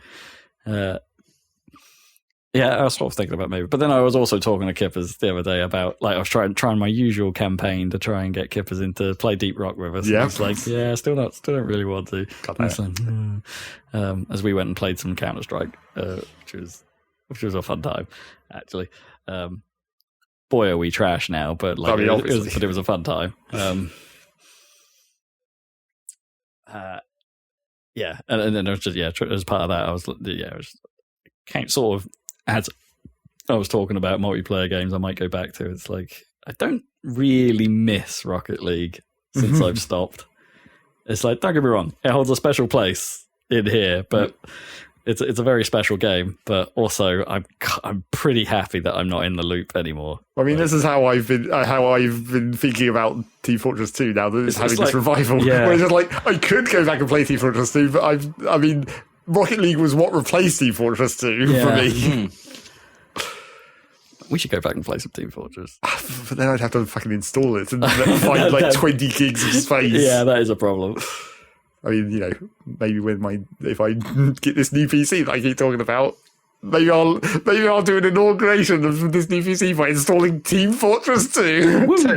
Yeah, I was sort of thinking about maybe. But then I was also talking to Kippers the other day about, like, I was trying my usual campaign to try and get Kippers into play Deep Rock with us. Yeah. It's like, yeah, still don't really want to. As we went and played some Counter-Strike, which was a fun time, actually. Boy, are we trash now, but like, it was a fun time. Yeah, and then it was just as part of that, I was sort of, as I was talking about multiplayer games, I might go back to. It's like, I don't really miss Rocket League since I've stopped. It's like, don't get me wrong, it holds a special place in here, but. It's a very special game, but also I'm pretty happy that I'm not in the loop anymore. I mean, this is how I've been thinking about Team Fortress 2 now that it's having this revival. Yeah. Where it's just like, I could go back and play Team Fortress 2, but I mean, Rocket League was what replaced Team Fortress 2 for me. We should go back and play some Team Fortress. But then I'd have to fucking install it and find like 20 gigs of space. Yeah, that is a problem. I mean, maybe if I get this new PC that I keep talking about, maybe I'll do an inauguration of this new PC by installing Team Fortress 2,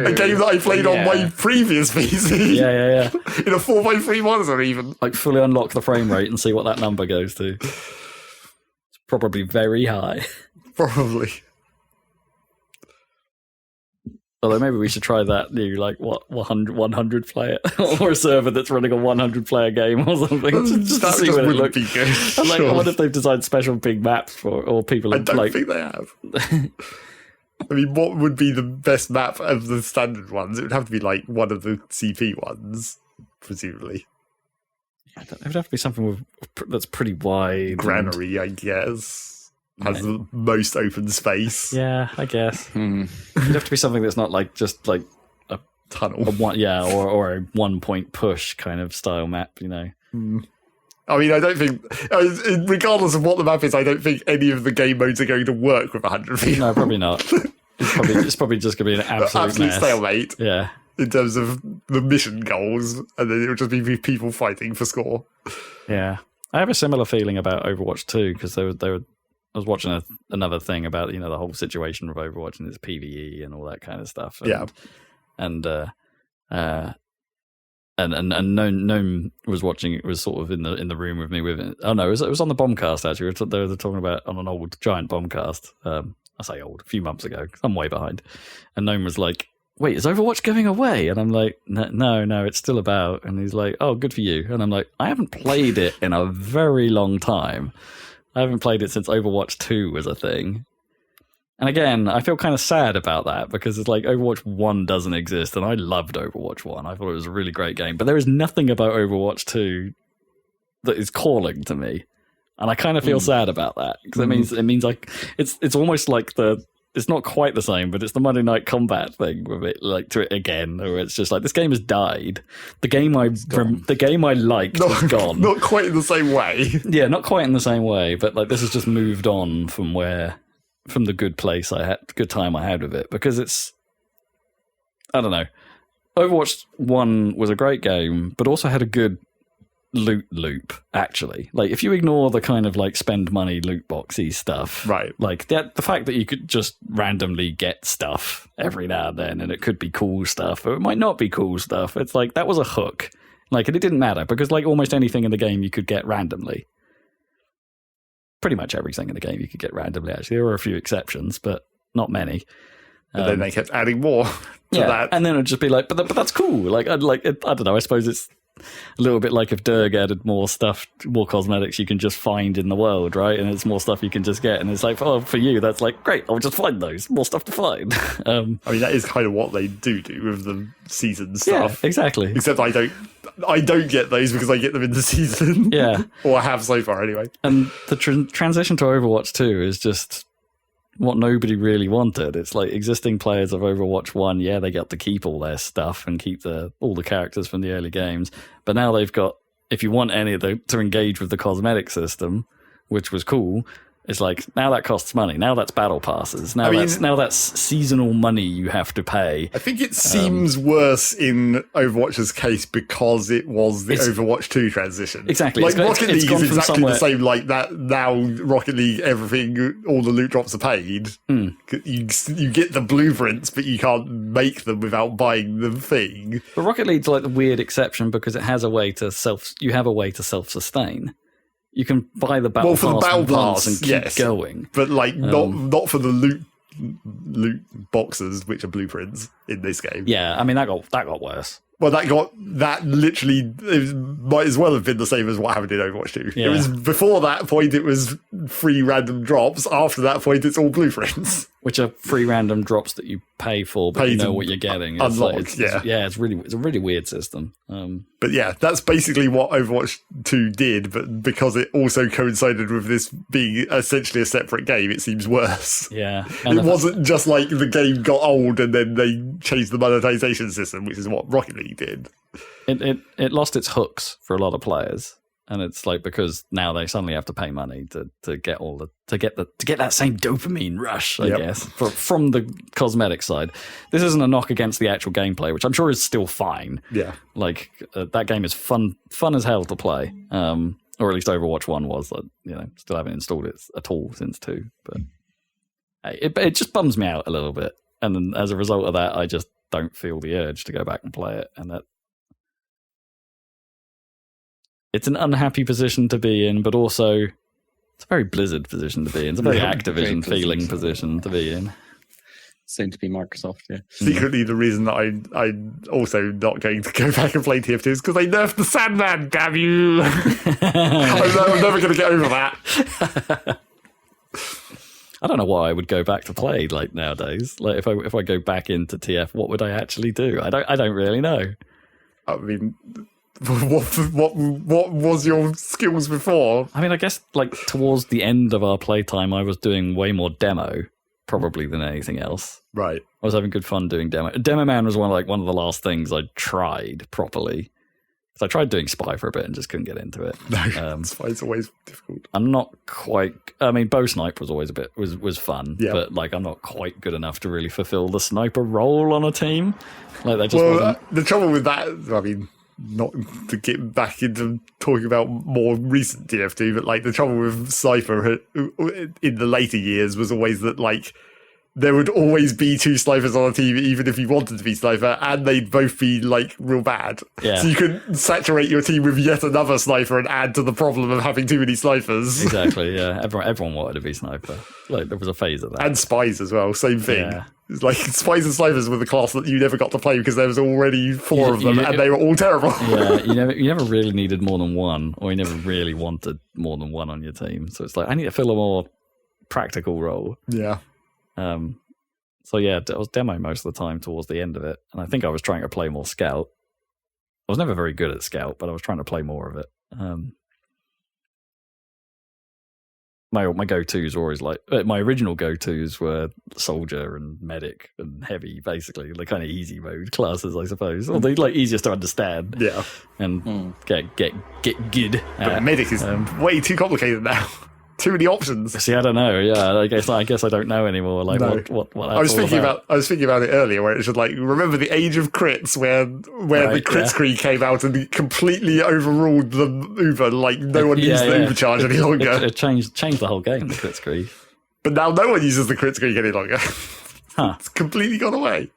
a game that I played on my previous PC. Yeah. In a 4x3 monitor, even. Like, fully unlock the frame rate and see what that number goes to. It's probably very high. Probably. Although maybe we should try that new, 100 player, or a server that's running a 100 player game or something, just to see what it looks like. I wonder if they've designed special big maps or people. I don't think they have. I mean, what would be the best map of the standard ones? It would have to be like one of the CP ones, presumably. It would have to be something that's pretty wide. Granary, I guess. Has the most open space. Yeah, I guess. It'd have to be something that's not just like a tunnel. Or a 1 point push kind of style map, I mean, I don't think, regardless of what the map is, I don't think any of the game modes are going to work with 100 people. No, probably not. It's probably just going to be an absolute stalemate. Yeah. In terms of the mission goals, and then it'll just be people fighting for score. Yeah. I have a similar feeling about Overwatch 2, because I was watching another thing about the whole situation with Overwatch and its PvE and all that kind of stuff. And, and Gnome was watching. It was sort of in the room with me with it. Oh no, it was on the Bombcast actually. They were talking about on an old giant Bombcast. I say old, a few months ago. I'm way behind. And Gnome was like, "Wait, is Overwatch going away?" And I'm like, "No, it's still about." And he's like, "Oh, good for you." And I'm like, "I haven't played it in a very long time. I haven't played it since Overwatch 2 was a thing." And again, I feel kind of sad about that, because it's like Overwatch 1 doesn't exist, and I loved Overwatch 1. I thought it was a really great game. But there is nothing about Overwatch 2 that is calling to me. And I kind of feel sad about that, because it means like it's almost like it's not quite the same, but it's the Monday Night Combat thing with it, like, to it again, where it's just like, this game has died. The game I liked is gone. Not quite in the same way. Yeah, not quite in the same way, but like, this has just moved on from the good time I had with it, because it's, I don't know. Overwatch 1 was a great game, but also had a good loot loop, actually. Like, if you ignore the kind of like spend money loot boxy stuff, right? Like the fact that you could just randomly get stuff every now and then, and it could be cool stuff, or it might not be cool stuff. It's like, that was a hook. Like, and it didn't matter, because like almost anything in the game you could get randomly. Pretty much everything in the game you could get randomly, actually. There were a few exceptions, but not many. And then they kept adding more to that. And then it'd just be like, but that's cool. Like, I don't know, I suppose it's a little bit like if Derg added more stuff, more cosmetics you can just find in the world, right? And it's more stuff you can just get. And it's like, oh, for you, that's like, great, I'll just find those. More stuff to find. I mean, that is kind of what they do with the season stuff. Yeah, exactly. Except I don't get those because I get them in the season. Yeah. Or I have so far, anyway. And the transition to Overwatch 2 is just what nobody really wanted. It's like existing players of Overwatch 1, yeah, they got to keep all their stuff and keep all the characters from the early games. But now they've got, if you want any of to engage with the cosmetic system, which was cool, It's like, now that costs money. Now that's battle passes. Now that's seasonal money you have to pay. I think it seems worse in Overwatch's case because it was the Overwatch 2 transition. Exactly. Like Rocket League is exactly the same. Like that now, Rocket League, everything, all the loot drops are paid. You get the blueprints, but you can't make them without buying the thing. But Rocket League's like the weird exception because it has a way to self-sustain. You can buy the battle pass and keep going, but like not for the loot boxes, which are blueprints in this game. Yeah, I mean that got worse. Well, that literally might as well have been the same as what happened in Overwatch 2. Yeah. It was before that point, it was free random drops. After that point, it's all blueprints, which are free random drops that you pay for, but you know what you're getting. It's it's a really weird system. But yeah, that's basically what Overwatch 2 did. But because it also coincided with this being essentially a separate game, it seems worse. Yeah, it wasn't just like the game got old and then they changed the monetization system, which is what Rocket League did. It lost its hooks for a lot of players. And it's like because now they suddenly have to pay money to get that same dopamine rush, I guess, from the cosmetic side. This isn't a knock against the actual gameplay, which I'm sure is still fine. Yeah, like that game is fun as hell to play, or at least Overwatch 1 was. Still haven't installed it at all since 2, but it just bums me out a little bit, and then as a result of that, I just don't feel the urge to go back and play it, and that. It's an unhappy position to be in, but also it's a very Blizzard position to be in. It's a very Activision feeling position to be in. Soon to be Microsoft, yeah. Secretly, the reason that I'm also not going to go back and play TF2 is because they nerfed the Sandman, damn you! I'm never going to get over that. I don't know what I would go back to play like nowadays. Like if I go back into TF, what would I actually do? I don't really know. I mean... What was your skills before? I mean, I guess like towards the end of our playtime, I was doing way more demo probably than anything else. Right. I was having good fun doing demo. Demo Man was one of the last things I tried properly. So I tried doing Spy for a bit and just couldn't get into it. No, Spy's always difficult. I'm not quite. I mean, Bow Snipe was always was fun, but like I'm not quite good enough to really fulfill the sniper role on a team. Like that just wasn't. The trouble with that, I mean. Not to get back into talking about more recent TF2, but like the trouble with Sniper in the later years was always that like there would always be two snipers on a team, even if you wanted to be sniper, and they'd both be like real bad. Yeah. So you could saturate your team with yet another sniper and add to the problem of having too many snipers. Exactly. Yeah. Everyone wanted to be sniper. Like there was a phase of that. And spies as well. Same thing. Yeah. It's like spies and snipers were the class that you never got to play because there was already four of them and they were all terrible. Yeah, you never really needed more than one, or you never really wanted more than one on your team. So it's like I need to fill a more practical role. Yeah. So yeah, I was demo most of the time towards the end of it, and I think I was trying to play more scout. I was never very good at scout, but I was trying to play more of it. My go-tos were always like my original go-tos were soldier and medic and heavy, basically the kind of easy mode classes, I suppose, or the like easiest to understand. Yeah, and get good. But medic is way too complicated now. Too many options. See, I don't know. Yeah, I guess I don't know anymore. Like no. what I was thinking about it earlier, where it's just like remember the age of crits, where the crit screen came out and completely overruled the Uber. Like no one used the Uber charge any longer. It changed the whole game. The crit screen. But now no one uses the crit screen any longer. Huh. It's completely gone away.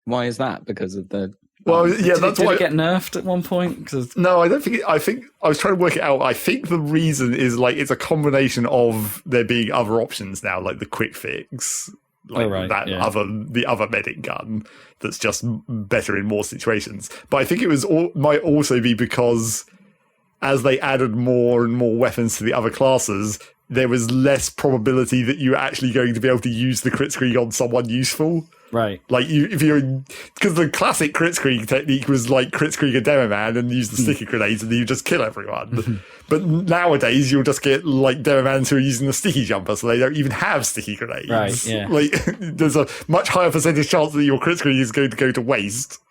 Why is that? Because of the. Well, yeah, that's why it get nerfed at one point. No, I don't think. I think I was trying to work it out. I think the reason is like it's a combination of there being other options now, like the quick fix, like the other medic gun that's just better in more situations. But I think it might also be because as they added more and more weapons to the other classes, there was less probability that you were actually going to be able to use the crit screen on someone useful. Right. Like, because the classic crit screen technique was like crit screen a demo man and use the sticky grenades and you just kill everyone. But nowadays, you'll just get like demo mans who are using the sticky jumper, so they don't even have sticky grenades. Right, yeah. Like, there's a much higher percentage chance that your crit screen is going to go to waste.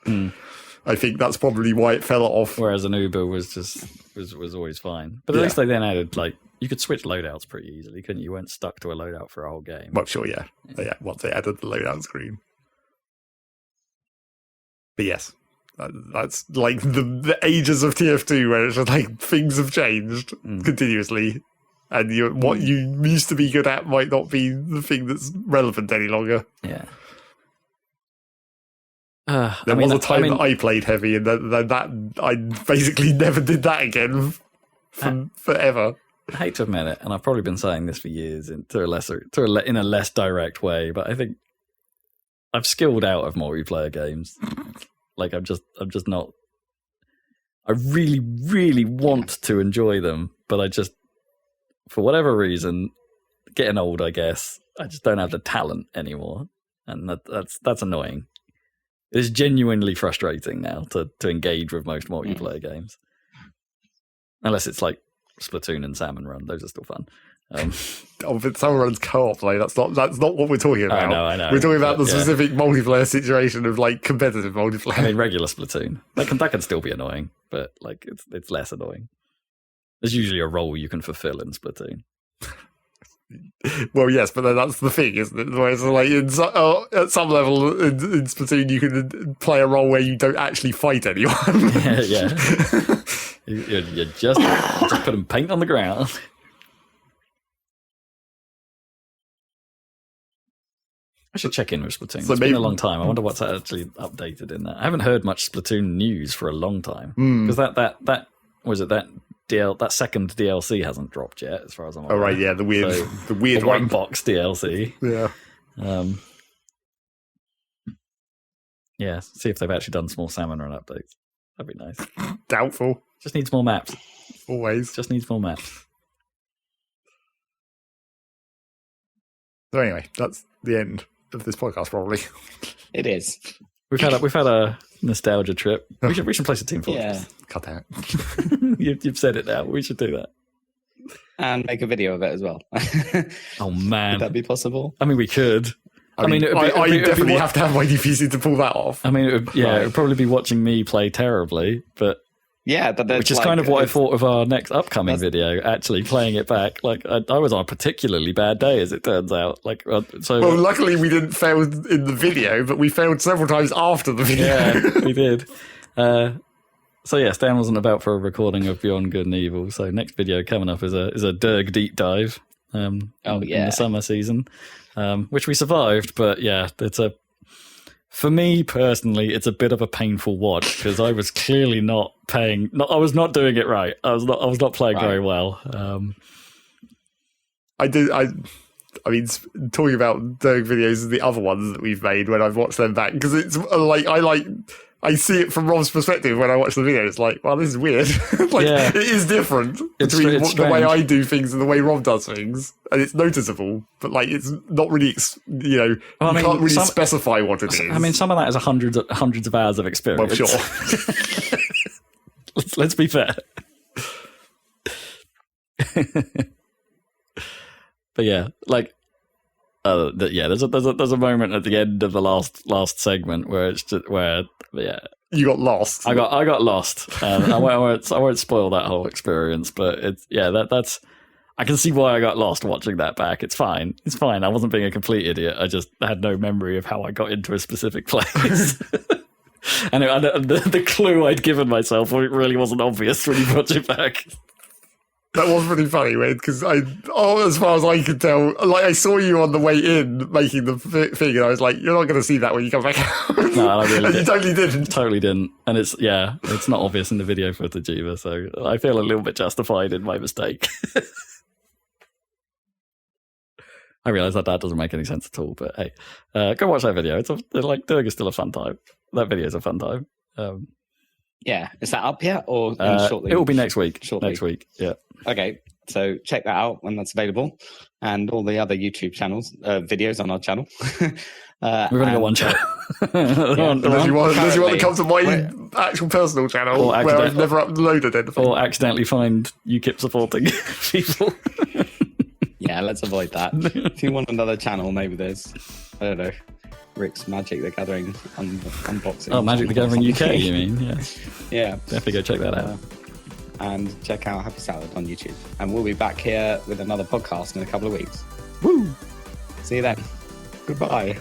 I think that's probably why it fell off. Whereas an Uber was always fine. But at least they then added, like, you could switch loadouts pretty easily, couldn't you? You weren't stuck to a loadout for a whole game. Well, sure, yeah. Once they added the loadout screen. But yes, that's like the ages of TF2 where it's just like things have changed continuously. And what you used to be good at might not be the thing that's relevant any longer. Yeah. There was a time that I played heavy, and that I basically never did that again forever. I hate to admit it, and I've probably been saying this for years in a less direct way, but I think I've skilled out of multiplayer games. Like I'm just not. I really, really want to enjoy them, but I just, for whatever reason, getting old, I guess, I just don't have the talent anymore, and that's annoying. It's genuinely frustrating now to engage with most multiplayer games, unless it's like Splatoon and Salmon Run. Those are still fun. But Salmon Run's co-op, like that's not what we're talking about. I know. We're talking about the specific multiplayer situation of like competitive multiplayer. I mean, regular Splatoon that can still be annoying, but like it's less annoying. There's usually a role you can fulfill in Splatoon. Well, yes, but then that's the thing, isn't it? Whereas, like, at some level in Splatoon, you can play a role where you don't actually fight anyone. Yeah. You're just putting paint on the ground. I should check in with Splatoon. It's been a long time. I wonder what's actually updated in that. I haven't heard much Splatoon news for a long time because that second DLC hasn't dropped yet, as far as I'm aware. Oh right, yeah, the weird white box DLC. Yeah. Yeah. See if they've actually done small Salmon Run updates. That'd be nice. Doubtful. Just needs more maps. Always. Just needs more maps. So anyway, that's the end of this podcast, probably. It is. We've had a nostalgia trip. We should play some Team Fortress. Yeah. Cut that. You've said it now. We should do that. And make a video of it as well. Oh man, would that be possible? I mean, we could. I mean, I definitely have to have my new PC to pull that off. I mean, it would probably be watching me play terribly, but yeah, which is kind of what I thought of our next upcoming video. Actually, playing it back, like I was on a particularly bad day, as it turns out. Like, well, luckily we didn't fail in the video, but we failed several times after the video. Yeah, we did. So yeah, Stan wasn't about for a recording of Beyond Good and Evil. So next video coming up is a Derg deep dive. In the summer season, which we survived, but yeah, for me personally, it's a bit of a painful watch because I was clearly I was not doing it right. I was not playing very well. I mean, talking about Derg videos and the other ones that we've made when I've watched them back, because it's like I see it from Rob's perspective when I watch the video. It's like, wow, this is weird. It is different between the way I do things and the way Rob does things, and it's noticeable. But like, it's not really, you can't really specify what it is. I mean, some of that is hundreds of hours of experience. Well, sure. let's be fair. But yeah, like. There's a moment at the end of the last segment where you got lost. I got lost. I won't spoil that whole experience, but that's I can see why I got lost watching that back. It's fine. I wasn't being a complete idiot. I just had no memory of how I got into a specific place. And the clue I'd given myself really wasn't obvious when you watch it back. That was pretty funny, mate, because as far as I could tell, like I saw you on the way in making the thing, and I was like, you're not going to see that when you come back out. No, I really didn't. You totally didn't. Totally didn't. And it's not obvious in the video footage either, so I feel a little bit justified in my mistake. I realise that doesn't make any sense at all, but hey, go watch that video. Derg is still a fun time. That video is a fun time. Yeah, is that up yet or shortly? It will be next week. Shortly. Next week, yeah. Okay, so check that out when that's available, and all the other YouTube channels, videos on our channel. We've only got one channel. Unless you want to come to my actual personal channel where I've never uploaded anything. Or accidentally find UKIP supporting people. Yeah, let's avoid that. If you want another channel, maybe there's, I don't know. Rick's Magic the Gathering unboxing. Oh, Magic the Gathering UK, you mean? Yeah. Yeah. Definitely go check that out. And check out Happy Salad on YouTube. And we'll be back here with another podcast in a couple of weeks. Woo! See you then. Goodbye.